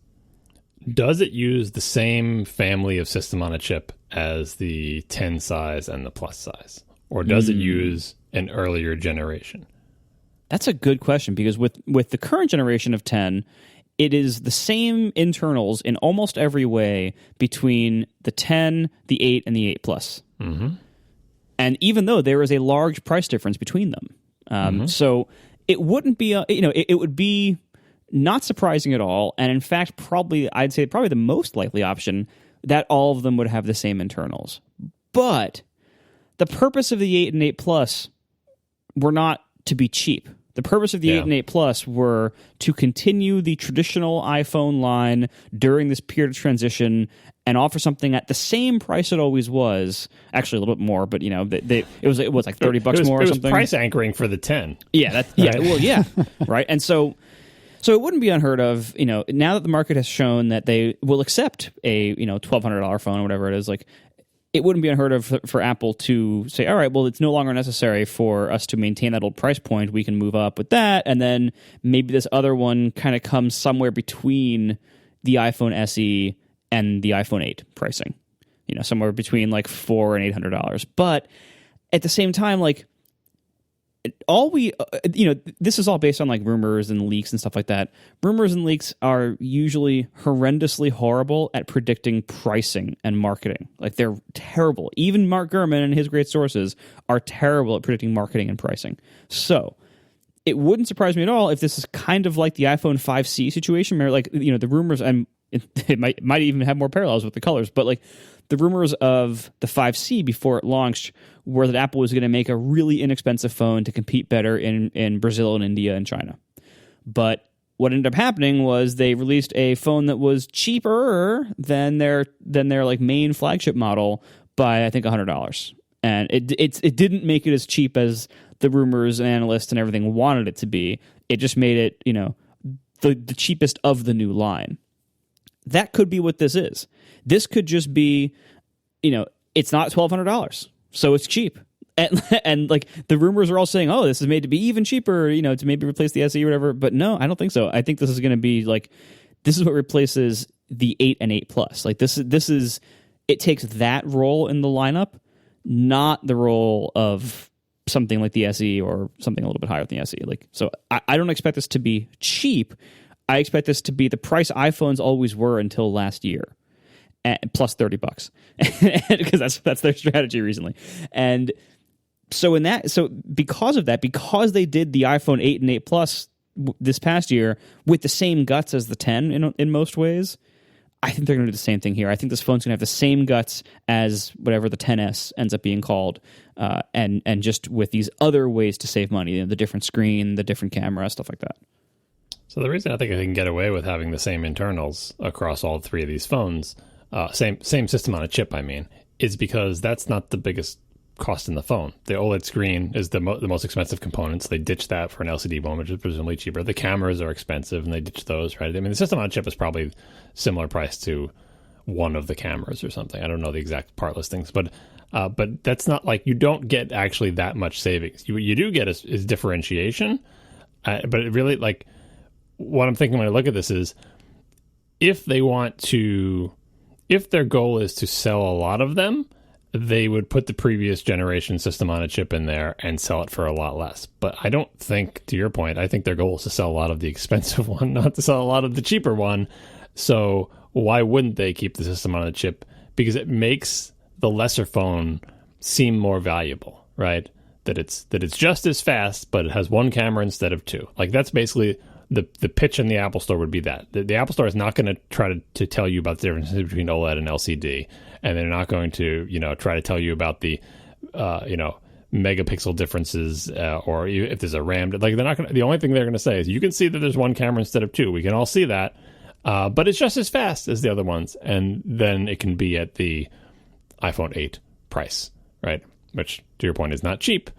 Does it use the same family of system on a chip as the 10 size and the Plus size? Or does it use an earlier generation? That's a good question, because with the current generation of 10, it is the same internals in almost every way between the 10, the 8, and the 8 Plus. Mm-hmm. And even though there is a large price difference between them. So it wouldn't be, it would be not surprising at all. And in fact, I'd say probably the most likely option that all of them would have the same internals. But the purpose of the 8 and 8 Plus were not to be cheap. The purpose of the 8 and 8 Plus were to continue the traditional iPhone line during this period of transition and offer something at the same price it always was. Actually, a little bit more, but it was like $30 more or something. It was price anchoring for the 10. Yeah, right. And so it wouldn't be unheard of, now that the market has shown that they will accept a $1,200 phone or whatever it is, like, it wouldn't be unheard of for Apple to say, all right, well, it's no longer necessary for us to maintain that old price point. We can move up with that. And then maybe this other one kind of comes somewhere between the iPhone SE and the iPhone 8 pricing, somewhere between like $400 and $800. But at the same time, like, this is all based on like rumors and leaks and stuff like that. Rumors and leaks are usually horrendously horrible at predicting pricing and marketing. Like, they're terrible. Even Mark Gurman and his great sources are terrible at predicting marketing and pricing. So it wouldn't surprise me at all if this is kind of like the iPhone 5C situation, where like, the rumors, and it might even have more parallels with the colors, but like the rumors of the 5C before it launched were that Apple was going to make a really inexpensive phone to compete better in Brazil and India and China. But what ended up happening was they released a phone that was cheaper than their like main flagship model by, I think, $100. And it didn't make it as cheap as the rumors and analysts and everything wanted it to be. It just made it, the cheapest of the new line. That could be what this is. This could just be, it's not $1,200, so it's cheap. And like the rumors are all saying, oh, this is made to be even cheaper, to maybe replace the SE or whatever. But no, I don't think so. I think this is going to be like, this is what replaces the 8 and 8 Plus. Like this is, it takes that role in the lineup, not the role of something like the SE or something a little bit higher than the SE. Like, so I don't expect this to be cheap. I expect this to be the price iPhones always were until last year, plus $30, because that's their strategy recently. And so because of that, because they did the iPhone 8 and 8 Plus this past year with the same guts as the 10 in most ways, I think they're going to do the same thing here. I think this phone's going to have the same guts as whatever the 10S ends up being called, and just with these other ways to save money, the different screen, the different camera, stuff like that. So the reason I think I can get away with having the same internals across all three of these phones, same system on a chip, I mean, is because that's not the biggest cost in the phone. The OLED screen is the most expensive components. They ditched that for an LCD one, which is presumably cheaper. The cameras are expensive, and they ditched those, right? I mean, the system on a chip is probably similar price to one of the cameras or something. I don't know the exact part listings, but that's not like, you don't get actually that much savings. You do get is differentiation, but it really, like, what I'm thinking when I look at this is, if their goal is to sell a lot of them, they would put the previous generation system on a chip in there and sell it for a lot less. But I don't think, to your point, I think their goal is to sell a lot of the expensive one, not to sell a lot of the cheaper one. So why wouldn't they keep the system on a chip? Because it makes the lesser phone seem more valuable, right? That it's just as fast, but it has one camera instead of two. Like, that's basically the pitch in the Apple Store would be that. The Apple Store is not going to try to tell you about the differences between OLED and LCD, and they're not going to, try to tell you about the, megapixel differences, or if there's a RAM. Like, they're not going to, the only thing they're going to say is, you can see that there's one camera instead of two. We can all see that, but it's just as fast as the other ones, and then it can be at the iPhone 8 price, right? Which, to your point, is not cheap,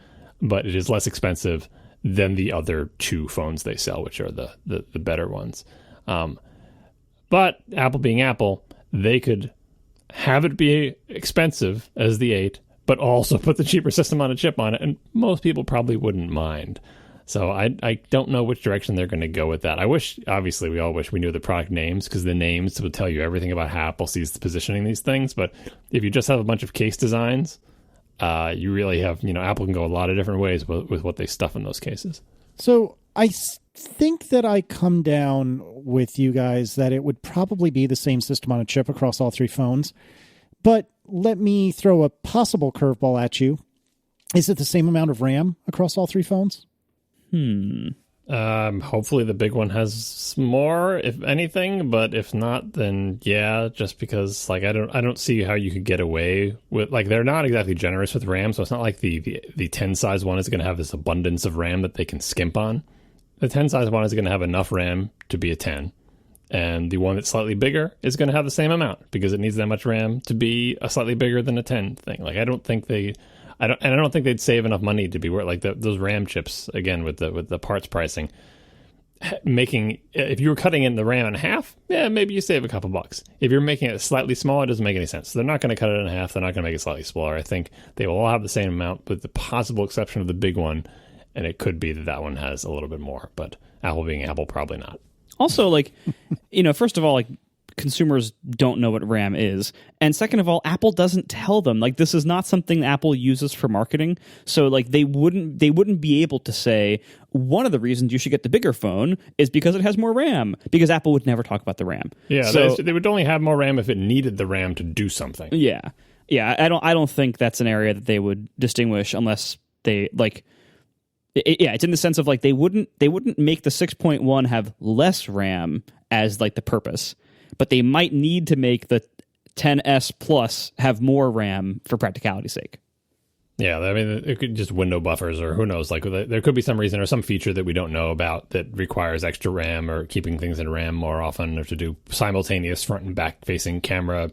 but it is less expensive than the other two phones they sell, which are the better ones. But Apple being Apple, they could have it be expensive as the 8, but also put the cheaper system on a chip on it, and most people probably wouldn't mind. So I don't know which direction they're going to go with that. Obviously, we all wish we knew the product names, because the names would tell you everything about how Apple sees the positioning these things. But if you just have a bunch of case designs, you really have, Apple can go a lot of different ways with what they stuff in those cases. So I think that I come down with you guys that it would probably be the same system on a chip across all three phones. But let me throw a possible curveball at you. Is it the same amount of RAM across all three phones? Hopefully the big one has more, if anything, but if not, then yeah, just because I don't see how you could get away with, they're not exactly generous with RAM, so it's not like the 10 size one is going to have this abundance of RAM that they can skimp on. The 10 size one is going to have enough RAM to be a 10, and the one that's slightly bigger is going to have the same amount because it needs that much RAM to be a slightly bigger than a 10 thing. I don't think they'd save enough money to be worth those RAM chips again with the parts pricing. If you were cutting in the RAM in half, yeah, maybe you save a couple bucks. If you're making it slightly smaller, it doesn't make any sense. So they're not going to cut it in half. They're not going to make it slightly smaller. I think they will all have the same amount, with the possible exception of the big one, and it could be that one has a little bit more. But Apple being Apple, probably not. Also, first of all, consumers don't know what RAM is, and second of all, Apple doesn't tell them. This is not something Apple uses for marketing, so they wouldn't be able to say one of the reasons you should get the bigger phone is because it has more RAM, because Apple would never talk about the RAM. Yeah, so they would only have more RAM if it needed the RAM to do something. Yeah, I don't think that's an area that they would distinguish unless they it's in the sense of they wouldn't make the 6.1 have less RAM as the purpose, but they might need to make the 10S Plus have more RAM for practicality's sake. Yeah, I mean, it could just window buffers, or who knows. There could be some reason or some feature that we don't know about that requires extra RAM, or keeping things in RAM more often, or to do simultaneous front and back facing camera,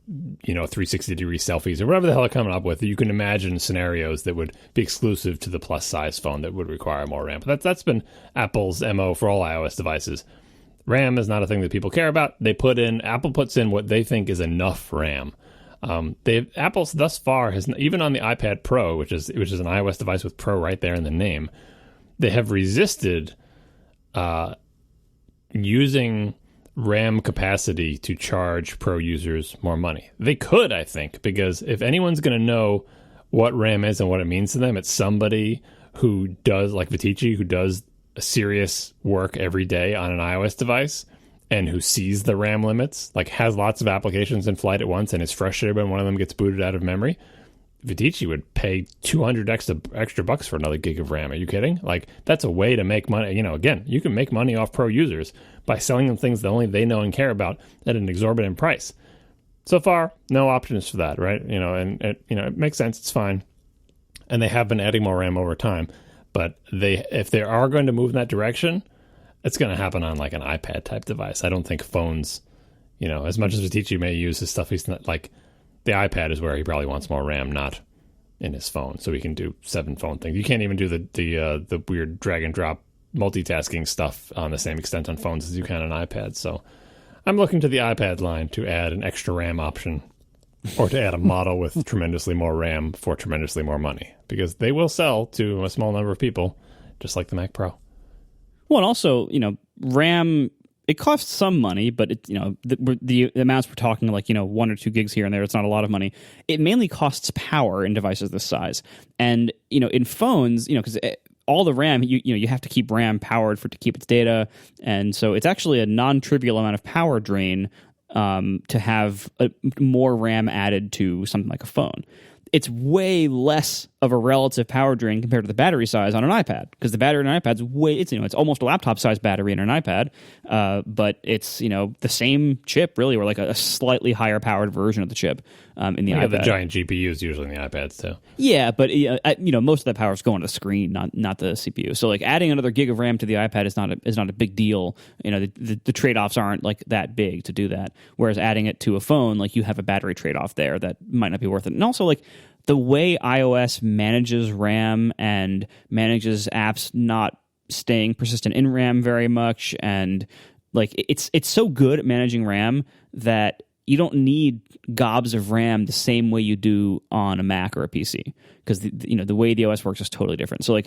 360-degree selfies, or whatever the hell they're coming up with. You can imagine scenarios that would be exclusive to the plus size phone that would require more RAM. But that's been Apple's MO for all iOS devices. RAM is not a thing that people care about. Apple puts in what they think is enough RAM. Apple thus far has, even on the iPad Pro, which is an iOS device with Pro right there in the name, they have resisted using RAM capacity to charge Pro users more money. They could, I think, because if anyone's going to know what RAM is and what it means to them, it's somebody who does, like Viticci, who does serious work every day on an iOS device and who sees the RAM limits, has lots of applications in flight at once and is frustrated when one of them gets booted out of memory. Viticci would pay $200 extra bucks for another gig of RAM. Are you kidding? That's a way to make money. Again, you can make money off Pro users by selling them things that only they know and care about at an exorbitant price. So far, no options for that, right? And it makes sense. It's fine. And they have been adding more RAM over time. But if they are going to move in that direction, it's going to happen on an iPad type device. I don't think phones, as much as Viticci may use his stuff, he's not the iPad is where he probably wants more RAM, not in his phone. So he can do 7 phone things. You can't even do the weird drag and drop multitasking stuff on the same extent on phones as you can on iPads. So I'm looking to the iPad line to add an extra RAM option, or to add a model with tremendously more RAM for tremendously more money, because they will sell to a small number of people, just like the Mac Pro. Well, and also, RAM, it costs some money, but the amounts we're talking 1 or 2 gigs here and there, it's not a lot of money. It mainly costs power in devices this size. And, in phones, because all the RAM, you have to keep RAM powered to keep its data. And so it's actually a non-trivial amount of power drain to have more RAM added to something like a phone. It's way less of a relative power drain compared to the battery size on an iPad, because the battery on an iPad's it's almost a laptop size battery in an iPad, but it's the same chip really, or a slightly higher powered version of the chip in the iPad. The giant GPUs usually in the iPads too. Yeah, but most of that power is going to the screen, not the CPU. So adding another gig of RAM to the iPad is not a big deal. The trade offs aren't that big to do that. Whereas adding it to a phone, you have a battery trade off there that might not be worth it. And also the way iOS manages RAM and manages apps not staying persistent in RAM very much, and it's so good at managing RAM that you don't need gobs of RAM the same way you do on a Mac or a PC, because the way the OS works is totally different. So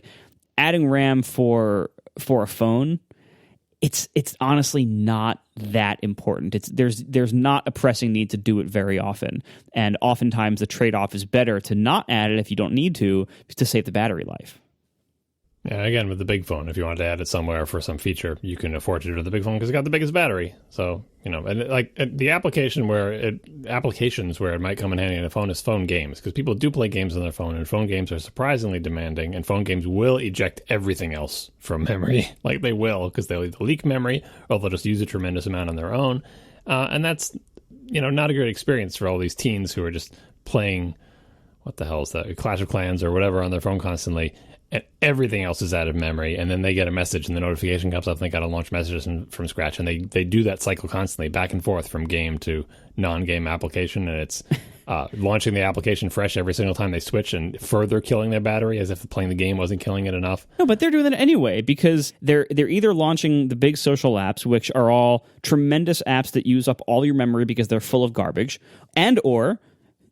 adding RAM for a phone, it's honestly not that important. There's not a pressing need to do it very often, and oftentimes the trade-off is better to not add it if you don't need to save the battery life. Yeah, again, with the big phone, if you wanted to add it somewhere for some feature, you can afford to do it with the big phone because it's got the biggest battery. So, and like the applications where it might come in handy in a phone is phone games, because people do play games on their phone, and phone games are surprisingly demanding, and phone games will eject everything else from memory. Like they will, because they'll either leak memory or they'll just use a tremendous amount on their own. And that's, not a great experience for all these teens who are just playing, what the hell is that, Clash of Clans or whatever on their phone constantly, and everything else is out of memory, and then they get a message and the notification comes up and they got to launch messages from scratch, and they do that cycle constantly back and forth from game to non-game application, and it's launching the application fresh every single time they switch and further killing their battery as if playing the game wasn't killing it enough. No, but they're doing that anyway because they're either launching the big social apps, which are all tremendous apps that use up all your memory because they're full of garbage, and or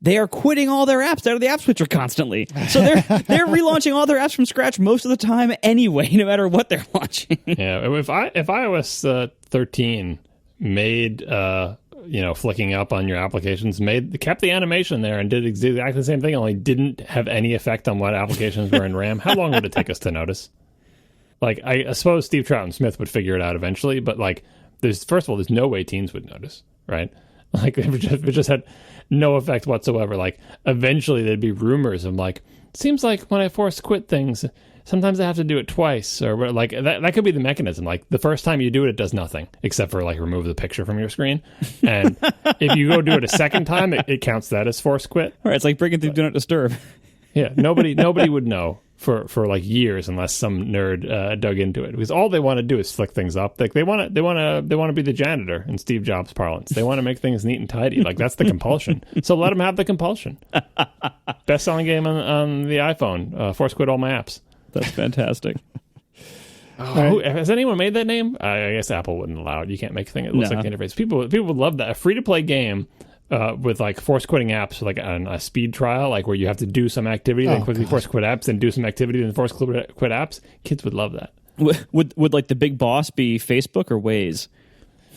they are quitting all their apps out of the app switcher constantly. So they're relaunching all their apps from scratch most of the time anyway, no matter what they're launching. Yeah, if iOS 13 made flicking up on your applications, kept the animation there and did exactly the same thing, only didn't have any effect on what applications were in RAM, how long would it take us to notice? Like, I suppose Steve Troughton-Smith would figure it out eventually, but like, there's no way teens would notice, right? Like, it just had no effect whatsoever. Like, eventually there'd be rumors of like, seems like when I force quit things, sometimes I have to do it twice, or like that could be the mechanism. Like, the first time you do it does nothing except for like remove the picture from your screen, and if you go do it a second time, it counts that as force quit. Right, it's like breaking through Do Not Disturb. Yeah, nobody would know for like years unless some nerd dug into it, because all they want to do is flick things up. Like, they want to be the janitor in Steve Jobs parlance. They want to make things neat and tidy. Like, that's the compulsion. So let them have the compulsion. Best-selling game on the iPhone. Force quit all my apps. That's fantastic. Has anyone made that name? I guess Apple wouldn't allow it. You can't make a thing that looks like the interface. People would love that. A free-to-play game with like force quitting apps, like a speed trial, like where you have to do some activity, then quickly force quit apps, then do some activity, then force quit apps. Kids would love that. Would like the big boss be Facebook or Waze?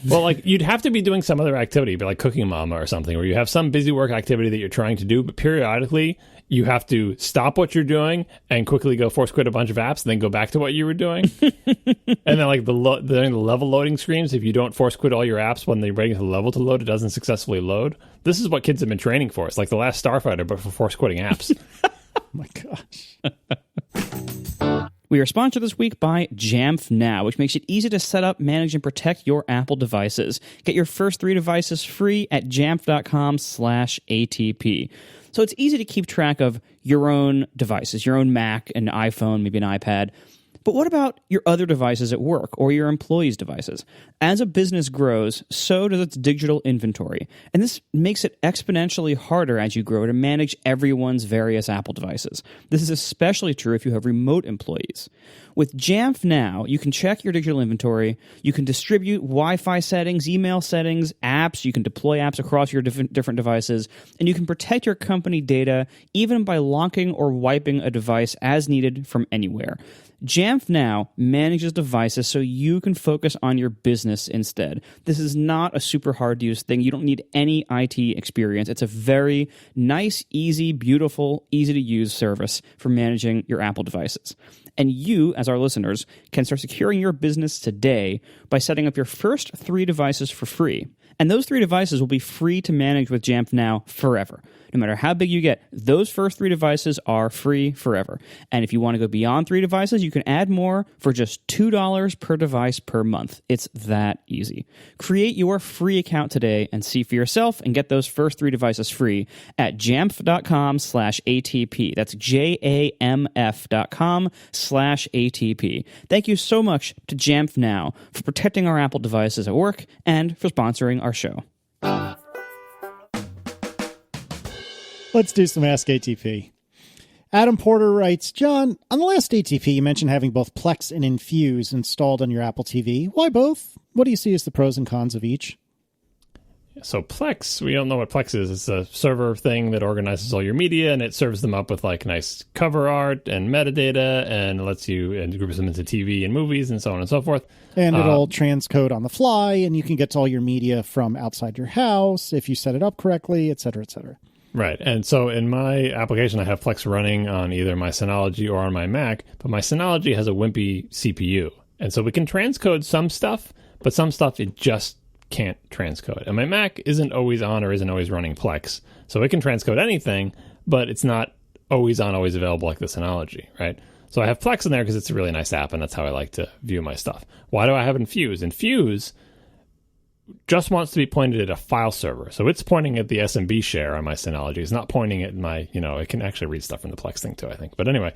Well, like, you'd have to be doing some other activity, be like Cooking Mama or something, where you have some busy work activity that you're trying to do, but periodically you have to stop what you're doing and quickly go force quit a bunch of apps and then go back to what you were doing. And then like the level loading screens, if you don't force quit all your apps when they're waiting for the level to load, it doesn't successfully load. This is what kids have been training for. It's like The Last Starfighter, but for force quitting apps. Oh my gosh. We are sponsored this week by Jamf Now, which makes it easy to set up, manage, and protect your Apple devices. Get your first 3 devices free at jamf.com/ATP. So it's easy to keep track of your own devices, your own Mac, an iPhone, maybe an iPad. But what about your other devices at work or your employees' devices? As a business grows, so does its digital inventory. And this makes it exponentially harder as you grow to manage everyone's various Apple devices. This is especially true if you have remote employees. With Jamf Now, you can check your digital inventory, you can distribute Wi-Fi settings, email settings, apps, you can deploy apps across your different devices, and you can protect your company data even by locking or wiping a device as needed from anywhere. Jamf Now manages devices so you can focus on your business instead. This is not a super hard-to-use thing. You don't need any IT experience. It's a very nice, easy, beautiful, easy-to-use service for managing your Apple devices. And you, as our listeners, can start securing your business today by setting up your first 3 devices for free. And those 3 devices will be free to manage with Jamf Now forever. No matter how big you get, those first 3 devices are free forever. And if you want to go beyond 3 devices, you can add more for just $2 per device per month. It's that easy. Create your free account today and see for yourself and get those first 3 devices free at jamf.com/ATP. That's jamf.com/ATP. Thank you so much to Jamf Now for protecting our Apple devices at work and for sponsoring our show. Let's do some Ask ATP. Adam Porter writes, John, on the last ATP, you mentioned having both Plex and Infuse installed on your Apple TV. Why both? What do you see as the pros and cons of each? So Plex, we don't know what Plex is. It's a server thing that organizes all your media, and it serves them up with like nice cover art and metadata, and lets you and groups them into TV and movies and so on and so forth. And it'll transcode on the fly, and you can get to all your media from outside your house if you set it up correctly, et cetera, et cetera. Right. And so in my application, I have Plex running on either my Synology or on my Mac, but my Synology has a wimpy CPU. And so we can transcode some stuff, but some stuff it just can't transcode. And my Mac isn't always on or isn't always running Plex. So it can transcode anything, but it's not always on, always available like the Synology, right? So I have Plex in there because it's a really nice app, and that's how I like to view my stuff. Why do I have Infuse? Infuse just wants to be pointed at a file server. So it's pointing at the SMB share on my Synology. It's not pointing at my, it can actually read stuff from the Plex thing too, I think. But anyway,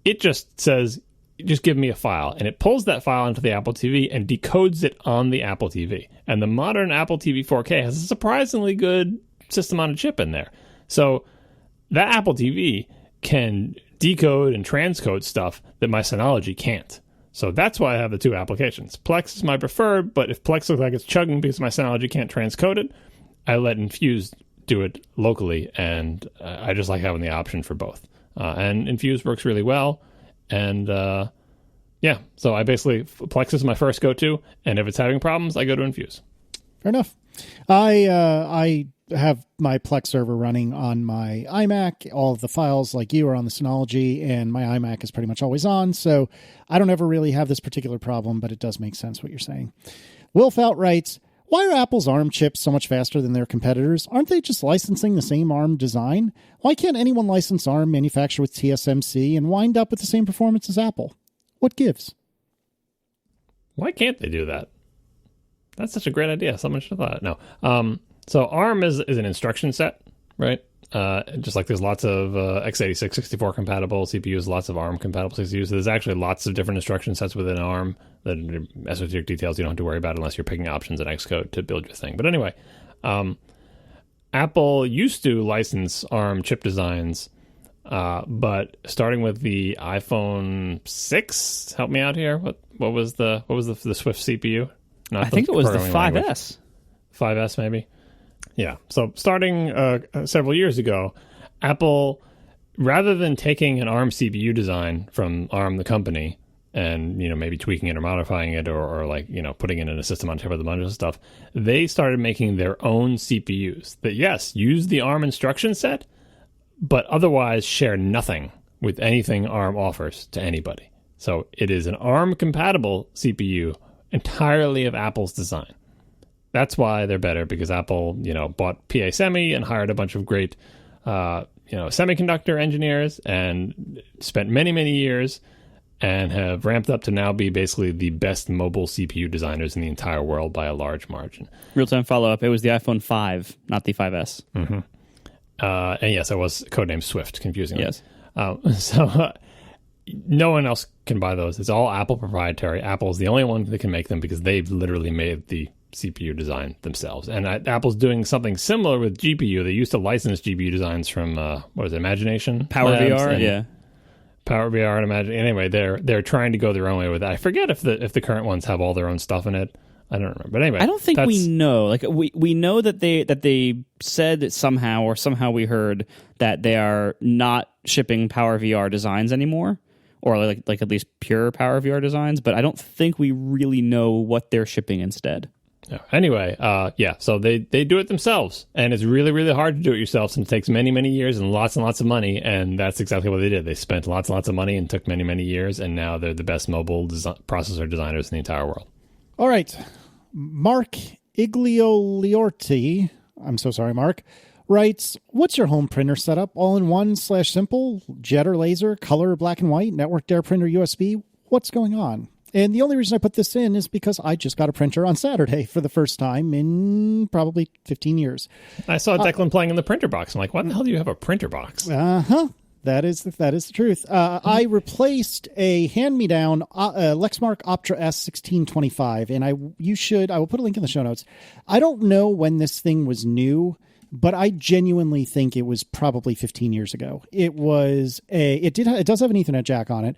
it just says, just give me a file. And it pulls that file into the Apple TV and decodes it on the Apple TV. And the modern Apple TV 4K has a surprisingly good system on a chip in there. So that Apple TV can decode and transcode stuff that my Synology can't. So that's why I have the two applications. Plex is my preferred, but if Plex looks like it's chugging because my Synology can't transcode it, I let Infuse do it locally, and I just like having the option for both. And Infuse works really well, and so I basically, Plex is my first go-to, and if it's having problems, I go to Infuse. Fair enough. I have my Plex server running on my iMac. All of the files, like you, are on the Synology, and my iMac is pretty much always on, so I don't ever really have this particular problem, but it does make sense what you're saying. Wilfout writes, why are Apple's ARM chips so much faster than their competitors? Aren't they just licensing the same ARM design? Why can't anyone license ARM, manufacture with TSMC, and wind up with the same performance as Apple? What gives? Why can't they do that? That's such a great idea. Someone should have thought. No. So ARM is an instruction set, right? Just like there's lots of x86 64 compatible CPUs, lots of ARM compatible CPUs. So there's actually lots of different instruction sets within ARM that are esoteric details you don't have to worry about unless you're picking options in Xcode to build your thing. But anyway, Apple used to license ARM chip designs, but starting with the iPhone 6, help me out here. What was the Swift CPU? I think it was the 5S. 5S maybe. Yeah. So starting several years ago, Apple, rather than taking an ARM CPU design from ARM, the company, and, maybe tweaking it or modifying it or like, putting it in a system on top of a bunch of stuff, they started making their own CPUs that, yes, use the ARM instruction set, but otherwise share nothing with anything ARM offers to anybody. So it is an ARM compatible CPU entirely of Apple's design. That's why they're better, because Apple, bought PA Semi and hired a bunch of great, semiconductor engineers and spent many, many years and have ramped up to now be basically the best mobile CPU designers in the entire world by a large margin. Real-time follow-up. It was the iPhone 5, not the 5S. Mm-hmm. And yes, it was codenamed Swift, confusingly. Yes. No one else can buy those. It's all Apple proprietary. Apple's the only one that can make them because they've literally made the CPU design themselves. And Apple's doing something similar with GPU. They used to license GPU designs from, Imagination? Power VR, yeah. Power VR and Imagine. Anyway, they're trying to go their own way with that. I forget if the current ones have all their own stuff in it. I don't remember. But anyway, I don't think we know. Like we know that they said that somehow we heard that they are not shipping Power VR designs anymore, or like at least pure Power VR designs. But I don't think we really know what they're shipping instead. Yeah. Anyway, so they do it themselves, and it's really, really hard to do it yourself, and it takes many, many years and lots of money, and that's exactly what they did. They spent lots and lots of money and took many, many years, and now they're the best mobile processor designers in the entire world. All right. Mark Iglioliorti, I'm so sorry, Mark, writes, what's your home printer setup? All-in-one/simple? Jet or laser? Color, black and white? Networked air printer, USB? What's going on? And the only reason I put this in is because I just got a printer on Saturday for the first time in probably 15 years. I saw Declan playing in the printer box. I'm like, why the hell do you have a printer box? Uh-huh. That is the truth. I replaced a hand-me-down Lexmark Optra S 1625, and I will put a link in the show notes. I don't know when this thing was new, but I genuinely think it was probably 15 years ago. It does have an Ethernet jack on it.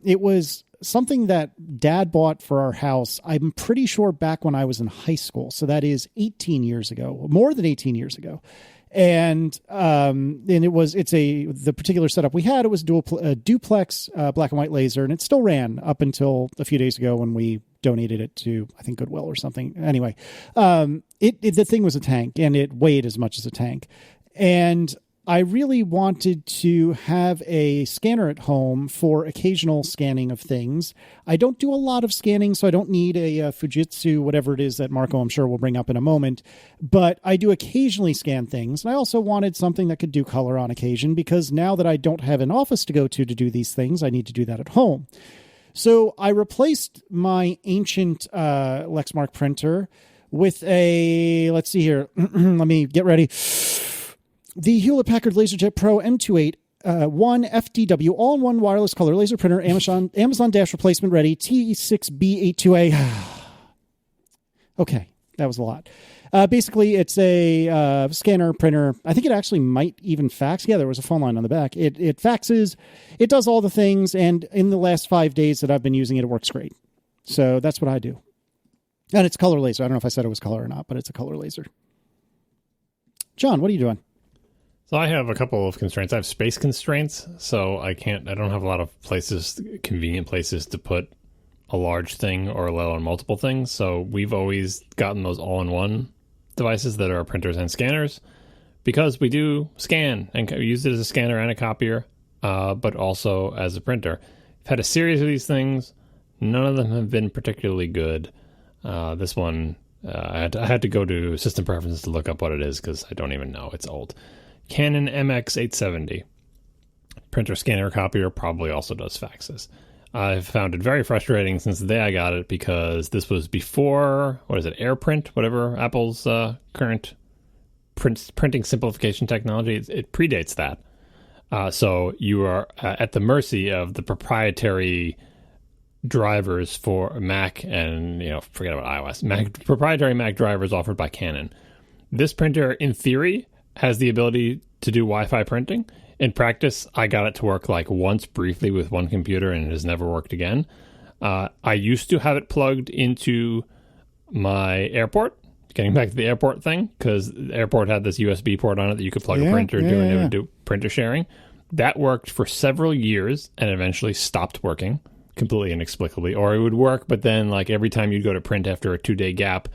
It was something that Dad bought for our house, I'm pretty sure back when I was in high school. So that is 18 years ago, more than 18 years ago. And the particular setup we had, it was duplex black and white laser, and it still ran up until a few days ago when we donated it to, I think, Goodwill or something. Anyway, the thing was a tank, and it weighed as much as a tank. And I really wanted to have a scanner at home for occasional scanning of things. I don't do a lot of scanning, so I don't need a Fujitsu, whatever it is that Marco, I'm sure, will bring up in a moment. But I do occasionally scan things. And I also wanted something that could do color on occasion, because now that I don't have an office to go to do these things, I need to do that at home. So I replaced my ancient Lexmark printer with let's see here. Let me get ready. The Hewlett-Packard LaserJet Pro M28 1 FDW all-in-one wireless color laser printer, Amazon Dash replacement ready, T6B82A. Okay, that was a lot. Basically, it's a scanner printer. I think it actually might even fax. Yeah, there was a phone line on the back. It faxes. It does all the things, and in the last 5 days that I've been using it, it works great. So that's what I do. And it's color laser. I don't know if I said it was color or not, but it's a color laser. John, what are you doing? So I have a couple of constraints. I have space constraints, so I don't have a lot of convenient places to put a large thing or let alone multiple things. So we've always gotten those all-in-one devices that are printers and scanners, because we do scan and use it as a scanner and a copier, but also as a printer. I've had a series of these things. None of them have been particularly good. This one, I had to go to system preferences to look up what it is, because I don't even know. It's old. Canon MX870. Printer, scanner, copier, probably also does faxes. I've found it very frustrating since the day I got it, because this was before, AirPrint, whatever, Apple's current printing simplification technology. It predates that. So you are at the mercy of the proprietary drivers for Mac and, forget about iOS. Proprietary Mac drivers offered by Canon. This printer, in theory, has the ability to do Wi-Fi printing. In practice, I got it to work like once briefly with one computer, and it has never worked again. I used to have it plugged into my Airport, getting back to the Airport thing, because the Airport had this USB port on it that you could plug a printer and do printer sharing. That worked for several years and eventually stopped working completely inexplicably. Or it would work, but then like every time you'd go to print after a 2-day gap,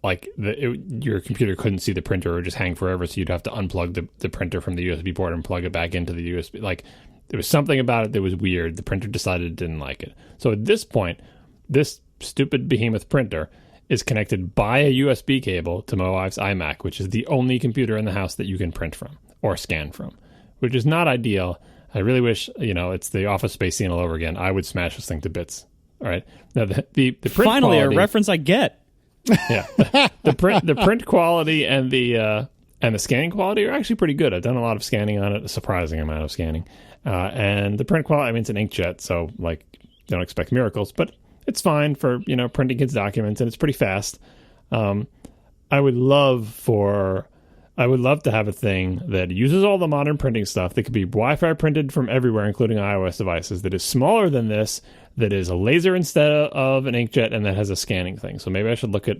like your computer couldn't see the printer or just hang forever, so you'd have to unplug the printer from the USB port and plug it back into the USB. Like, there was something about it that was weird. The printer decided it didn't like it. So at this point, this stupid behemoth printer is connected by a USB cable to my wife's iMac, which is the only computer in the house that you can print from or scan from, which is not ideal. I really wish, it's the Office Space scene all over again. I would smash this thing to bits. All right. Now, the print finally quality, a reference I get. Yeah, the print quality and the scanning quality are actually pretty good. I've done a lot of scanning on it, a surprising amount of scanning, and the print quality. I mean, it's an inkjet, so like don't expect miracles, but it's fine for printing kids' documents, and it's pretty fast. I would love to have a thing that uses all the modern printing stuff that could be Wi-Fi printed from everywhere, including iOS devices, that is smaller than this, that is a laser instead of an inkjet, and that has a scanning thing. So maybe I should look at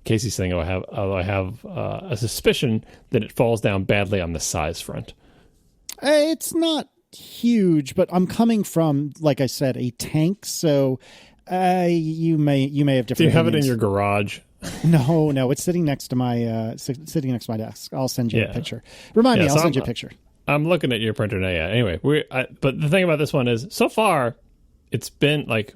Casey's thing, although I have a suspicion that it falls down badly on the size front. It's not huge, but I'm coming from, like I said, a tank, so you may have different. Do you have opinions. it in your garage? No, it's sitting next to my desk. I'll send you a picture. Remind me, I'll send you a picture. I'm looking at your printer now. Yeah. Anyway, but the thing about this one is, so far, it's been like,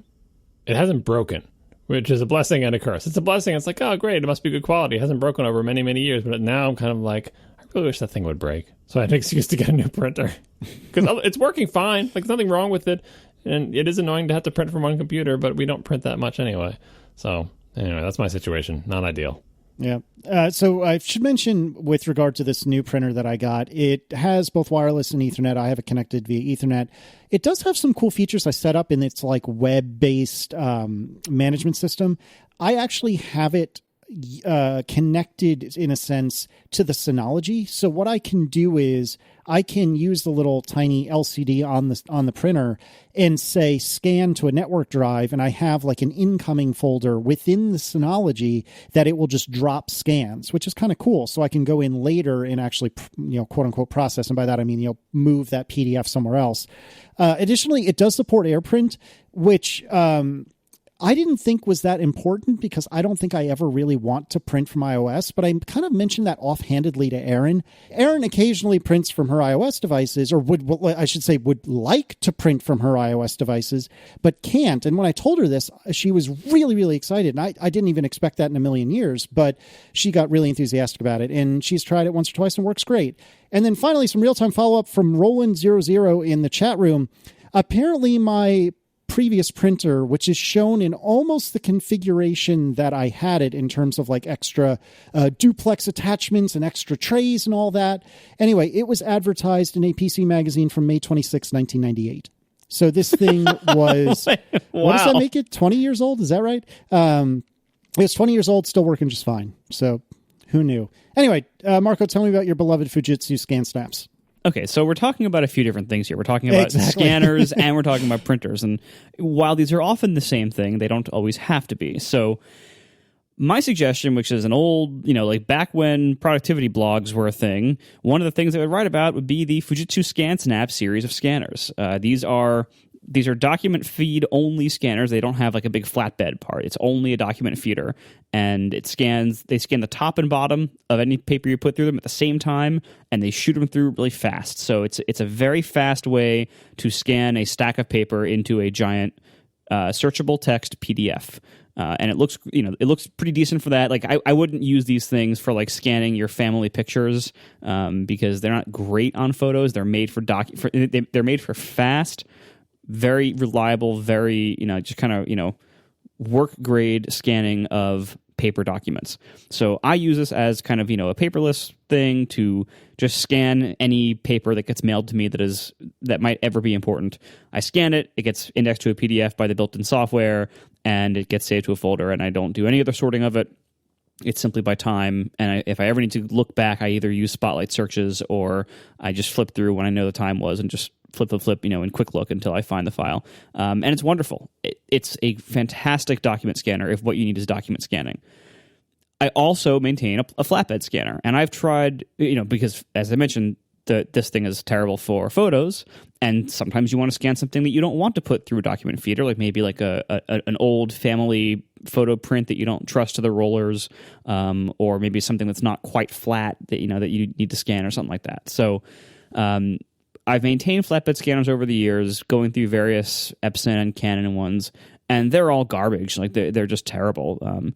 it hasn't broken, which is a blessing and a curse. It's a blessing. It's like, oh, great, it must be good quality. It hasn't broken over many, many years. But now I'm kind of like, I really wish that thing would break, so I had an excuse to get a new printer, because it's working fine. Like, there's nothing wrong with it, and it is annoying to have to print from one computer, but we don't print that much anyway. So anyway, that's my situation. Not ideal. Yeah. So I should mention, with regard to this new printer that I got, it has both wireless and Ethernet. I have it connected via Ethernet. It does have some cool features I set up in its like web-based management system. I actually have it connected in a sense to the Synology. So what I can do is I can use the little tiny LCD on the printer and say scan to a network drive, and I have like an incoming folder within the Synology that it will just drop scans, which is kind of cool. So I can go in later and actually, quote unquote process, and by that I mean move that PDF somewhere else. Additionally, it does support AirPrint, which I didn't think was that important because I don't think I ever really want to print from iOS, but I kind of mentioned that offhandedly to Erin. Erin occasionally prints from her iOS devices, or would like to print from her iOS devices, but can't. And when I told her this, she was really, really excited. And I didn't even expect that in a million years, but she got really enthusiastic about it. And she's tried it once or twice and works great. And then finally, some real-time follow-up from Roland00 in the chat room. Apparently, my previous printer, which is shown in almost the configuration that I had it in terms of like extra duplex attachments and extra trays and all that. Anyway, it was advertised in a PC magazine from May 26, 1998. So this thing was, wow. What does that make it? 20 years old? Is that right? It was 20 years old, still working just fine. So who knew? Anyway, Marco, tell me about your beloved Fujitsu scan snaps. Okay, so we're talking about a few different things here. We're talking about scanners and we're talking about printers. And while these are often the same thing, they don't always have to be. So my suggestion, which is an old, like back when productivity blogs were a thing, one of the things I would write about would be the Fujitsu Scan Snap series of scanners. These are document feed only scanners. They don't have like a big flatbed part. It's only a document feeder, and they scan the top and bottom of any paper you put through them at the same time, and they shoot them through really fast. So it's a very fast way to scan a stack of paper into a giant searchable text PDF. And it looks pretty decent for that. Like I wouldn't use these things for like scanning your family pictures because they're not great on photos. They're made they're made for fast, very reliable, very, just kind of, work grade scanning of paper documents. So I use this as kind of, a paperless thing to just scan any paper that gets mailed to me that might ever be important. I scan it, it gets indexed to a PDF by the built-in software, and it gets saved to a folder, and I don't do any other sorting of it. It's simply by time, and if I ever need to look back, I either use Spotlight searches or I just flip through when I know the time was and just flip, in quick look until I find the file. And it's wonderful. It's a fantastic document scanner if what you need is document scanning. I also maintain a flatbed scanner, and I've tried, because as I mentioned, this thing is terrible for photos, and sometimes you want to scan something that you don't want to put through a document feeder, like maybe like an old family photo print that you don't trust to the rollers, or maybe something that's not quite flat that that you need to scan or something like that. So I've maintained flatbed scanners over the years, going through various Epson and Canon ones, and they're all garbage. Like they're just terrible.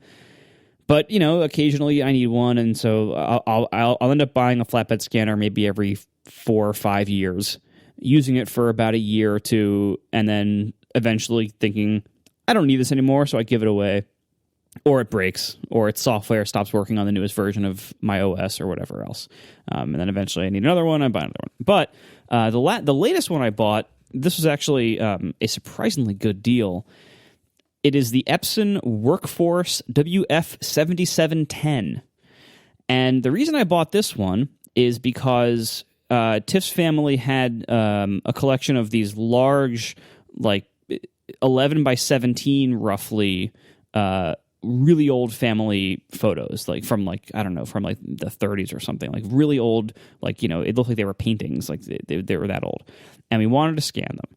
But occasionally I need one, and so I'll end up buying a flatbed scanner maybe every 4 or 5 years, using it for about a year or two, and then eventually thinking I don't need this anymore, so I give it away, or it breaks, or its software stops working on the newest version of my OS or whatever else, and then eventually I need another one. I buy another one. But the latest one I bought, this was actually a surprisingly good deal. It is the Epson Workforce WF7710. And the reason I bought this one is because Tiff's family had a collection of these large, like 11 by 17 roughly, really old family photos, like from the 30s or something, like really old, like, it looked like they were paintings, like they were that old. And we wanted to scan them.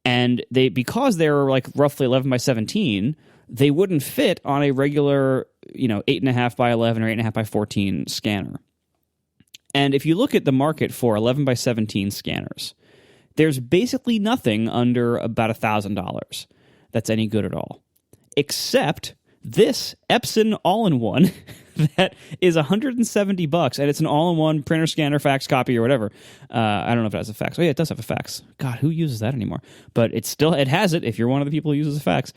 And because they were like roughly 11 by 17, they wouldn't fit on a regular, 8.5 by 11 or 8.5 by 14 scanner. And if you look at the market for 11 by 17 scanners, there's basically nothing under about $1,000 that's any good at all, except this Epson all-in-one that is $170, and it's an all-in-one printer, scanner, fax, copy, or whatever. I don't know if it has a fax. Oh yeah, it does have a fax. God, who uses that anymore? But it has it if you're one of the people who uses a fax,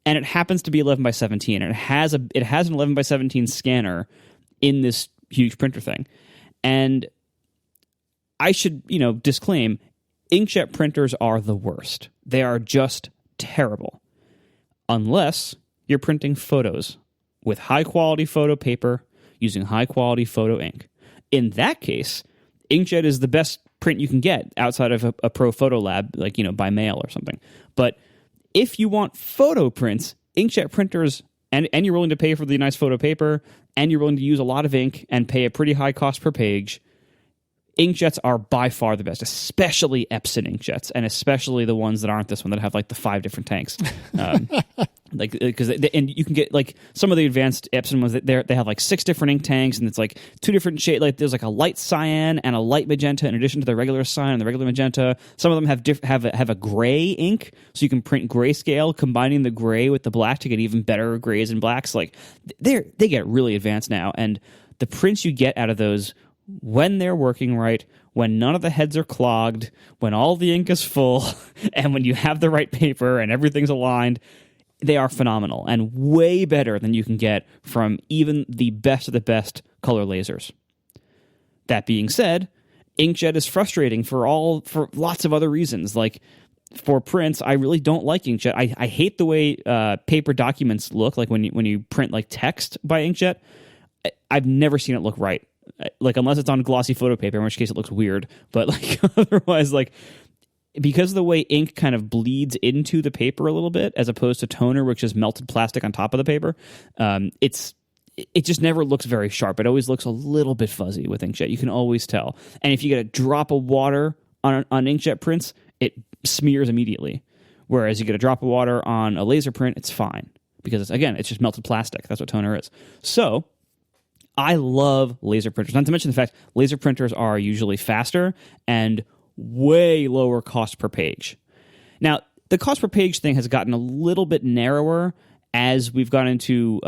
and it happens to be 11 by 17, and it has an 11 by 17 scanner in this huge printer thing. And I should disclaim, inkjet printers are the worst. They are just terrible, unless you're printing photos with high-quality photo paper using high-quality photo ink. In that case, inkjet is the best print you can get outside of a pro photo lab, like, by mail or something. But if you want photo prints, inkjet printers, and you're willing to pay for the nice photo paper, and you're willing to use a lot of ink and pay a pretty high cost per page, inkjets are by far the best, especially Epson inkjets, and especially the ones that aren't this one that have like the 5 different tanks. And you can get like some of the advanced Epson ones that they have like 6 different ink tanks, and it's like 2 different shades. Like there's like a light cyan and a light magenta in addition to the regular cyan and the regular magenta. Some of them have a gray ink, so you can print grayscale, combining the gray with the black to get even better grays and blacks. Like they get really advanced now, and the prints you get out of those, when they're working right, when none of the heads are clogged, when all the ink is full, and when you have the right paper and everything's aligned, they are phenomenal and way better than you can get from even the best of the best color lasers. That being said, inkjet is frustrating for lots of other reasons. Like for prints, I really don't like inkjet. I hate the way paper documents look, like when you print like text by inkjet. I've never seen it look right. Like unless it's on glossy photo paper, in which case it looks weird. But like otherwise, like because of the way ink kind of bleeds into the paper a little bit, as opposed to toner, which is melted plastic on top of the paper, it just never looks very sharp. It always looks a little bit fuzzy with inkjet. You can always tell. And if you get a drop of water on inkjet prints, it smears immediately. Whereas you get a drop of water on a laser print, it's fine because it's just melted plastic. That's what toner is. So I love laser printers. Not to mention the fact laser printers are usually faster and way lower cost per page. Now, the cost per page thing has gotten a little bit narrower as we've gone into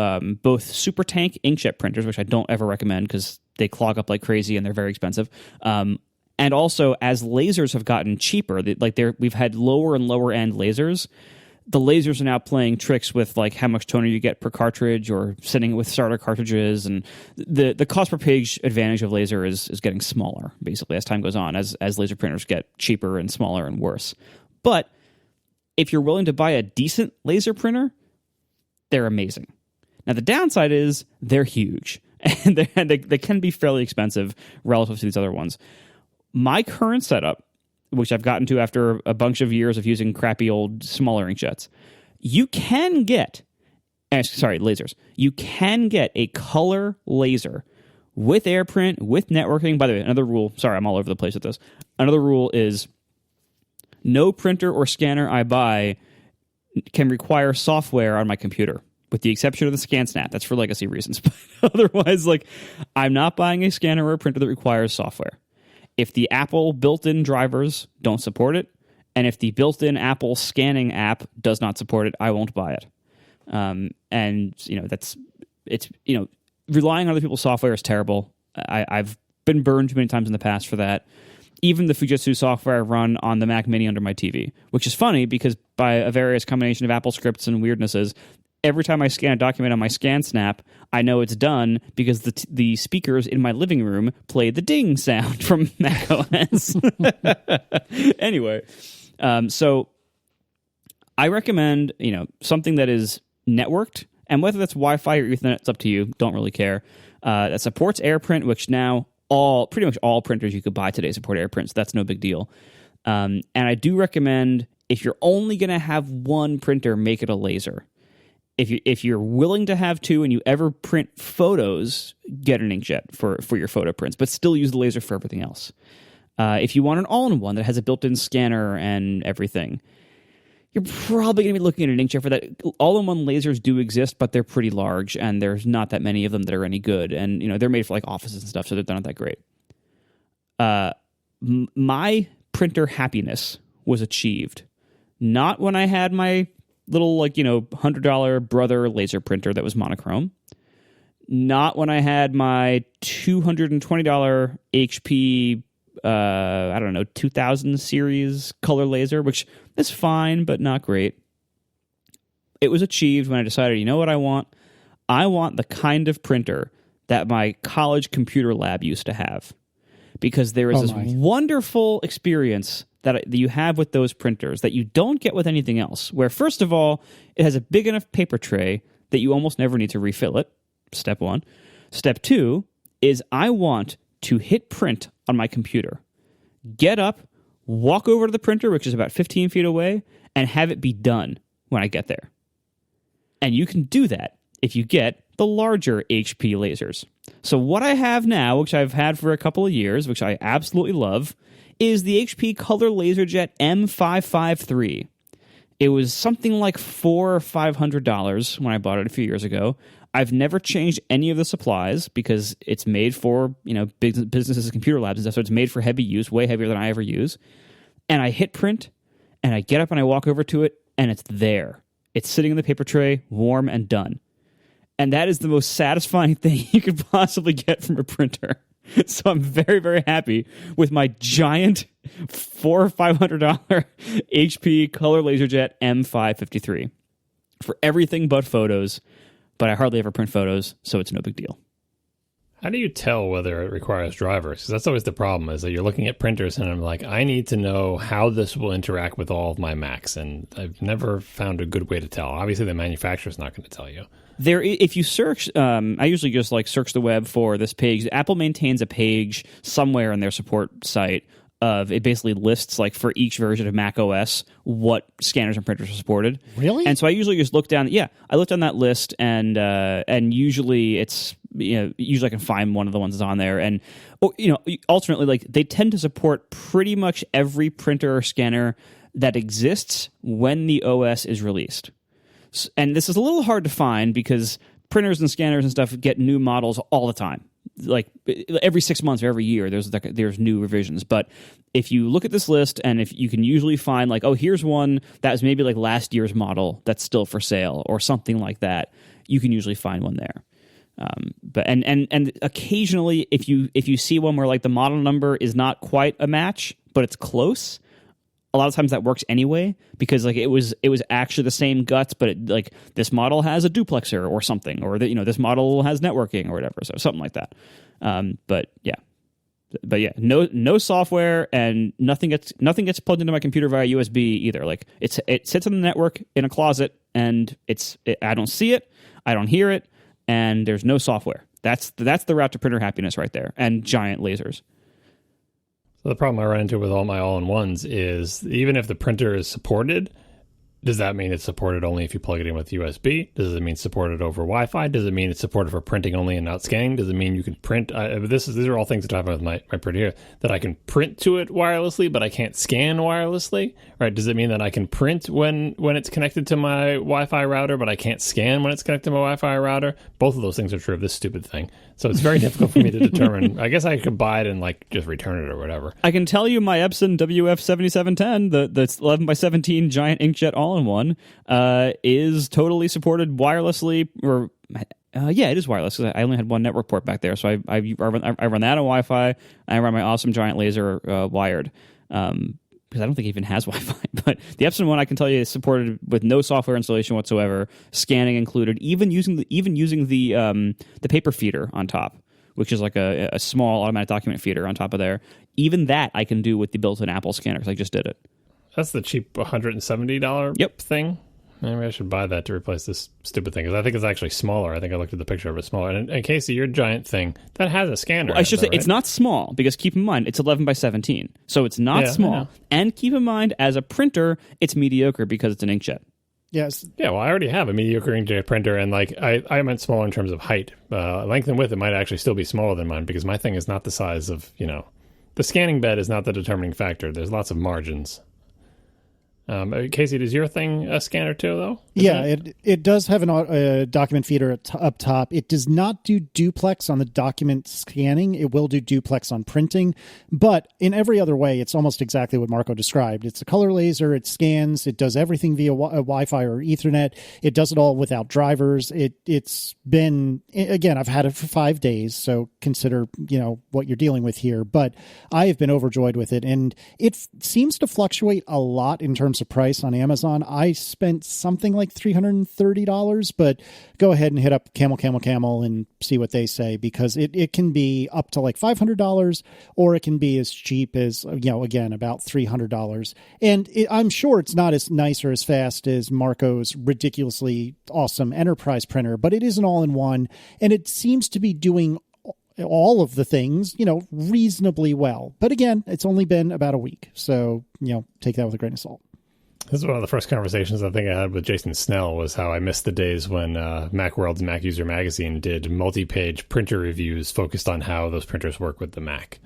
both super tank inkjet printers, which I don't ever recommend because they clog up like crazy and they're very expensive. And also as lasers have gotten cheaper, we've had lower and lower end lasers. The lasers are now playing tricks with like how much toner you get per cartridge or sending it with starter cartridges, and the cost per page advantage of laser is getting smaller basically as time goes on, as laser printers get cheaper and smaller and worse. But if you're willing to buy a decent laser printer, they're amazing. Now the downside is they're huge and they can be fairly expensive relative to these other ones. My current setup, which I've gotten to after a bunch of years of using crappy old smaller inkjets, you can get lasers. You can get a color laser with AirPrint, with networking. By the way, another rule, sorry, I'm all over the place with this. Another rule is no printer or scanner I buy can require software on my computer, with the exception of the ScanSnap. That's for legacy reasons. But otherwise, like, I'm not buying a scanner or a printer that requires software. If the Apple built-in drivers don't support it, and if the built-in Apple scanning app does not support it, I won't buy it. Relying on other people's software is terrible. I've been burned too many times in the past for that. Even the Fujitsu software I run on the Mac Mini under my TV, which is funny because by a various combination of Apple scripts and weirdnesses, every time I scan a document on my ScanSnap, I know it's done because the speakers in my living room play the ding sound from Mac OS. Anyway, so I recommend something that is networked, and whether that's Wi-Fi or Ethernet, it's up to you. Don't really care. That supports AirPrint, which now pretty much all printers you could buy today support AirPrint, so that's no big deal. And I do recommend, if you're only going to have one printer, make it a laser. If you're willing to have two and you ever print photos, get an inkjet for your photo prints, but still use the laser for everything else. If you want an all-in-one that has a built-in scanner and everything, you're probably going to be looking at an inkjet for that. All-in-one lasers do exist, but they're pretty large, and there's not that many of them that are any good. And they're made for like offices and stuff, so they're not that great. My printer happiness was achieved not when I had my little $100 Brother laser printer that was monochrome. Not when I had my $220 HP 2000 series color laser, which is fine but not great. It was achieved when I decided, you know what I want? I want the kind of printer that my college computer lab used to have, because there is this wonderful experience that you have with those printers that you don't get with anything else, where first of all, it has a big enough paper tray that you almost never need to refill it. Step one. Step two is I want to hit print on my computer, get up, walk over to the printer, which is about 15 feet away, and have it be done when I get there. And you can do that if you get the larger HP lasers. So what I have now, which I've had for a couple of years, which I absolutely love, is the HP Color LaserJet M553. It was something like $400 or $500 when I bought it a few years ago. I've never changed any of the supplies because it's made for, businesses, computer labs and stuff, so it's made for heavy use, way heavier than I ever use. And I hit print, and I get up and I walk over to it, and it's there. It's sitting in the paper tray, warm and done. And that is the most satisfying thing you could possibly get from a printer. So I'm very, very happy with my giant $400 or $500 HP Color LaserJet M553 for everything but photos. But I hardly ever print photos, so it's no big deal. How do you tell whether it requires drivers? Because that's always the problem, is that you're looking at printers and I'm like, I need to know how this will interact with all of my Macs. And I've never found a good way to tell. Obviously, the manufacturer's not going to tell you. If you search, I usually just search the web for this page. Apple maintains a page somewhere in their support site of it basically lists for each version of Mac OS what scanners and printers are supported. Really? And so I usually just look down. Yeah, I looked on that list, and usually it's usually I can find one of the ones that's on there, and alternately they tend to support pretty much every printer or scanner that exists when the OS is released. And this is a little hard to find because printers and scanners and stuff get new models all the time. Every 6 months or every year, there's new revisions. But if you look at this list, and if you can usually find here's one that was maybe last year's model that's still for sale or something like that, you can usually find one there. But occasionally, if you see one where the model number is not quite a match, but it's close, a lot of times that works anyway because it was actually the same guts, but this model has a duplexer or something, or this model has networking or whatever, so something like that. But yeah, no software, and nothing gets plugged into my computer via USB either. It sits on the network in a closet, and I don't see it, I don't hear it, and there's no software. That's the route to printer happiness right there, and giant lasers. So the problem I run into with all my all-in-ones is even if the printer is supported, does that mean it's supported only if you plug it in with USB? Does it mean supported over Wi-Fi? Does it mean it's supported for printing only and not scanning? Does it mean you can print? These are all things that happen with my printer here, that I can print to it wirelessly, but I can't scan wirelessly, right? Does it mean that I can print when it's connected to my Wi-Fi router, but I can't scan when it's connected to my Wi-Fi router? Both of those things are true of this stupid thing. So it's very difficult for me to determine. I guess I could buy it and just return it or whatever. I can tell you my Epson WF7710, the 11 by 17 giant inkjet all-in-one, is totally supported wirelessly. Or yeah, it is wireless. I only had one network port back there, so I run that on Wi-Fi. I run my awesome giant laser wired. Because I don't think it even has Wi-Fi. But the Epson one, I can tell you, is supported with no software installation whatsoever, scanning included, even using the paper feeder on top, which is a small automatic document feeder on top of there. Even that I can do with the built-in Apple scanner, because I just did it. That's the cheap $170 thing? Maybe I should buy that to replace this stupid thing, because I think it's actually smaller. I think I looked at the picture of it smaller. And Casey, your giant thing, that has a scanner. Well, I should say right? It's not small, because keep in mind, it's 11 by 17. So it's not small. And keep in mind, as a printer, it's mediocre because it's an inkjet. Yes. Yeah, well, I already have a mediocre inkjet printer, and I meant smaller in terms of height. Length and width, it might actually still be smaller than mine, because my thing is not the size of, the scanning bed is not the determining factor. There's lots of margins. Casey, does your thing a scanner too, though? It does have a document feeder up top. It does not do duplex on the document scanning. It will do duplex on printing. But in every other way, it's almost exactly what Marco described. It's a color laser. It scans. It does everything via Wi-Fi or Ethernet. It does it all without drivers. It's been, again, I've had it for 5 days, so consider, what you're dealing with here. But I have been overjoyed with it. And it seems to fluctuate a lot in terms terms of price on Amazon. I spent something like $330, but go ahead and hit up Camel and see what they say, because it can be up to like $500, or it can be as cheap as, again, about $300. And I'm sure it's not as nice or as fast as Marco's ridiculously awesome enterprise printer, but it is an all-in-one, and it seems to be doing all of the things, reasonably well. But again, it's only been about a week. So, take that with a grain of salt. This is one of the first conversations I think I had with Jason Snell, was how I missed the days when Macworld's Mac User Magazine did multi-page printer reviews focused on how those printers work with the Mac.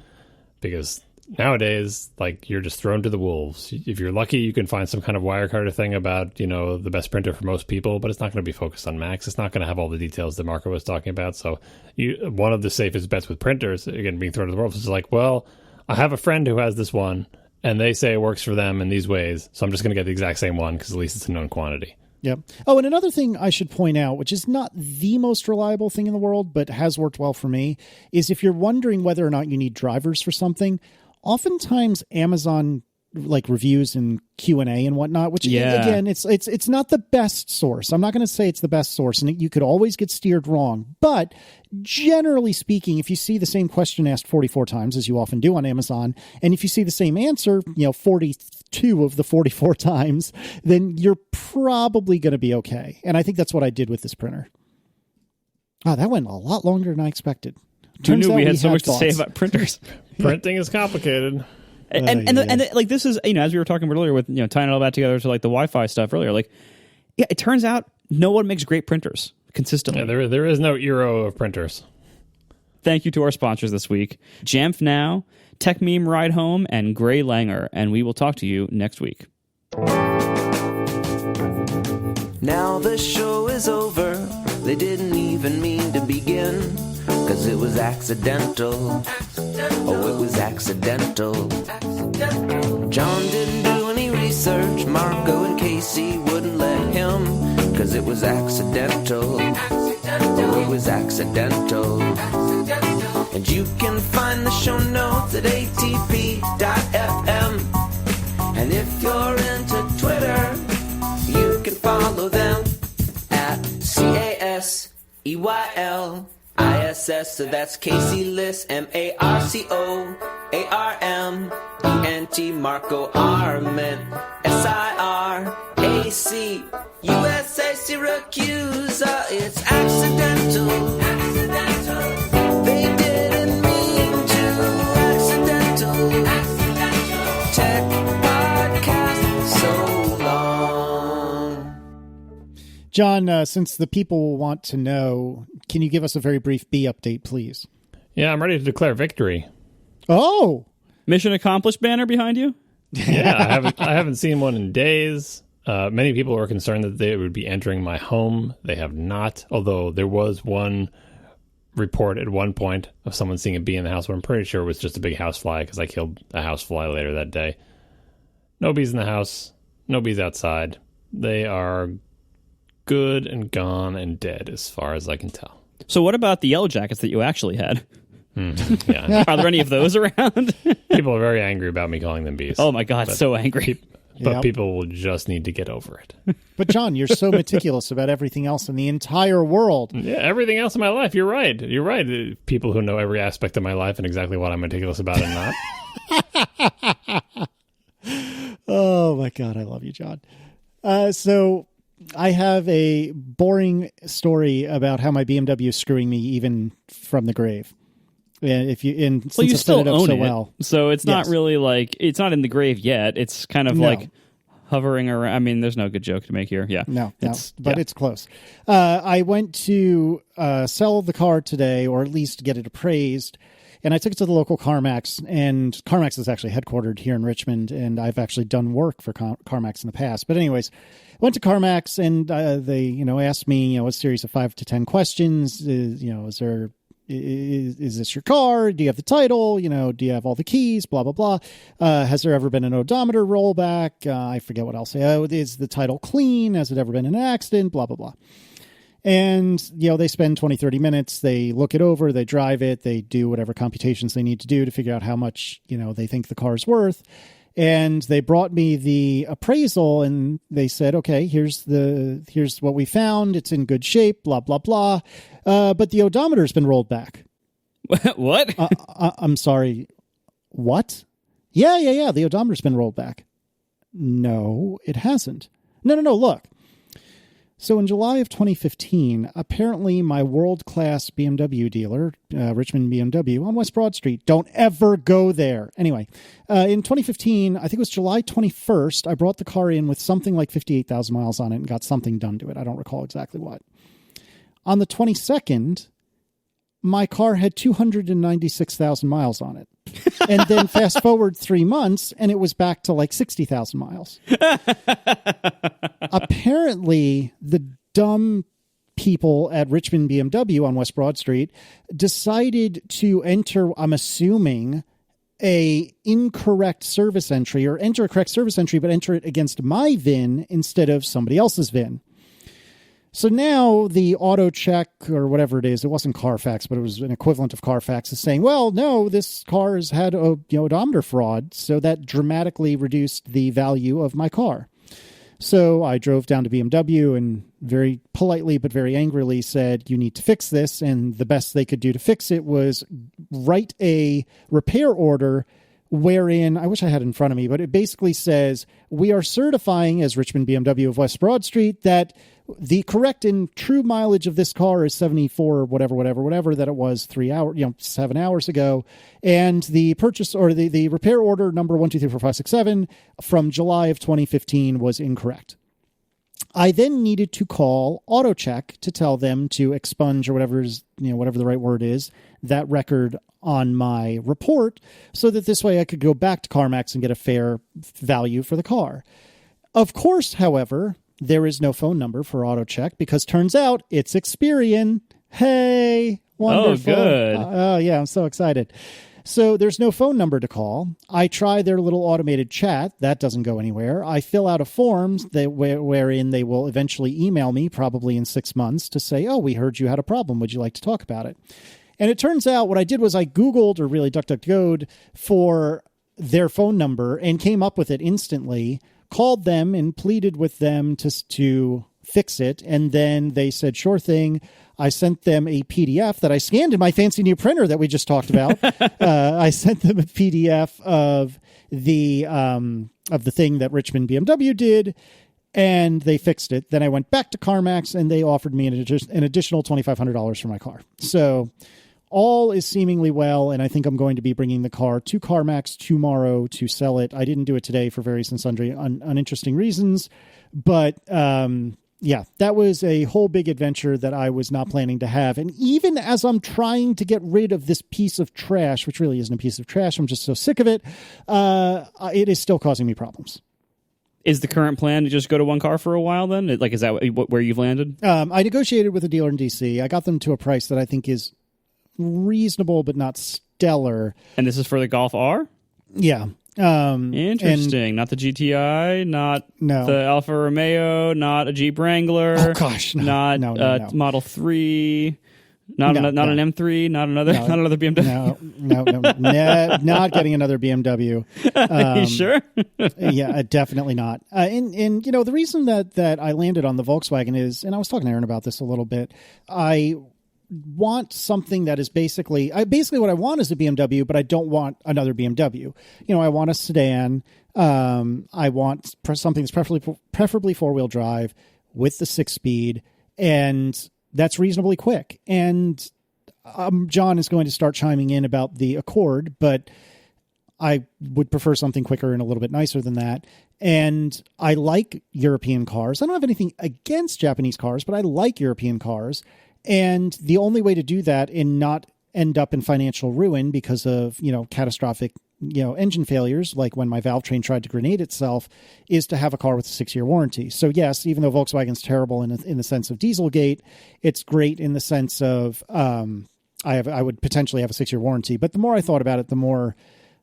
Because nowadays, you're just thrown to the wolves. If you're lucky, you can find some kind of Wirecutter thing about, the best printer for most people, but it's not going to be focused on Macs. It's not going to have all the details that Marco was talking about. So one of the safest bets with printers, again, being thrown to the wolves, is well, I have a friend who has this one, and they say it works for them in these ways, so I'm just going to get the exact same one because at least it's a known quantity. Yep. Oh, and another thing I should point out, which is not the most reliable thing in the world, but has worked well for me, is if you're wondering whether or not you need drivers for something, oftentimes Amazon reviews and Q&A and whatnot, which again, it's not the best source. I'm not going to say it's the best source, and you could always get steered wrong. But generally speaking, if you see the same question asked 44 times, as you often do on Amazon, and if you see the same answer, 42 of the 44 times, then you're probably going to be okay. And I think that's what I did with this printer. Oh, that went a lot longer than I expected. Who knew we had so much to say about printers? Printing is complicated. And this is, as we were talking about earlier with, tying it all back together to the Wi-Fi stuff earlier, it turns out no one makes great printers consistently. Yeah, there is no Eero of printers. Thank you to our sponsors this week, Jamf Now, Techmeme Ride Home, and Gray Langur. And we will talk to you next week. Now the show is over. They didn't even mean to begin, 'cause it was accidental. Oh, it was accidental. John didn't do any research. Marco and Casey wouldn't let him, 'cause it was accidental. Oh, it was accidental. And you can find the show notes at atp.fm. And if you're into Twitter, you can follow them at CASEYLISS. So that's Casey Liss, MARCOARMENT, Marco Arment, SIRAC, USA Syracuse. It's accidental. They didn't mean to. Accidental. Tech podcast so long. John, since the people want to know, can you give us a very brief B update, please? Yeah, I'm ready to declare victory. Oh! Mission accomplished banner behind you? Yeah, I haven't seen one in days. Many people were concerned that they would be entering my home. They have not, although there was one report at one point of someone seeing a bee in the house, but I'm pretty sure it was just a big housefly because I killed a housefly later that day. No bees in the house. No bees outside. They are good and gone and dead as far as I can tell. So what about the yellow jackets that you actually had? Yeah. Are there any of those around? People are very angry about me calling them bees. Oh my God, so angry. But people will just need to get over it. But John, you're so meticulous about everything else in the entire world. Yeah, everything else in my life. You're right. You're right. People who know every aspect of my life and exactly what I'm meticulous about and not. Oh my God, I love you, John. So I have a boring story about how my BMW is screwing me even from the grave. And since you I've still set it up own so it, well, so it's not really it's not in the grave yet. It's kind of hovering around. I mean, there's no good joke to make here. Yeah, no, but it's close. I went to sell the car today, or at least get it appraised, and I took it to the local CarMax. And CarMax is actually headquartered here in Richmond, and I've actually done work for CarMax in the past. But anyways, went to CarMax, and they asked me a series of 5 to 10 questions. Is this your car? Do you have the title? Do you have all the keys? Blah, blah, blah. Has there ever been an odometer rollback? I forget what else. Is the title clean? Has it ever been in an accident? Blah, blah, blah. And, they spend 20, 30 minutes. They look it over. They drive it. They do whatever computations they need to do to figure out how much, they think the car is worth. And they brought me the appraisal, and they said, okay, here's what we found. It's in good shape, blah, blah, blah. But the odometer's been rolled back. What? I'm sorry. What? Yeah. The odometer's been rolled back. No, it hasn't. No. Look. So in July of 2015, apparently my world-class BMW dealer, Richmond BMW on West Broad Street, don't ever go there. Anyway, in 2015, I think it was July 21st, I brought the car in with something like 58,000 miles on it and got something done to it. I don't recall exactly what. On the 22nd, my car had 296,000 miles on it. And then fast forward 3 months, and it was back to like 60,000 miles. Apparently, the dumb people at Richmond BMW on West Broad Street decided to enter, I'm assuming, a incorrect service entry, or enter a correct service entry, but enter it against my VIN instead of somebody else's VIN. So now the auto check, or whatever it is, it wasn't Carfax, but it was an equivalent of Carfax, is saying, well, no, this car has had odometer fraud. So that dramatically reduced the value of my car. So I drove down to BMW and very politely but very angrily said, you need to fix this. And the best they could do to fix it was write a repair order wherein, I wish I had it in front of me, but it basically says, we are certifying as Richmond BMW of West Broad Street that the correct and true mileage of this car is 74 or whatever that it was 7 hours ago. And the purchase, or the repair order number 1234567 from July of 2015 was incorrect. I then needed to call AutoCheck to tell them to expunge, or whatever the right word is, that record on my report, so that this way I could go back to CarMax and get a fair value for the car. Of course, however, there is no phone number for AutoCheck, because turns out it's Experian. Hey, wonderful. Oh, good. Oh, yeah, I'm so excited. So there's no phone number to call. I try their little automated chat. That doesn't go anywhere. I fill out a form wherein they will eventually email me, probably in 6 months, to say, oh, we heard you had a problem. Would you like to talk about it? And it turns out what I did was I Googled, or really DuckDuckGo'd, for their phone number and came up with it instantly, called them and pleaded with them to fix it. And then they said, sure thing. I sent them a PDF that I scanned in my fancy new printer that we just talked about. I sent them a PDF of the thing that Richmond BMW did, and they fixed it. Then I went back to CarMax, and they offered me an additional $2,500 for my car. So all is seemingly well, and I think I'm going to be bringing the car to CarMax tomorrow to sell it. I didn't do it today for various and sundry uninteresting reasons, but yeah, that was a whole big adventure that I was not planning to have. And even as I'm trying to get rid of this piece of trash, which really isn't a piece of trash, I'm just so sick of it, it is still causing me problems. Is the current plan to just go to one car for a while then? Like, is that where you've landed? I negotiated with a dealer in DC. I got them to a price that I think is reasonable but not stellar. And this is for the Golf R? Yeah. Interesting. Not the GTI, not the Alfa Romeo, not a Jeep Wrangler. Oh gosh, no. Model 3, not an M3, not another BMW. No, not getting another BMW. You sure? Yeah, definitely not. And the reason that I landed on the Volkswagen is, and I was talking to Aaron about this a little bit, I want something that is basically what I want is a BMW, but I don't want another BMW. I want a sedan. I want something that's preferably 4-wheel drive with the 6-speed, and that's reasonably quick. And John is going to start chiming in about the Accord, but I would prefer something quicker and a little bit nicer than that. And I like European cars. I don't have anything against Japanese cars, but I like European cars. And the only way to do that and not end up in financial ruin because of, catastrophic, engine failures, like when my valve train tried to grenade itself, is to have a car with a 6-year warranty. So yes, even though Volkswagen's terrible in the sense of Dieselgate, it's great in the sense of I would potentially have a 6-year warranty. But the more I thought about it, the more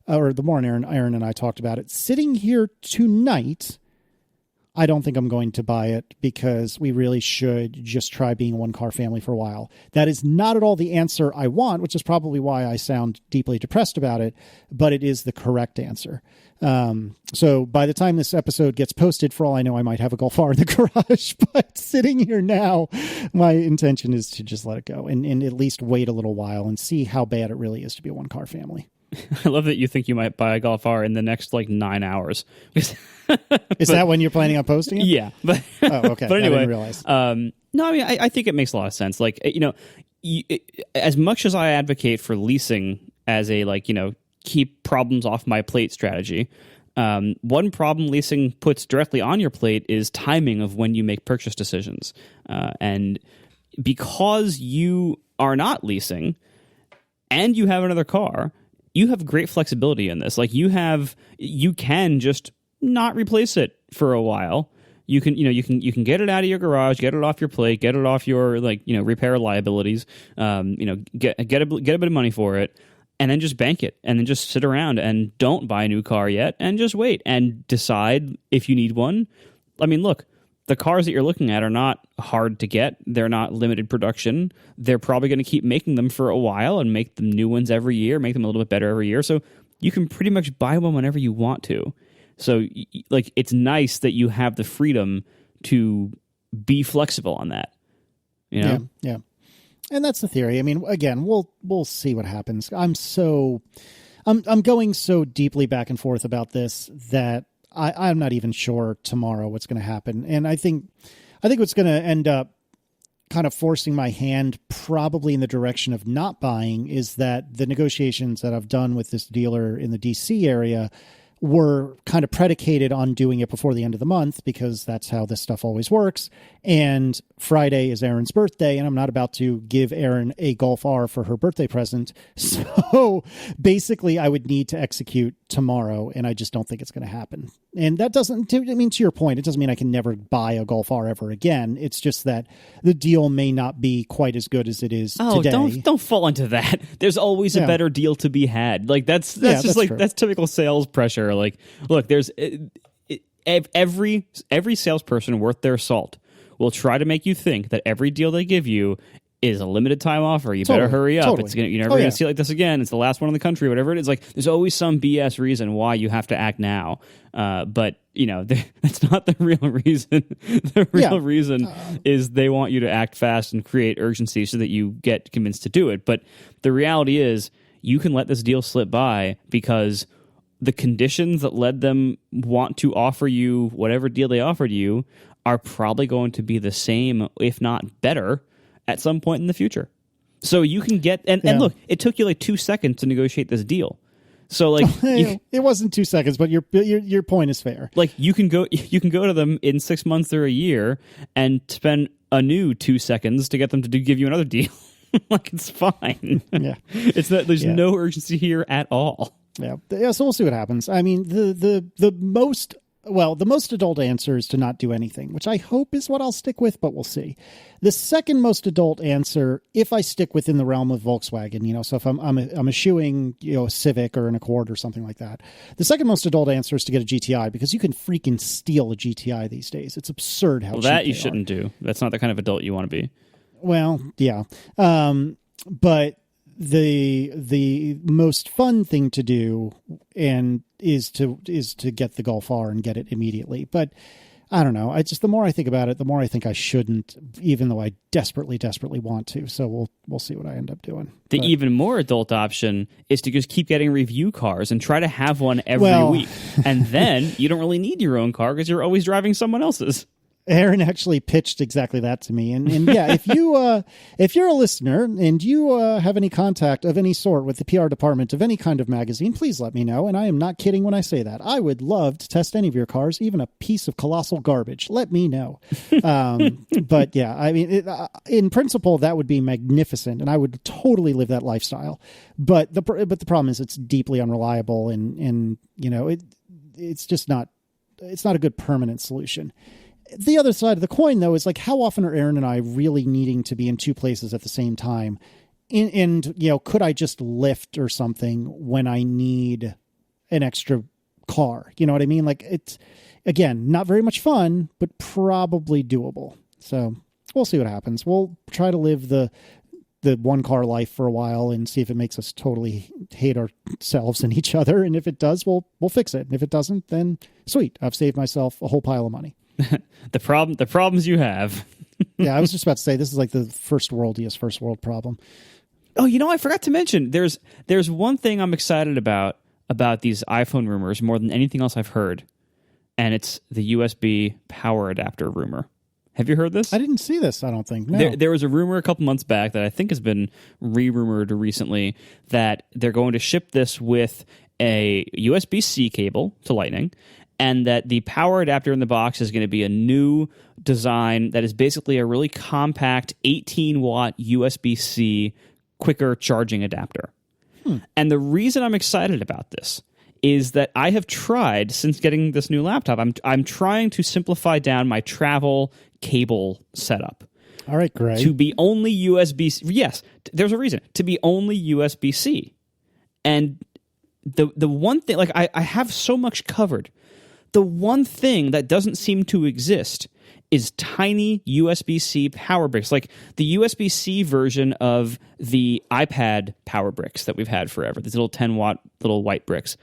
Aaron and I talked about it. Sitting here tonight, I don't think I'm going to buy it because we really should just try being a one-car family for a while. That is not at all the answer I want, which is probably why I sound deeply depressed about it, but it is the correct answer. So by the time this episode gets posted, for all I know, I might have a Golf R in the garage, but sitting here now, my intention is to just let it go and at least wait a little while and see how bad it really is to be a one-car family. I love that you think you might buy a Golf R in the next 9 hours. Is that when you're planning on posting it? Yeah. But, oh, okay. But anyway, I didn't realize. No, I mean, I think it makes a lot of sense. As much as I advocate for leasing as a, keep problems off my plate strategy, one problem leasing puts directly on your plate is timing of when you make purchase decisions. And because you are not leasing and you have another car, you have great flexibility in this. You can just not replace it for a while. You can get it out of your garage, get it off your plate, get it off your repair liabilities. Get a bit of money for it, and then just bank it, and then just sit around and don't buy a new car yet, and just wait and decide if you need one. I mean, look. The cars that you're looking at are not hard to get. They're not limited production. They're probably going to keep making them for a while and make them new ones every year, make them a little bit better every year. So you can pretty much buy one whenever you want to. So it's nice that you have the freedom to be flexible on that. You know? Yeah. And that's the theory. I mean, again, we'll see what happens. I'm going so deeply back and forth about this that I'm not even sure tomorrow what's going to happen. And I think what's going to end up kind of forcing my hand probably in the direction of not buying is that the negotiations that I've done with this dealer in the DC area were kind of predicated on doing it before the end of the month because that's how this stuff always works. And Friday is Erin's birthday, and I'm not about to give Erin a Golf R for her birthday present. So basically I would need to execute tomorrow, and I just don't think it's going to happen. And that doesn't, to your point, it doesn't mean I can never buy a Golf R ever again. It's just that the deal may not be quite as good as it is today. Don't fall into that. There's always a better deal to be had. That's typical sales pressure. Look, there's every salesperson worth their salt will try to make you think that every deal they give you is a limited time offer. You better hurry up. Totally. You're never going to see it like this again. It's the last one in the country, whatever it is. There's always some BS reason why you have to act now. But that's not the real reason. The real reason is they want you to act fast and create urgency so that you get convinced to do it. But the reality is you can let this deal slip by because the conditions that led them want to offer you whatever deal they offered you are probably going to be the same, if not better, at some point in the future. So you can get and look, it took you 2 seconds to negotiate this deal. So it wasn't 2 seconds, but your point is fair. You can go to them in 6 months or a year and spend a new 2 seconds to get them to give you another deal. It's fine. Yeah, it's that there's no urgency here at all. Yeah. So we'll see what happens. I mean, the most adult answer is to not do anything, which I hope is what I'll stick with, but we'll see. The second most adult answer, if I stick within the realm of Volkswagen, so if I'm eschewing, a Civic or an Accord or something like that, the second most adult answer is to get a GTI because you can freaking steal a GTI these days. It's absurd how cheap that you shouldn't do. That's not the kind of adult you want to be. Well, yeah. But the most fun thing to do is to get the Golf R and get it immediately. But I don't know. The more I think about it, the more I think I shouldn't, even though I desperately want to. So we'll see what I end up doing. Even more adult option is to just keep getting review cars and try to have one every week. And then you don't really need your own car because you're always driving someone else's. Erin actually pitched exactly that to me. And yeah, if you're a listener and you have any contact of any sort with the PR department of any kind of magazine, please let me know. And I am not kidding when I say that. I would love to test any of your cars, even a piece of colossal garbage. Let me know. But yeah, I mean, in principle, that would be magnificent. And I would totally live that lifestyle. But the problem is it's deeply unreliable and it's just not, it's not a good permanent solution. The other side of the coin, though, is how often are Erin and I really needing to be in two places at the same time? And could I just lift or something when I need an extra car. You know what I mean? Like, it's, again, not very much fun, but probably doable. So we'll see what happens. We'll try to live the one car life for a while and see if it makes us totally hate ourselves and each other. And if it does, we'll fix it. And if it doesn't, then sweet. I've saved myself a whole pile of money. The problems you have. Yeah, I was just about to say, this is like the first world problem. Oh, I forgot to mention, there's one thing I'm excited about these iPhone rumors more than anything else I've heard, and it's the USB power adapter rumor. Have you heard this? I didn't see this, I don't think. No. There was a rumor a couple months back that I think has been re-rumored recently that they're going to ship this with a USB-C cable to Lightning, and that the power adapter in the box is going to be a new design that is basically a really compact 18-watt USB-C quicker charging adapter. And the reason I'm excited about this is that I have tried, since getting this new laptop, I'm trying to simplify down my travel cable setup. All right, Greg. To be only USB-C. Yes, there's a reason. To be only USB-C. And the one thing, like, I have so much covered. The one thing that doesn't seem to exist is tiny USB-C power bricks, like the USB-C version of the iPad power bricks that we've had forever, these little 10-watt little white bricks.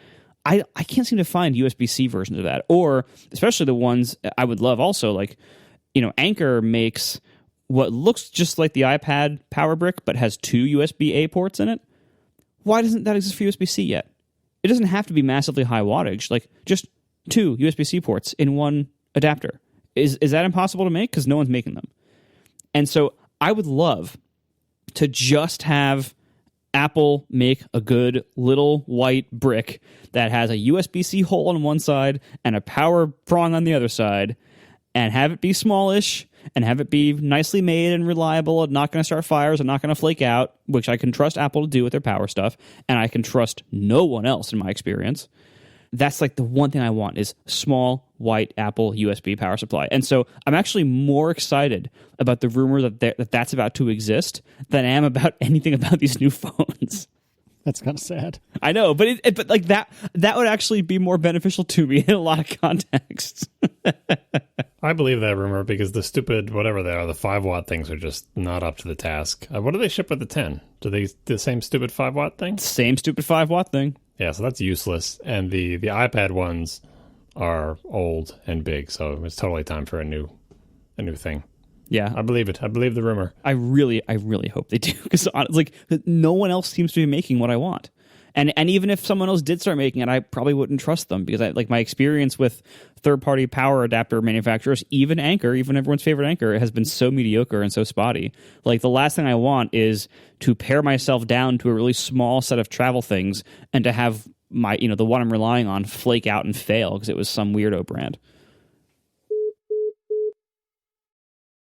I can't seem to find USB-C versions of that, or especially the ones I would love also, like, Anker makes what looks just like the iPad power brick, but has 2 USB-A ports in it. Why doesn't that exist for USB-C yet? It doesn't have to be massively high wattage, like just 2 USB-C ports in one adapter. Is that impossible to make? Because no one's making them. And so I would love to just have Apple make a good little white brick that has a USB-C hole on one side and a power prong on the other side, and have it be smallish and have it be nicely made and reliable and not going to start fires and not going to flake out, which I can trust Apple to do with their power stuff, and I can trust no one else in my experience. That's like the one thing I want is small, white Apple USB power supply. And so I'm actually more excited about the rumor that's about to exist than I am about anything about these new phones. That's kind of sad. I know, but but like that would actually be more beneficial to me in a lot of contexts. I believe that rumor because the stupid, whatever they are, the 5-watt things are just not up to the task. What do they ship with the 10? Do they the same stupid 5-watt thing? Same stupid 5-watt thing. Yeah, so that's useless. And the iPad ones are old and big, so it's totally time for a new thing. Yeah, I believe it. I believe the rumor. I really hope they do, because like no one else seems to be making what I want. And even if someone else did start making it, I probably wouldn't trust them, because my experience with third-party power adapter manufacturers, even Anker, even everyone's favorite Anker, has been so mediocre and so spotty. Like, the last thing I want is to pare myself down to a really small set of travel things and to have my, the one I'm relying on flake out and fail because it was some weirdo brand.